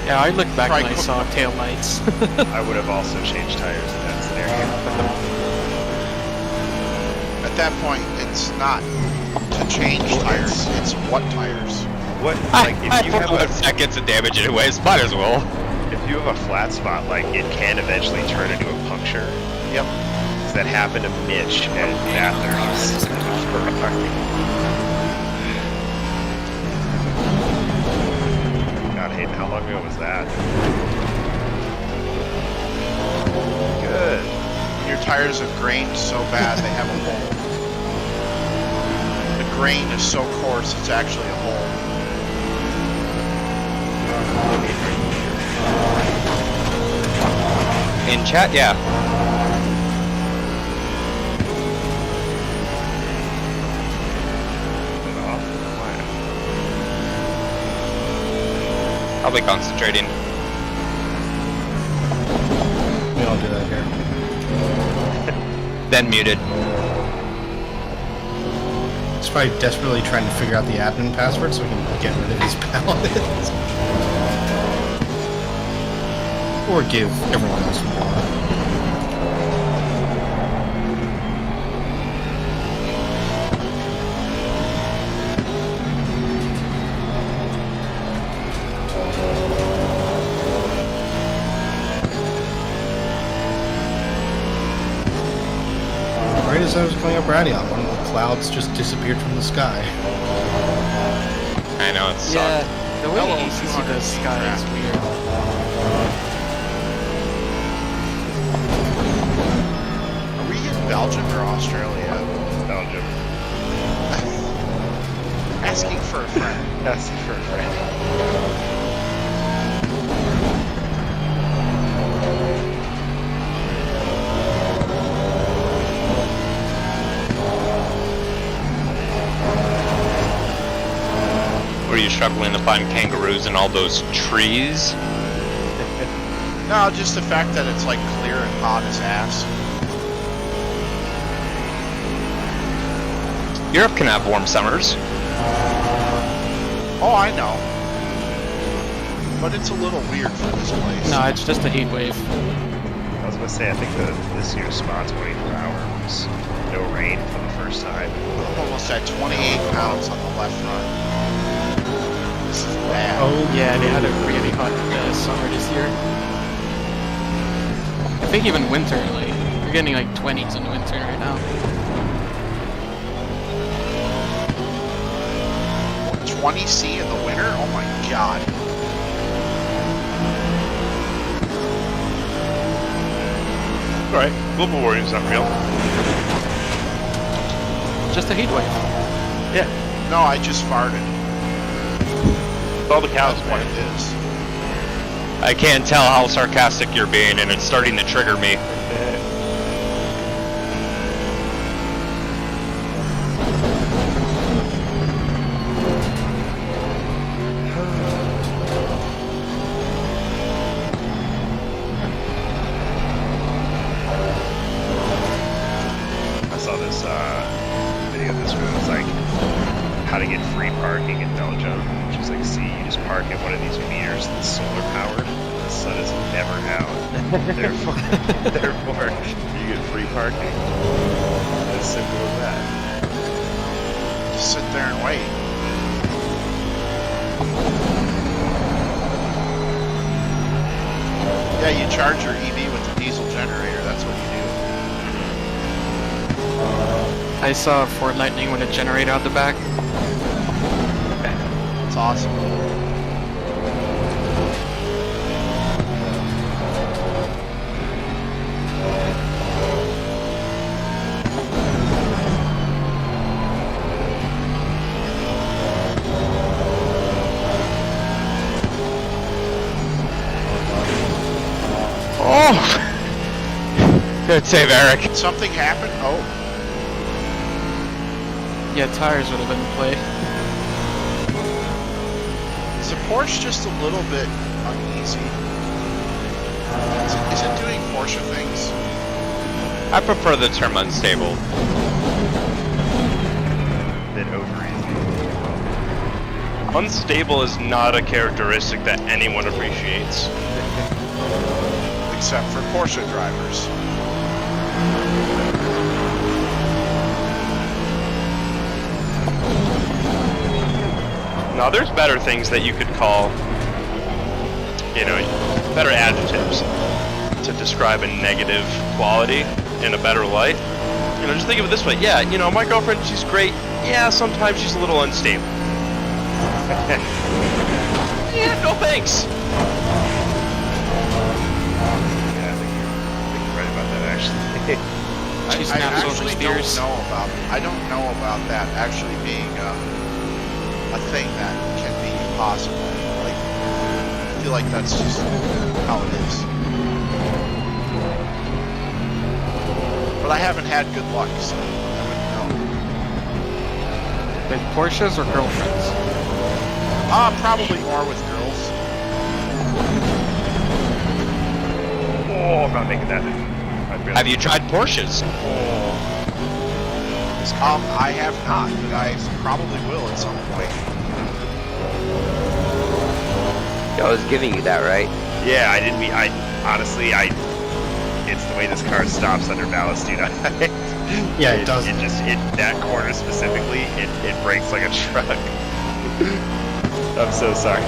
Speaker 3: Yeah, I looked back
Speaker 10: Right.
Speaker 3: and I saw tail lights.
Speaker 15: I would have also changed tires in that scenario.
Speaker 10: At that point, it's not to change tires, it's what tires.
Speaker 15: What, like, if you have a,
Speaker 4: that gets the damage anyways, might as well.
Speaker 15: if you have a flat spot, like, it can eventually turn into a puncture.
Speaker 10: Yep.
Speaker 15: That happened to Mitch at Bathurst. God, Hayden, how long ago was that? Good.
Speaker 10: Your tires have grained so bad they have a hole. The grain is so coarse it's actually a hole.
Speaker 4: In chat, yeah. Probably concentrating.
Speaker 6: We all do that here.
Speaker 4: Then muted.
Speaker 6: He's probably desperately trying to figure out the admin password so we can get rid of his balance. Or give everyone else more. Right as I was coming up Radion, one of the clouds just disappeared from the sky.
Speaker 4: I know, it sucked.
Speaker 3: Yeah, the way ACC does sky is weird.
Speaker 10: Are we in Belgium or Australia?
Speaker 15: Belgium.
Speaker 10: Asking for a friend.
Speaker 15: Asking for a friend.
Speaker 4: Were you struggling to find kangaroos in all those trees?
Speaker 10: No, just the fact that it's like clear and hot as ass.
Speaker 4: Europe can have warm summers.
Speaker 10: Oh, I know. But it's a little weird for this place.
Speaker 3: No, it's just a heat wave.
Speaker 15: I was gonna say, I think this year's spot 24 hours, no rain for the first time.
Speaker 10: I'm almost at 28 pounds on the left front. This is bad.
Speaker 3: Oh yeah, they had a really hot summer this year. I think even winter, like we're getting like 20s in the winter right now.
Speaker 10: 20C in the winter? Oh my god.
Speaker 15: Alright, global warming's not real.
Speaker 3: Just a heat wave.
Speaker 15: Yeah.
Speaker 10: No, I just farted.
Speaker 15: All the cows,
Speaker 10: That's what it is.
Speaker 4: I can't tell how sarcastic you're being, and it's starting to trigger me.
Speaker 15: I saw this video this week. It was like how to get free parking in Belgium. Which is like, see, you just park at one of these meters that's solar powered. The sun is never out. therefore, you get free parking. As simple as that.
Speaker 10: Just sit there and wait. Yeah, you charge your EV with the diesel generator. That's what you do.
Speaker 3: I saw a Ford Lightning with a generator out the back.
Speaker 10: It's awesome.
Speaker 4: Oh! Good save, Eric.
Speaker 10: Something happened? Oh.
Speaker 3: Yeah, tires would have been in play.
Speaker 10: Is the Porsche just a little bit uneasy? Is it doing Porsche things?
Speaker 4: I prefer the term unstable.
Speaker 15: A bit over easy.
Speaker 14: Unstable is not a characteristic that anyone appreciates.
Speaker 10: Except for Porsche drivers.
Speaker 14: Now, there's better things that you could call, you know, better adjectives to describe a negative quality in a better light. You know, just think of it this way. Yeah, you know, my girlfriend, she's great. Yeah, sometimes she's a little unstable. Yeah, no thanks.
Speaker 15: Yeah, I think you're right about that, actually.
Speaker 3: She
Speaker 10: I
Speaker 3: snaps over
Speaker 10: actually
Speaker 3: steers.
Speaker 10: I don't know about that actually being a thing that can be possible. Like, I feel like that's just how it is. But I haven't had good luck, so I wouldn't know.
Speaker 3: With Porsches or girlfriends?
Speaker 10: Probably more with girls.
Speaker 15: Oh, I'm not making that.
Speaker 4: Have you tried Porsches?
Speaker 10: I have not, but I probably will at some point.
Speaker 7: I was giving you that, right?
Speaker 15: Yeah, I didn't mean. Honestly, it's the way this car stops under ballast, dude.
Speaker 6: Yeah, it does.
Speaker 15: That corner specifically, it brakes like a truck. I'm so sorry.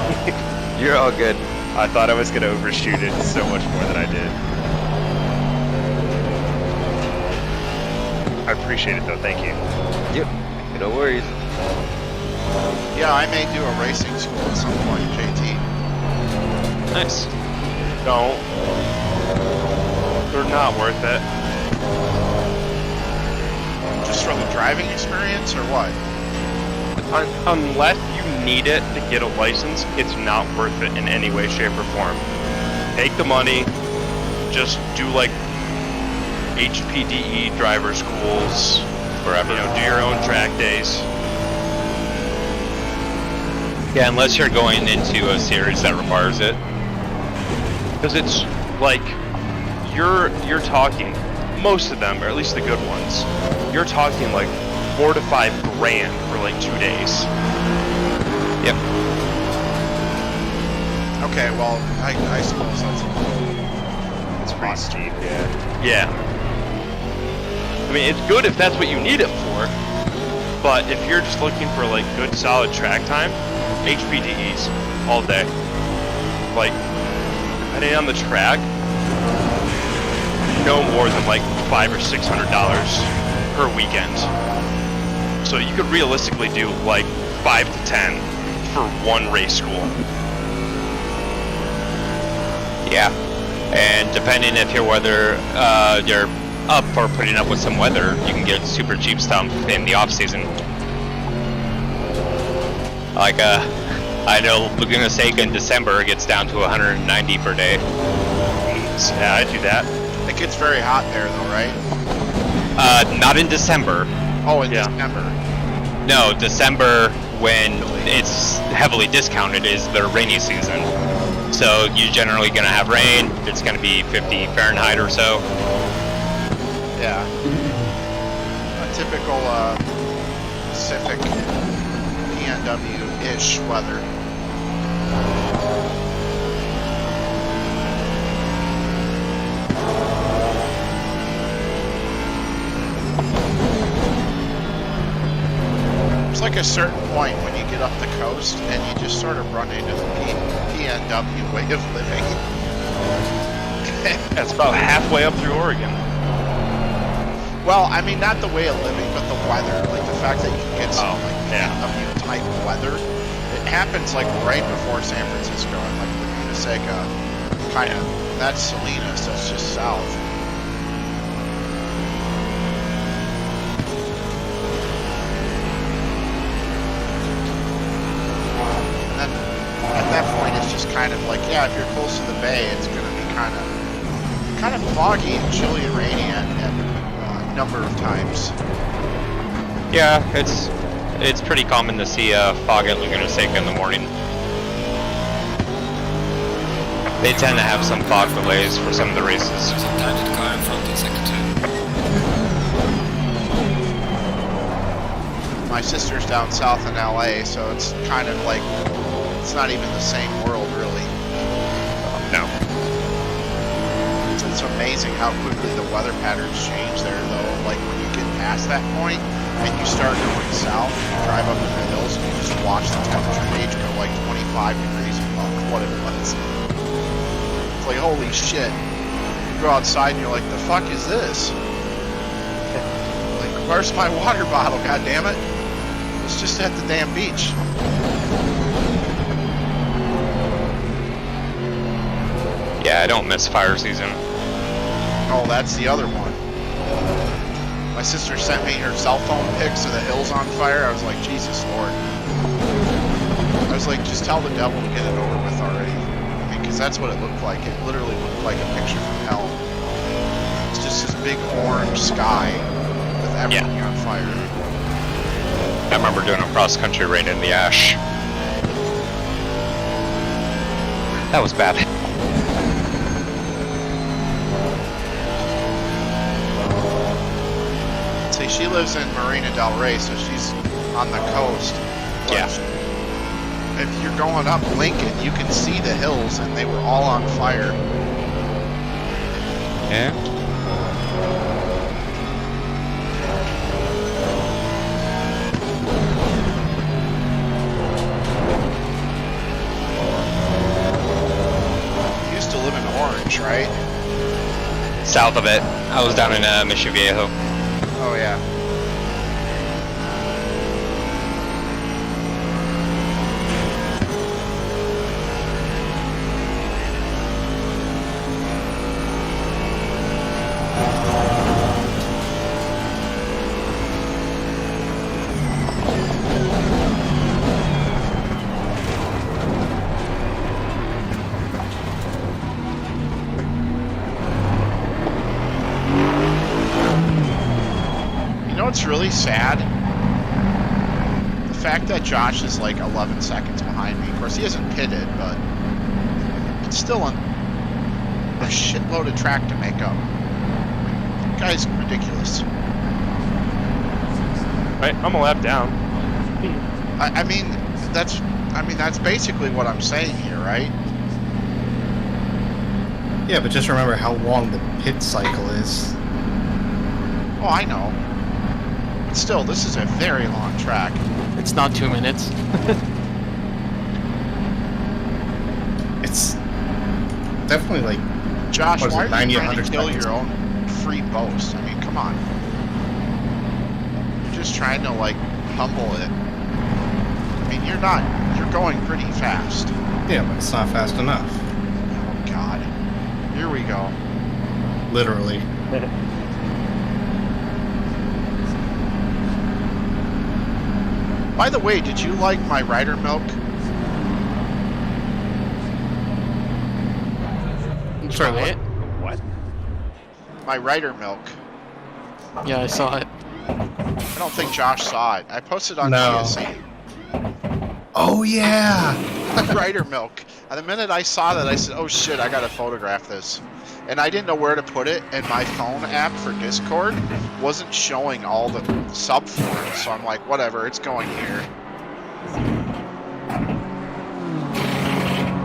Speaker 7: You're all good.
Speaker 15: I thought I was gonna overshoot it so much more than I did. I appreciate it though, thank you.
Speaker 7: Yep, no worries.
Speaker 10: Yeah, I may do a racing school at some point, JT.
Speaker 4: Nice.
Speaker 15: Don't. They're not worth it.
Speaker 10: Just from the driving experience, or what?
Speaker 15: Unless you need it to get a license, it's not worth it in any way, shape, or form. Take the money, just do like HPDE driver schools,
Speaker 4: Forever.
Speaker 15: you know, do your own track days.
Speaker 4: Yeah, unless you're going into a series that requires it.
Speaker 15: Because it's like you're talking, most of them, or at least the good ones, you're talking like $4 to $5 grand for like 2 days.
Speaker 4: Yep.
Speaker 10: Okay, well, I suppose that's
Speaker 15: It's pretty steep, yeah. Yeah. I mean, it's good if that's what you need it for, but if you're just looking for like good solid track time, HPDEs all day. Like, depending on the track, no more than like $500 or $600 per weekend. So you could realistically do like 5 to 10 for one race school.
Speaker 4: Yeah. And depending if you're up for putting up with some weather, you can get super cheap stuff in the off season. Like I know Laguna Seca in December gets down to 190 per day.
Speaker 15: Yeah, I do that.
Speaker 10: It gets very hot there, though, right?
Speaker 4: Not in December.
Speaker 10: Oh, in December.
Speaker 4: No, December, when it's heavily discounted, is the rainy season. So you're generally going to have rain. It's going to be 50 Fahrenheit or so.
Speaker 10: Yeah. A typical Pacific PNW-ish weather. It's like a certain point when you get up the coast and you just sort of run into the PNW way of living.
Speaker 15: That's about halfway up through Oregon.
Speaker 10: Well, I mean, not the way of living, but the weather. Like the fact that you can get some PNW type weather. It happens like right before San Francisco and like Laguna Seca. Kind of. That's Salinas. That's just south. And then at that point, it's just kind of like, yeah, if you're close to the bay, it's going to be kind of foggy and chilly and rainy at number of times.
Speaker 4: Yeah, it's pretty common to see fog at Laguna Seca in the morning. They tend to have some fog delays for some of the races.
Speaker 12: There's a talented car in front in second 2.
Speaker 10: My sister's down south in LA, so it's kind of like, it's not even the same world, really.
Speaker 15: No.
Speaker 10: It's amazing how quickly the weather patterns change there, though. Like when you get past that point and you start going south, you drive up in the hills and you just watch the temperature gauge go like 25 degrees above what it was. It's like, holy shit. You go outside and you're like, the fuck is this? Like, where's my water bottle, goddammit? It's just at the damn beach.
Speaker 4: Yeah, I don't miss fire season.
Speaker 10: Oh, that's the other one. My sister sent me her cell phone pics of the hills on fire. I was like, Jesus Lord. I was like, just tell the devil to get it over with already. I mean, because that's what it looked like. It literally looked like a picture from hell. It's just this big orange sky with everything on fire.
Speaker 4: I remember doing a cross-country raid in the ash. That was bad.
Speaker 10: she lives in Marina Del Rey, so she's on the coast. But
Speaker 4: Yeah.
Speaker 10: if you're going up Lincoln, you can see the hills, and they were all on fire.
Speaker 4: Yeah.
Speaker 10: You used to live in Orange, right?
Speaker 4: South of it. I was down in Mission Viejo.
Speaker 10: Oh, yeah. You know what's really sad? The fact that Josh is like 11 seconds behind me. Of course, he hasn't pitted, but it's still a shitload of track to make up. The guy's ridiculous.
Speaker 15: Right, I'm a lap down.
Speaker 10: I mean, that's basically what I'm saying here, right?
Speaker 6: Yeah, but just remember how long the pit cycle is.
Speaker 10: Oh, I know. But still, this is a very long track.
Speaker 3: It's not 2 minutes.
Speaker 6: It's definitely like
Speaker 10: Josh,
Speaker 6: what is
Speaker 10: why
Speaker 6: it,
Speaker 10: are you
Speaker 6: 90,
Speaker 10: trying to
Speaker 6: 100
Speaker 10: kill
Speaker 6: seconds?
Speaker 10: your own free boast? I mean, come on. You're just trying to, like, humble it. I mean, you're going pretty fast.
Speaker 6: Yeah, but it's not fast enough.
Speaker 10: Oh, God. Here we go.
Speaker 6: Literally.
Speaker 10: By the way, did you like my Rider Milk?
Speaker 6: Sorry,
Speaker 15: what?
Speaker 10: My Rider Milk.
Speaker 3: Yeah, I saw it.
Speaker 10: I don't think Josh saw it. I posted on
Speaker 6: No.
Speaker 10: GSC.
Speaker 6: Oh yeah!
Speaker 10: Rider Milk. And the minute I saw that, I said, oh shit, I gotta photograph this. And I didn't know where to put it, and my phone app for Discord wasn't showing all the subforms, so I'm like, whatever, it's going here.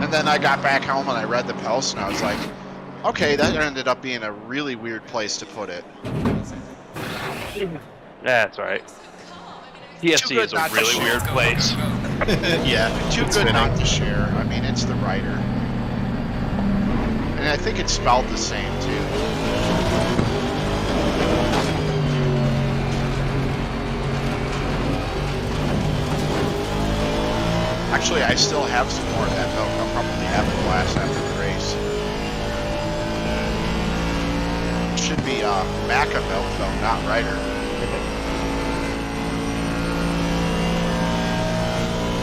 Speaker 10: And then I got back home and I read the post, and I was like, okay, that ended up being a really weird place to put it.
Speaker 15: That's right.
Speaker 10: Too
Speaker 15: TSC
Speaker 10: good
Speaker 15: is a
Speaker 10: not to
Speaker 15: really
Speaker 10: share.
Speaker 15: weird place.
Speaker 6: Yeah.
Speaker 10: Too
Speaker 6: it's
Speaker 10: good
Speaker 6: fitting.
Speaker 10: not to share. I mean, it's the writer. And I think it's spelled the same, too. Actually, I still have some more of that milk. I'll probably have a glass after the race. It should be Maca milk, though, not Ryder.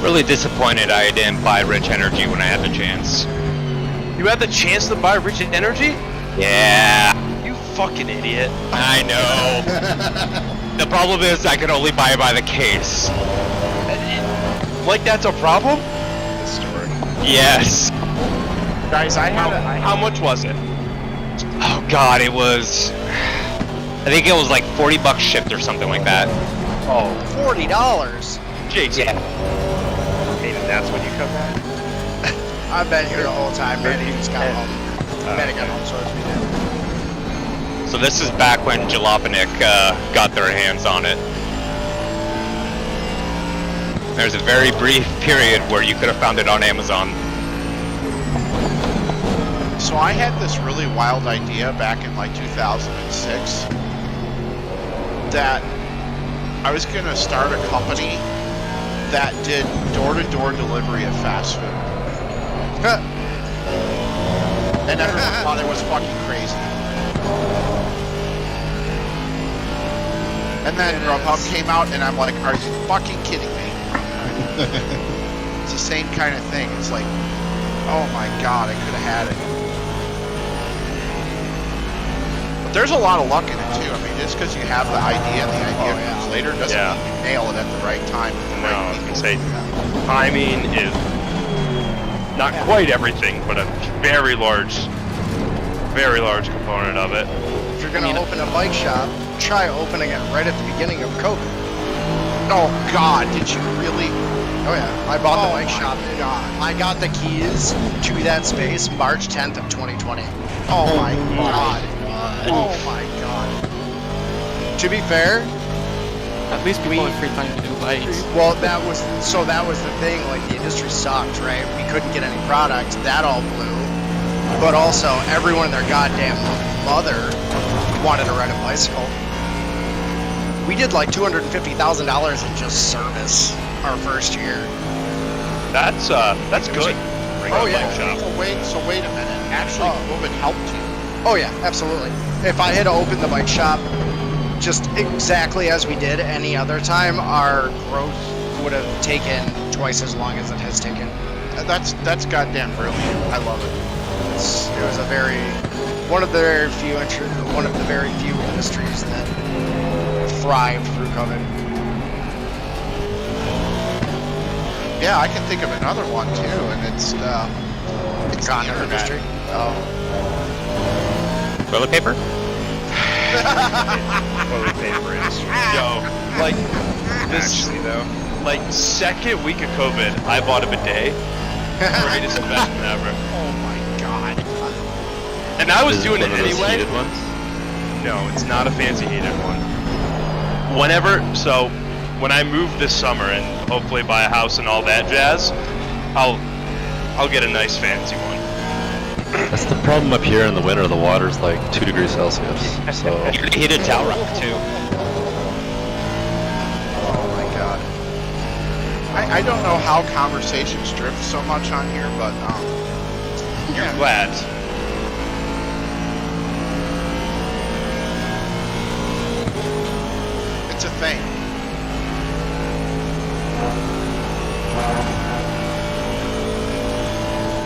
Speaker 4: Really disappointed I didn't buy Rich Energy when I had the chance.
Speaker 15: You had the chance to buy Rich Energy?
Speaker 4: Yeah,
Speaker 15: You fucking idiot.
Speaker 4: I know. The problem is I can only buy it by the case.
Speaker 15: Like that's a problem?
Speaker 10: Historic.
Speaker 4: Yes.
Speaker 10: Guys,
Speaker 15: How much was it?
Speaker 4: Oh god, it was... I think it was like $40 shipped or something like that.
Speaker 15: Oh,
Speaker 13: $40.
Speaker 15: jeez.
Speaker 4: Yeah.
Speaker 15: Even that's when you come back?
Speaker 13: I've been here the whole time. Manny just got home. Manny got home, so it's me now.
Speaker 4: So this is back when Jalopnik got their hands on it. There's a very brief period where you could have found it on Amazon.
Speaker 10: So I had this really wild idea back in like 2006 that I was going to start a company that did door-to-door delivery of fast food. And everyone thought it was fucking crazy. And then Grubhub came out and I'm like, are you fucking kidding me? It's the same kind of thing. It's like, oh my god, I could have had it. But there's a lot of luck in it too. I mean, just because you have the idea and the idea comes later doesn't mean you nail it at the right time with the
Speaker 15: No, I
Speaker 10: right
Speaker 15: was
Speaker 10: people.
Speaker 15: gonna say, timing is not quite everything, but a very large component of it.
Speaker 13: If you're gonna open a bike shop, try opening it right at the beginning of COVID.
Speaker 10: Oh God, did you really?
Speaker 13: Oh yeah, I bought the
Speaker 10: Oh
Speaker 13: bike
Speaker 10: my
Speaker 13: shop.
Speaker 10: God.
Speaker 13: I got the keys to that space March 10th of 2020.
Speaker 10: Oh my God. Oh my God.
Speaker 13: To be fair,
Speaker 3: At least people have free time to do bikes.
Speaker 13: well, that was the thing. Like the industry sucked, right? We couldn't get any product. That all blew. But also, everyone and their goddamn mother wanted to ride a bicycle. We did like $250,000 in just service our first year.
Speaker 14: That's good.
Speaker 10: Oh yeah. So wait a minute. Actually, COVID helped you.
Speaker 13: Oh yeah, absolutely. If I had opened the bike shop just exactly as we did any other time, our growth would have taken twice as long as it has taken.
Speaker 10: That's goddamn brilliant. I love it.
Speaker 13: It was one of the very few industries that thrived through COVID.
Speaker 10: Yeah, I can think of another one too, and it's the
Speaker 13: Condo industry. Oh.
Speaker 4: Toilet paper?
Speaker 15: Toilet paper industry.
Speaker 14: Yo, like this,
Speaker 15: Actually, though.
Speaker 14: like second week of COVID, I bought a bidet. Greatest investment ever.
Speaker 10: Oh my God.
Speaker 14: And I was
Speaker 8: Is it
Speaker 14: doing it
Speaker 8: one of those
Speaker 14: anyway.
Speaker 8: heated ones?
Speaker 14: No, it's not a fancy heated one. When I move this summer and hopefully buy a house and all that jazz, I'll get a nice fancy one.
Speaker 8: That's the problem up here in the winter. The water's like 2 degrees Celsius. So
Speaker 4: Heated towel rack too.
Speaker 10: Oh my God. I don't know how conversations drift so much on here, but
Speaker 14: You're glad.
Speaker 10: it's a thing.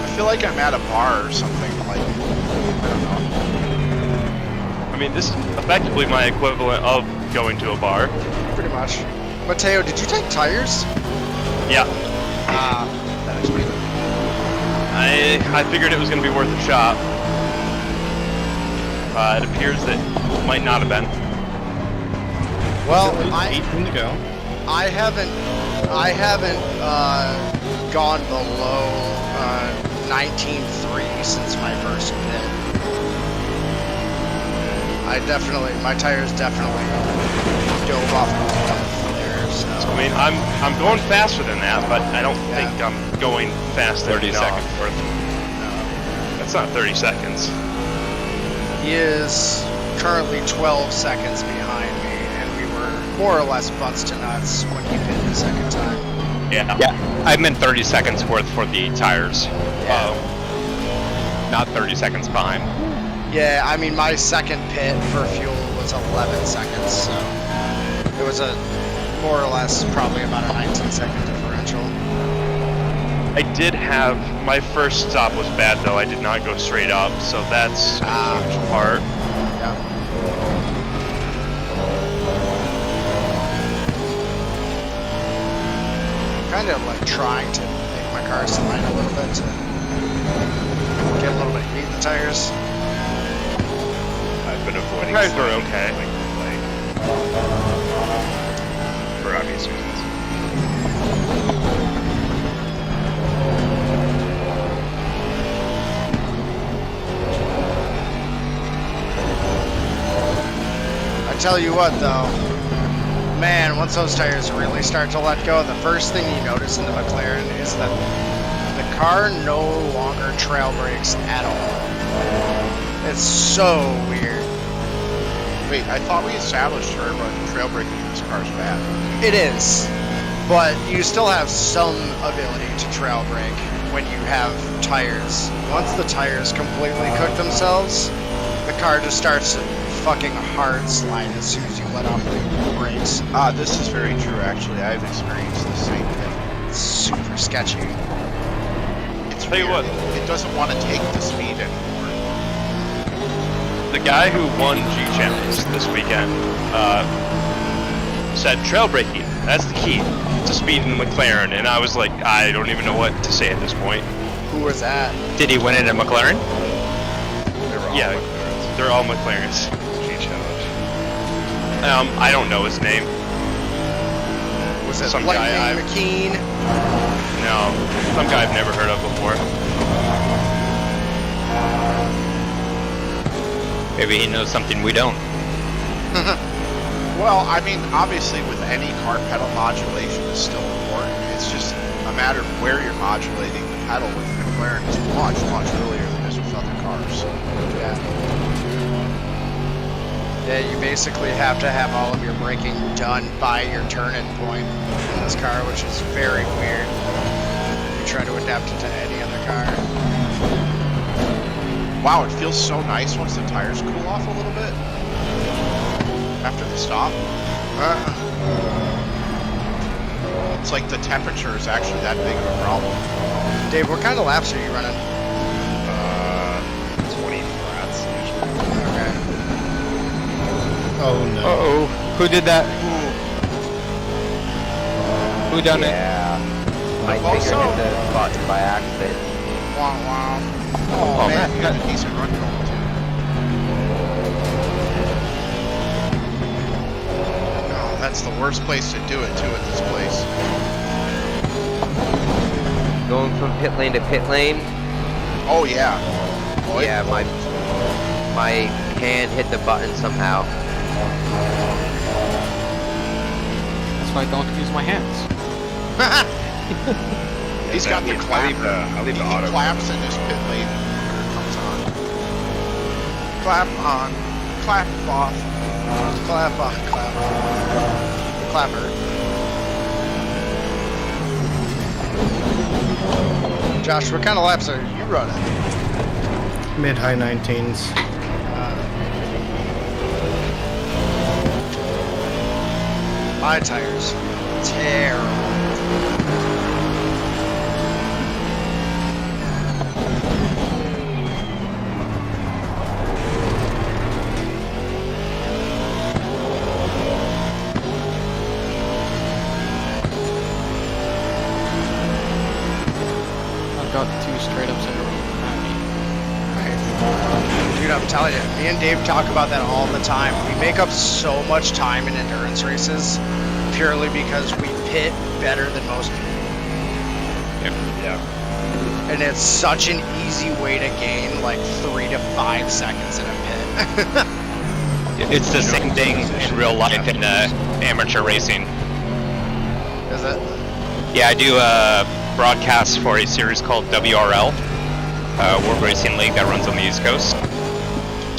Speaker 10: I feel like I'm at a bar or something. Like, I don't know.
Speaker 14: I mean, this is effectively my equivalent of going to a bar.
Speaker 13: Pretty much. Mateo, did you take tires?
Speaker 14: Yeah.
Speaker 10: That explains it.
Speaker 14: I figured it was going to be worth a shot. It appears that it might not have been.
Speaker 6: Well, 18 to go.
Speaker 13: I haven't gone below 19.3 since my first pit. My tires definitely dove off the cliff there. So
Speaker 14: I mean, I'm going faster than that, but I don't think I'm going faster.
Speaker 4: 30
Speaker 14: enough.
Speaker 4: seconds worth.
Speaker 14: That's not 30 seconds.
Speaker 13: he is currently 12 seconds behind me, and we were more or less butts to nuts when he pit the second time.
Speaker 4: Yeah, I meant 30 seconds worth for the tires. Not 30 seconds behind.
Speaker 13: Yeah, I mean, my second pit for fuel was 11 seconds, so it was a more or less probably about a 19-second differential.
Speaker 14: I did have my first stop was bad though. I did not go straight up, so that's a huge part.
Speaker 13: Yeah. Kind of like trying to make my car slide a little bit to get a little bit of heat in the tires.
Speaker 15: I've been avoiding
Speaker 14: Tires are
Speaker 15: sliding,
Speaker 14: okay.
Speaker 15: like, for obvious reasons.
Speaker 13: I tell you what though, man, once those tires really start to let go, the first thing you notice in the McLaren is that the car no longer trail brakes at all. It's so weird.
Speaker 10: Wait, I thought we established trail braking in this car is bad.
Speaker 13: It is, but you still have some ability to trail brake when you have tires. Once the tires completely cook themselves, the car just starts to fucking hard slide as soon as you let off the brakes.
Speaker 10: This is very true, actually. I've experienced the same thing.
Speaker 13: It's super sketchy.
Speaker 10: It's
Speaker 14: Tell you
Speaker 10: weird.
Speaker 14: what.
Speaker 10: It doesn't want to take the speed anymore.
Speaker 14: The guy who won G Challenge this weekend said trail braking, that's the key to speed in McLaren, and I was like, I don't even know what to say at this point.
Speaker 13: Who was that?
Speaker 4: Did he win it in McLaren?
Speaker 14: They're all McLarens.
Speaker 15: G Challenge.
Speaker 14: I don't know his name.
Speaker 13: Was it
Speaker 14: Some guy
Speaker 13: Lightning McKean?
Speaker 14: No, some guy I've never heard of before.
Speaker 4: Maybe he knows something we don't.
Speaker 10: Well, I mean, obviously with any car, pedal modulation is still important. It's just a matter of where you're modulating the pedal. With McLaren is much earlier than it is with other cars.
Speaker 13: Yeah. Yeah, you basically have to have all of your braking done by your turn-in point in this car, which is very weird. You try to adapt it to any other car.
Speaker 10: Wow, it feels so nice once the tires cool off a little bit after the stop. It's like the temperature is actually that big of a problem.
Speaker 13: Dave, what kind of laps are you running?
Speaker 15: 20 flats usually.
Speaker 13: Okay.
Speaker 6: Oh no.
Speaker 3: Uh-oh. Who did that? Who done it?
Speaker 7: Yeah. My finger hit the button by accident.
Speaker 10: Wow, wow. Oh, man, you had a decent run going too. Oh, that's the worst place to do it too at this place.
Speaker 7: Going from pit lane to pit lane.
Speaker 10: Oh yeah. Oh,
Speaker 7: yeah, my hand hit the button somehow.
Speaker 3: That's why I don't use my hands.
Speaker 10: He's got the clap. He claps in his pit lane when it comes on. Clap on, clap off, clap on, clap off. Clapper.
Speaker 13: Josh, what kind of laps are you running?
Speaker 6: Mid-high 19s.
Speaker 13: My tires. Terrible.
Speaker 3: Got 2 straight ups in a row.
Speaker 13: Dude, I'm telling you, me and Dave talk about that all the time. We make up so much time in endurance races purely because we pit better than most people.
Speaker 14: Yeah.
Speaker 13: And it's such an easy way to gain like 3 to 5 seconds in a pit.
Speaker 4: It's the same thing in real life in amateur racing.
Speaker 13: Is it?
Speaker 4: Yeah, I do broadcasts for a series called WRL, World Racing League that runs on the East Coast,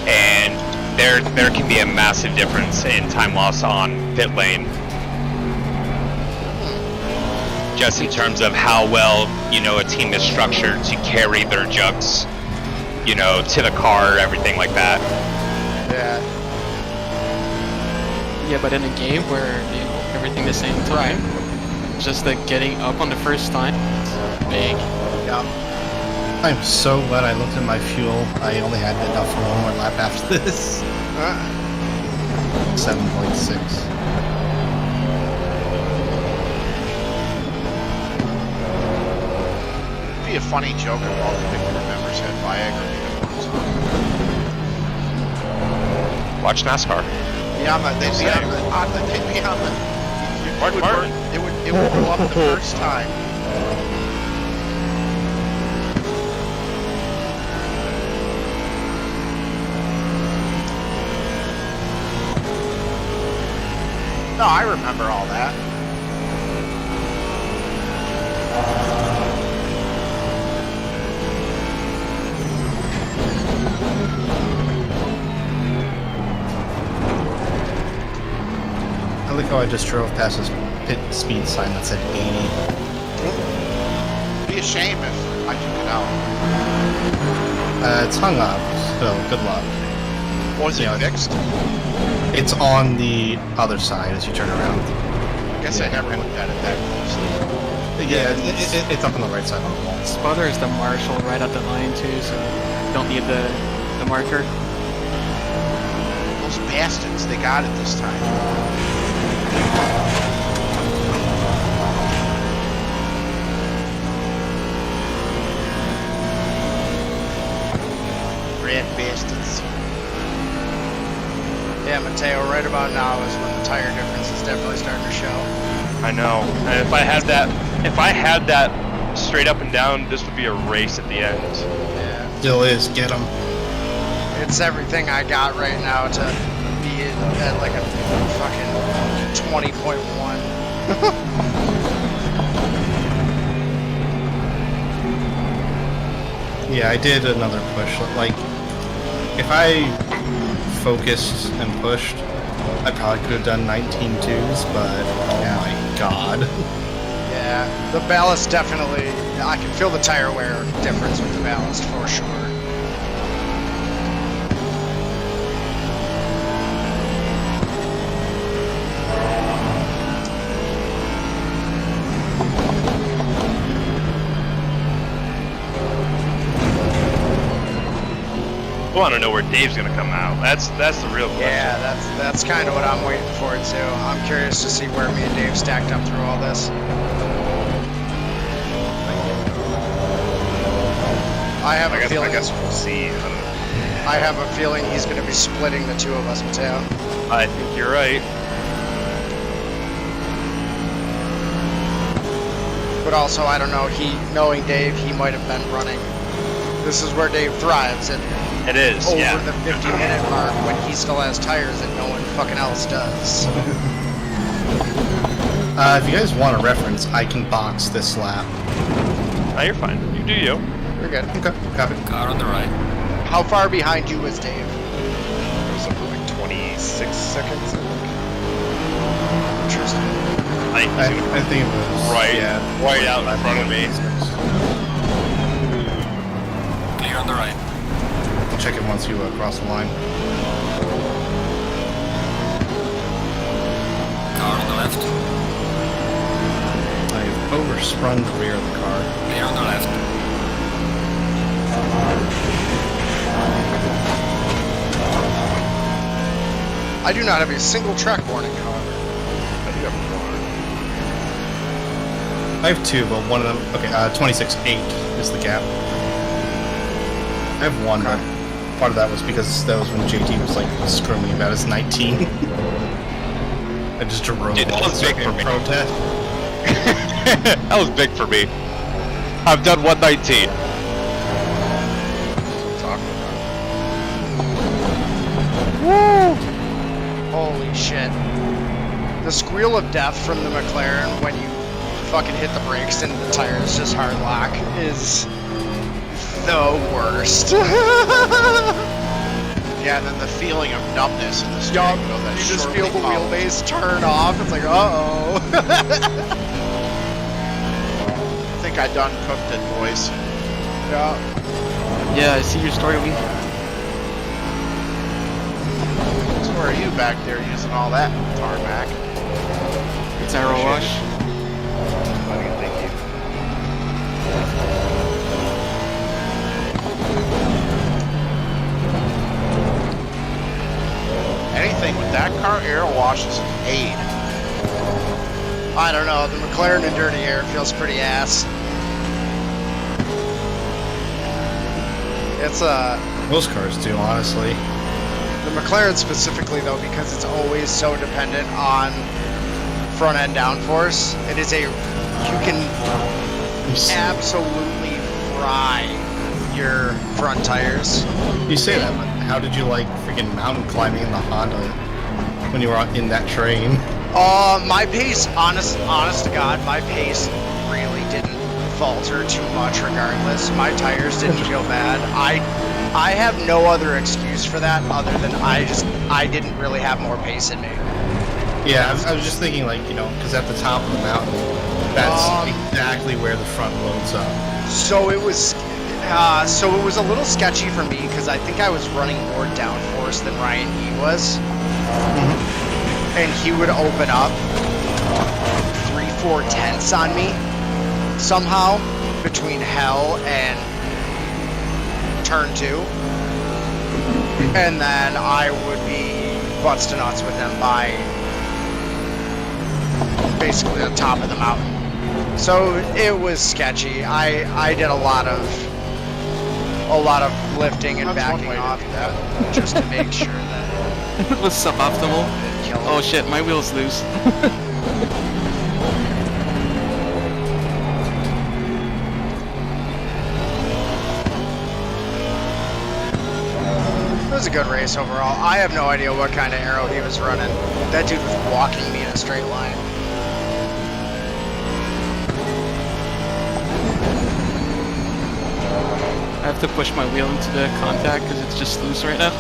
Speaker 4: and there can be a massive difference in time loss on pit lane, just in terms of how well a team is structured to carry their jugs, to the car, everything like that.
Speaker 13: Yeah.
Speaker 3: Yeah, but in a game where everything the same time. Right. Just the getting up on the first time, it's big.
Speaker 13: Yeah.
Speaker 6: I'm so glad I looked at my fuel. I only had enough for one more lap after this. 7.6.
Speaker 10: It'd be a funny joke if all the Victor members had Viagra uniforms on.
Speaker 4: Watch NASCAR.
Speaker 10: They'd be on the. It would go up the first time. No, I remember all that.
Speaker 6: I like how I just drove past this pit speed sign that said 80.
Speaker 10: It'd be a shame if I took it out.
Speaker 6: It's hung up, so good luck.
Speaker 10: Was it fixed?
Speaker 6: It's on the other side as you turn around.
Speaker 10: I guess I never looked at it that closely.
Speaker 6: Yeah, it's up on the right side on the wall.
Speaker 3: Spotter is the marshal right at the line too, so don't need the marker.
Speaker 10: Those bastards, they got it this time. Red bastards.
Speaker 13: Yeah, Mateo, right about now is
Speaker 14: I know. And if I had that straight up and down, this would be a race at the end.
Speaker 6: Yeah. Still is. Get him.
Speaker 13: It's everything I got right now to be at like a fucking 20.1.
Speaker 6: Yeah, I did another push. Like, if I focused and pushed, I probably could have done 19.2s, but oh my god.
Speaker 13: Yeah, the ballast definitely, I can feel the tire wear difference with the ballast for sure.
Speaker 14: I want to know where Dave's gonna come out. That's the real question.
Speaker 13: Yeah, that's kind of what I'm waiting for too. I'm curious to see where me and Dave stacked up through all this. I have a feeling.
Speaker 15: I guess we'll see.
Speaker 13: I have a feeling he's going to be splitting the two of us, Mateo.
Speaker 14: I think you're right.
Speaker 13: But also, I don't know. Knowing Dave, he might have been running. This is where Dave thrives, and
Speaker 14: it is
Speaker 13: over
Speaker 14: yeah.
Speaker 13: the 50-minute mark when he still has tires that no one fucking else does.
Speaker 6: If you guys want a reference, I can box this lap.
Speaker 14: Oh, you're fine. You do you.
Speaker 13: You're good.
Speaker 6: Okay, copy.
Speaker 12: Car on the right.
Speaker 13: How far behind you is Dave?
Speaker 15: It was up to like 26 seconds, I think.
Speaker 13: Interesting.
Speaker 6: I think it was
Speaker 14: right out in front of me.
Speaker 12: Clear on the right.
Speaker 6: I'll check it once you cross the line.
Speaker 12: Car on the left.
Speaker 6: I've oversprung the rear of the car.
Speaker 12: Clear on the left.
Speaker 13: I do not have a single track warning, however.
Speaker 15: I do have one.
Speaker 6: I have two, but one of them... Okay, 26.8 is the gap. I have one, but part of that was because that was when JT was like screwing me about his 19. I just drove.
Speaker 4: Dude, that was big for me.
Speaker 6: Protest.
Speaker 4: That was big for me. I've done 119.
Speaker 13: Woo! Holy shit. The squeal of death from the McLaren when you fucking hit the brakes and the tires just hard lock is the worst.
Speaker 10: Yeah, and then the feeling of numbness in the steering wheel. That
Speaker 13: you just feel the wheelbase turn off. It's like, uh-oh.
Speaker 10: I think I done cooked it, boys.
Speaker 13: Yeah.
Speaker 3: Yeah, I see your story, Lee.
Speaker 10: So where are you back there using all that tarmac?
Speaker 3: It's Arrow Wash.
Speaker 15: Thank you.
Speaker 10: Anything with that car, air wash is an aid.
Speaker 13: I don't know, the McLaren in dirty air feels pretty ass. It's
Speaker 6: Most cars do, honestly.
Speaker 13: the McLaren specifically though, because it's always so dependent on front end downforce. It is you can absolutely fry your front tires.
Speaker 6: You say that, but how did you like freaking mountain climbing in the Honda when you were in that train?
Speaker 13: My pace, honest to God, my pace really didn't falter too much regardless. My tires didn't feel bad. I have no other excuse for that other than I didn't really have more pace in me.
Speaker 6: Yeah, I was just thinking, like, you know, because at the top of the mountain, that's exactly where the front loads up.
Speaker 13: So it was a little sketchy for me because I think I was running more downforce than Ryan E was. And he would open up 3/4 tenths on me somehow between hell and turn 2. And then I would be butts to nuts with him by basically the top of the mountain. So it was sketchy. I did a lot of lifting and backing off just to make sure that
Speaker 3: It was suboptimal. Oh shit, my wheel's loose.
Speaker 13: good race overall. I have no idea what kind of arrow he was running. That dude was walking me in a straight line.
Speaker 3: I have to push my wheel into the contact because it's just loose right now.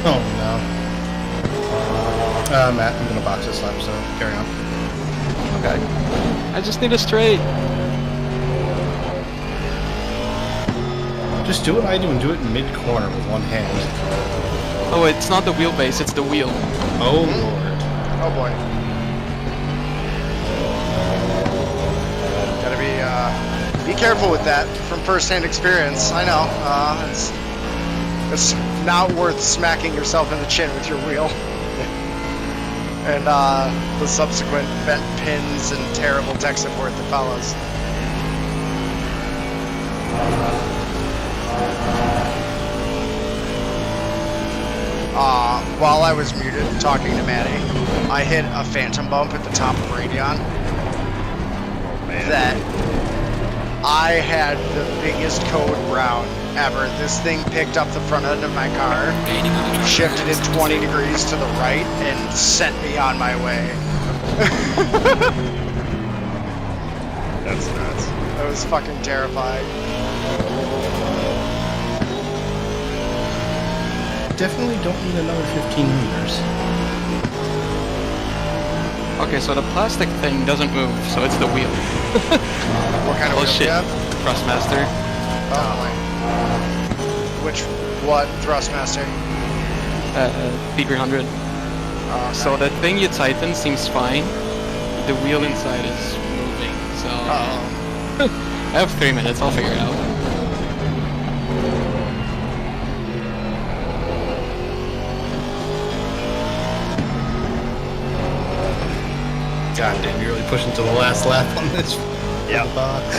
Speaker 6: Oh no. Matt, I'm gonna box this lap, so carry on.
Speaker 3: Okay. I just need a straight.
Speaker 6: Just do what I do and do it mid-corner with one hand.
Speaker 3: Oh, it's not the wheelbase, it's the wheel.
Speaker 6: Oh lord.
Speaker 13: Oh boy. Gotta be careful with that from first-hand experience. I know. It's not worth smacking yourself in the chin with your wheel. And the subsequent bent pins and terrible tech support that follows. While I was muted talking to Maddie, I hit a phantom bump at the top of Radeon. That I had the biggest code brown ever. This thing picked up the front end of my car, shifted it 20 degrees to the right, and sent me on my way.
Speaker 15: That's nuts.
Speaker 13: That was fucking terrifying.
Speaker 6: Definitely don't need another 15 meters.
Speaker 3: Okay, so the plastic thing doesn't move, so it's the wheel.
Speaker 13: What kind of
Speaker 3: oh
Speaker 13: wheel
Speaker 3: shit.
Speaker 13: do you have?
Speaker 3: Thrustmaster.
Speaker 13: Oh my. What Thrustmaster?
Speaker 3: P300.
Speaker 13: Okay.
Speaker 3: So the thing you tighten seems fine. The wheel inside is moving, so... I have 3 minutes, I'll figure it out.
Speaker 6: God damn, you're really pushing to the last lap on this.
Speaker 15: Yeah.
Speaker 6: Box.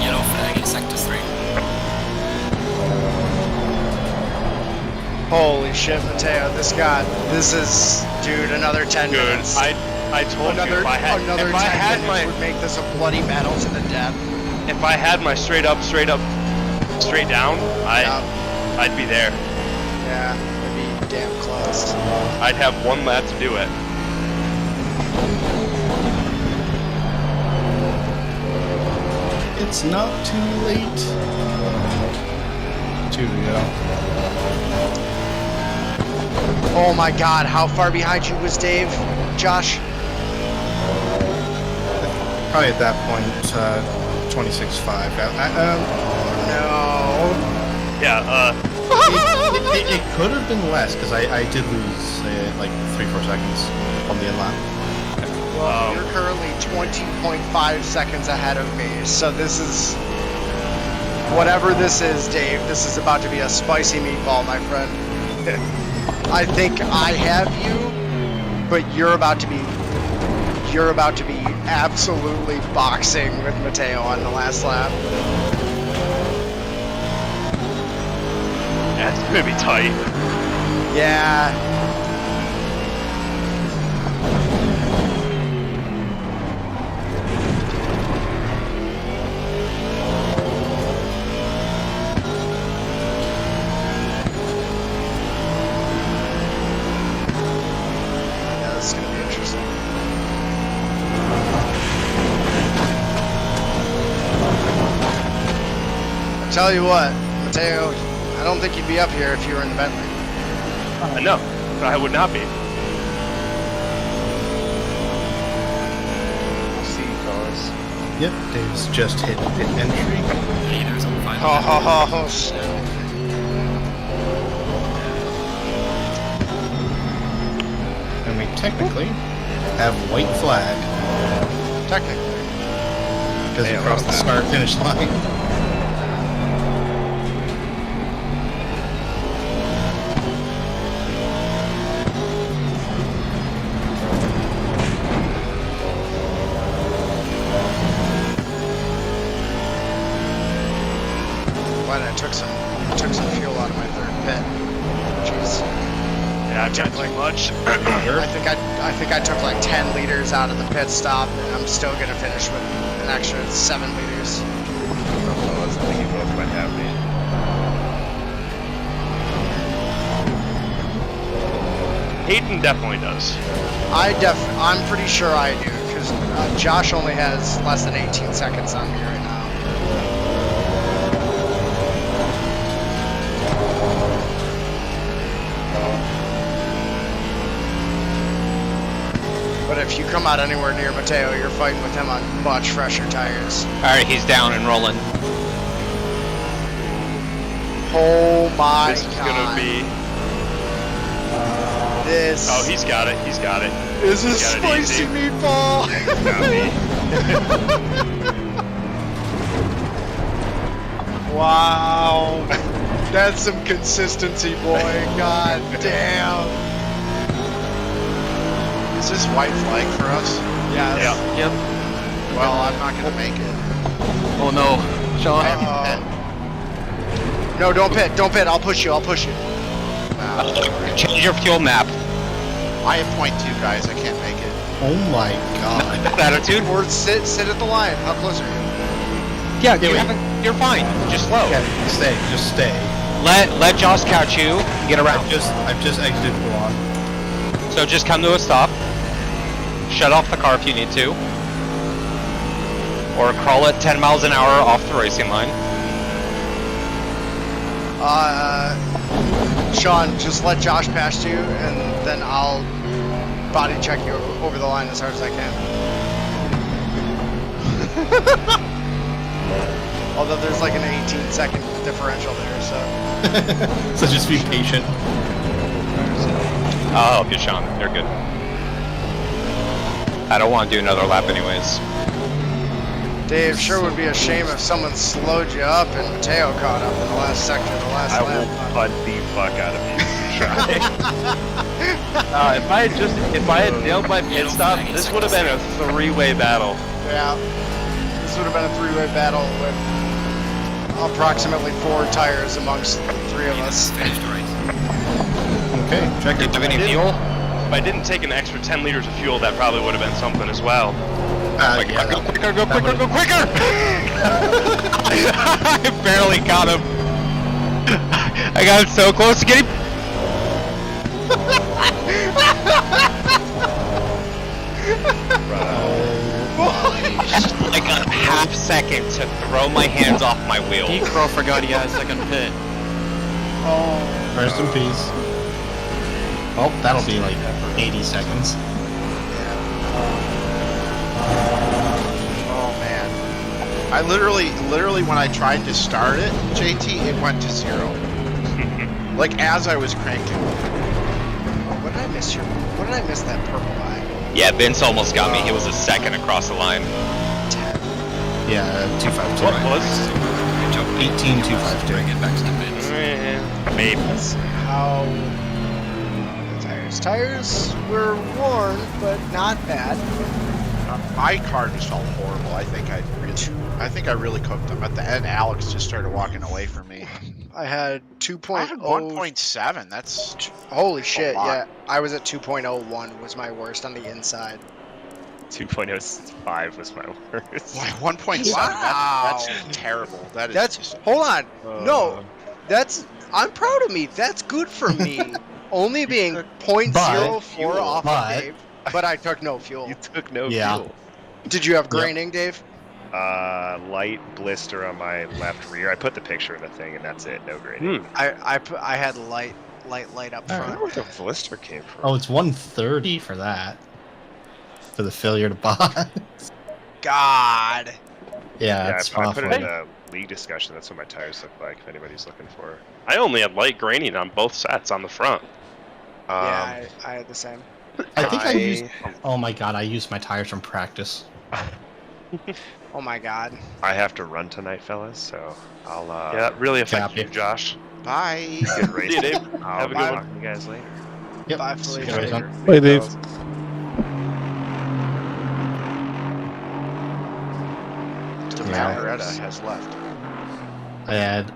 Speaker 12: Yellow flag in sector 3.
Speaker 13: Holy shit, Mateo, this is, dude, another 10 minutes.
Speaker 14: I told you if I had,
Speaker 13: another
Speaker 14: if I
Speaker 13: 10
Speaker 14: had
Speaker 13: minutes
Speaker 14: my,
Speaker 13: would make this a bloody battle to the death.
Speaker 14: if I had my straight up, straight down, I'd be there.
Speaker 13: Yeah, it'd be damn close.
Speaker 14: I'd have one lap to do it.
Speaker 6: It's not too late. 2 to go.
Speaker 13: Oh my god, how far behind you was Dave, Josh?
Speaker 6: Probably at that point, 26.5.
Speaker 13: No.
Speaker 14: Yeah,
Speaker 6: it could have been less, because I did lose, like, 3-4 seconds on the end lap.
Speaker 13: Well, you're currently 20.5 seconds ahead of me, so this is... Whatever this is, Dave, this is about to be a spicy meatball, my friend. I think I have you, but you're about to be absolutely boxing with Mateo on the last lap.
Speaker 14: yeah, it's gonna be tight.
Speaker 13: Yeah. This is gonna be interesting. I tell you what, Mateo, I don't think you'd be up here if you were in the Bentley.
Speaker 14: No, I would not be.
Speaker 7: I'll see you fellas.
Speaker 6: Yep, Dave's just hit pit entry.
Speaker 12: Leaders on 5.
Speaker 13: Oh, shit.
Speaker 6: And we technically have white flag.
Speaker 13: Technically.
Speaker 6: Because he crossed the start-finish line.
Speaker 13: But I took some fuel out of my third pit. Jeez.
Speaker 14: Yeah, I've got too much.
Speaker 13: I think I took like 10 liters out of the pit stop, and I'm still gonna finish with an extra 7 liters.
Speaker 15: I think you both might have me.
Speaker 14: Hayden definitely does.
Speaker 13: I'm pretty sure I do, because Josh only has less than 18 seconds on me right now. But if you come out anywhere near Mateo, you're fighting with him on much fresher tires.
Speaker 4: Alright, he's down and rolling.
Speaker 13: Oh my
Speaker 14: This is
Speaker 13: god.
Speaker 14: gonna be.
Speaker 13: This.
Speaker 14: Oh, he's got it. He's got it.
Speaker 13: This is
Speaker 14: He's got it
Speaker 13: spicy
Speaker 14: easy.
Speaker 13: meatball.
Speaker 14: Not me.
Speaker 13: Wow. That's some consistency, boy. God damn.
Speaker 10: Is this white flag for us?
Speaker 13: Yes.
Speaker 3: Yep.
Speaker 10: Well, I'm not gonna make it.
Speaker 3: Oh no, Sean.
Speaker 13: No, don't pit. Don't pit. I'll push you.
Speaker 4: Change your fuel map.
Speaker 10: I have 0.2, guys. I can't make it.
Speaker 6: Oh my god.
Speaker 4: Attitude.
Speaker 13: Or sit at the line. How close are you?
Speaker 4: Yeah, you're fine. Just slow.
Speaker 6: Okay, just stay.
Speaker 4: Let Josh catch you. And get around.
Speaker 6: I've just exited the lawn.
Speaker 4: So just come to a stop. Shut off the car if you need to. Or crawl at 10 miles an hour off the racing line.
Speaker 13: Sean, just let Josh pass you, and then I'll body check you over the line as hard as I can. Although there's like an 18-second differential there, so.
Speaker 6: So just be patient.
Speaker 4: I'll help you, Sean. You're good. I don't want to do another lap anyways.
Speaker 13: Dave, sure would be a shame if someone slowed you up and Mateo caught up in the last sector of the last
Speaker 15: I
Speaker 13: lap.
Speaker 15: will punt the fuck out of you.
Speaker 14: If I had nailed my pit stop, this would have been a 3-way battle.
Speaker 13: Yeah. This would have been a 3-way battle with approximately 4 tires amongst the 3 of us.
Speaker 6: Okay, check it.
Speaker 4: Have any fuel?
Speaker 14: If I didn't take an extra 10 liters of fuel, that probably would have been something as well.
Speaker 6: Yeah,
Speaker 4: Go quicker, go quicker! I barely got him. I got so close to getting. Just like a half second to throw my hands off my wheel.
Speaker 3: He Crow forgot he had a second pit.
Speaker 13: Oh.
Speaker 6: Rest in peace. Oh, that'll be like 80 seconds.
Speaker 10: Oh man. I literally when I tried to start it, JT, it went to 0. Like as I was cranking.
Speaker 13: Oh, what did I miss here? What did I miss that purple line?
Speaker 4: Yeah, Vince almost got me. He was a second across the line.
Speaker 13: 10.
Speaker 6: Yeah, 252.
Speaker 14: What was?
Speaker 6: 18252.
Speaker 14: Maybe.
Speaker 13: Let's see how the tires were worn, but not bad.
Speaker 10: My car just felt horrible. I think I really cooked them. At the end, Alex just started walking away from me.
Speaker 13: I had 2.0.
Speaker 10: I had 1.7. That's
Speaker 13: Holy shit!
Speaker 10: lot.
Speaker 13: Yeah, I was at 2.01. Was my worst on the inside.
Speaker 15: 2.05 was my worst.
Speaker 10: Why 1.7?
Speaker 13: Wow.
Speaker 10: That's terrible. That is.
Speaker 13: That's
Speaker 10: just,
Speaker 13: hold on. No, that's I'm proud of me. That's good for me. Only being 0.04 off of Dave, but I took no fuel.
Speaker 15: You took no fuel.
Speaker 13: Did you have graining, Dave?
Speaker 15: Light blister on my left rear. I put the picture in the thing, and that's it. No graining.
Speaker 13: I had light up
Speaker 15: I don't
Speaker 13: front.
Speaker 15: know where the blister came from.
Speaker 6: Oh, it's 130 for that. For the failure to box.
Speaker 13: God.
Speaker 6: Yeah, it's
Speaker 15: I put it in
Speaker 6: awful.
Speaker 15: the league discussion. That's what my tires look like. If anybody's looking for.
Speaker 14: I only had light graining on both sets on the front.
Speaker 13: Yeah, I had the same.
Speaker 6: I think I used. Oh my god, I used my tires from practice.
Speaker 13: Oh my god.
Speaker 15: I have to run tonight, fellas. So I'll.
Speaker 14: Yeah, that really affected you, Josh.
Speaker 10: Bye.
Speaker 15: Good race.
Speaker 14: See you, Dave.
Speaker 15: I'll
Speaker 14: Have a good
Speaker 15: talk
Speaker 14: one.
Speaker 15: to you guys later.
Speaker 6: Yep.
Speaker 13: Bye,
Speaker 6: See you
Speaker 13: Felicia.
Speaker 6: guys.
Speaker 2: Bye, Dave.
Speaker 10: The
Speaker 6: Yeah.
Speaker 10: Margaretta has left.
Speaker 6: I had.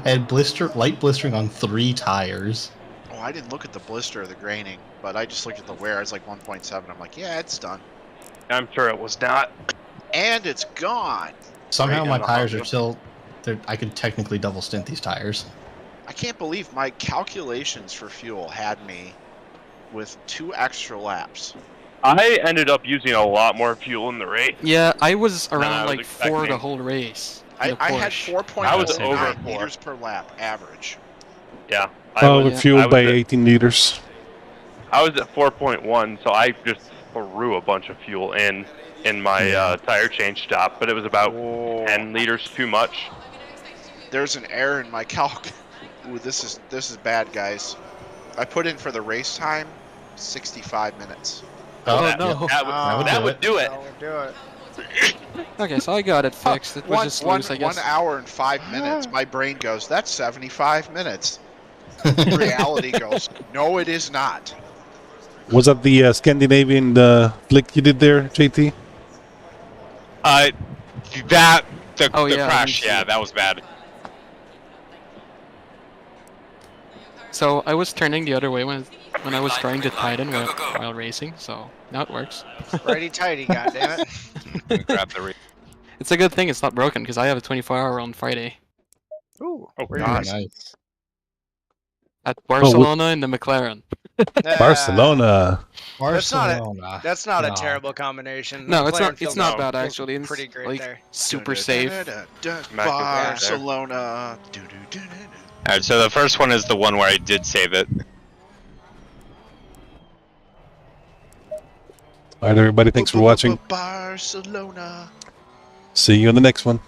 Speaker 6: I had light blistering on 3 tires.
Speaker 10: Oh, I didn't look at the blister or the graining, but I just looked at the wear. It's like 1.7. I'm like, yeah, it's done.
Speaker 14: I'm sure it was not.
Speaker 10: And it's gone.
Speaker 6: Somehow
Speaker 10: Right
Speaker 6: my
Speaker 10: in the
Speaker 6: tires
Speaker 10: Honda.
Speaker 6: are still. I could technically double stint these tires.
Speaker 10: I can't believe my calculations for fuel had me with 2 extra laps.
Speaker 14: I ended up using a lot more fuel in the race.
Speaker 3: Yeah, I was
Speaker 14: than I
Speaker 3: around
Speaker 14: was
Speaker 3: like 4 the
Speaker 14: expecting.
Speaker 3: whole race.
Speaker 10: I had
Speaker 14: I was
Speaker 10: 4.49
Speaker 14: over 4.
Speaker 10: liters per lap average.
Speaker 14: Yeah.
Speaker 2: We're fueled by 18 liters.
Speaker 14: I was at 4.1, so I just threw a bunch of fuel in my tire change stop, but it was about 10 liters too much.
Speaker 10: There's an error in my calc. Ooh, this is bad, guys. I put in for the race time 65 minutes.
Speaker 3: Oh,
Speaker 14: that,
Speaker 3: no.
Speaker 14: That would do it.
Speaker 13: That would do it.
Speaker 3: Okay, so I got it fixed. It was just loose, I guess.
Speaker 10: 1 hour and 5 minutes. My brain goes, that's 75 minutes. Reality goes, no, it is not.
Speaker 2: Was that the Scandinavian flick you did there, JT?
Speaker 4: The
Speaker 3: yeah,
Speaker 4: crash, yeah, that was bad.
Speaker 3: So I was turning the other way when I was trying to tighten while racing, so now it works.
Speaker 13: Righty tighty, goddammit.
Speaker 4: Grab the
Speaker 3: It's a good thing it's not broken because I have a 24-hour on Friday
Speaker 13: Ooh,
Speaker 10: where
Speaker 6: nice.
Speaker 3: at Barcelona in the McLaren.
Speaker 2: Barcelona.
Speaker 13: That's not a terrible combination.
Speaker 3: No,
Speaker 13: The
Speaker 3: it's
Speaker 13: McLaren
Speaker 3: not. It's
Speaker 13: feels
Speaker 3: not bad
Speaker 13: feels
Speaker 3: actually. It's
Speaker 13: pretty great
Speaker 3: like
Speaker 13: there.
Speaker 3: super safe.
Speaker 10: Barcelona.
Speaker 4: Alright, so the first one is the one where I did save it.
Speaker 2: All right, everybody. Thanks for watching.
Speaker 10: Barcelona.
Speaker 2: See you on the next one.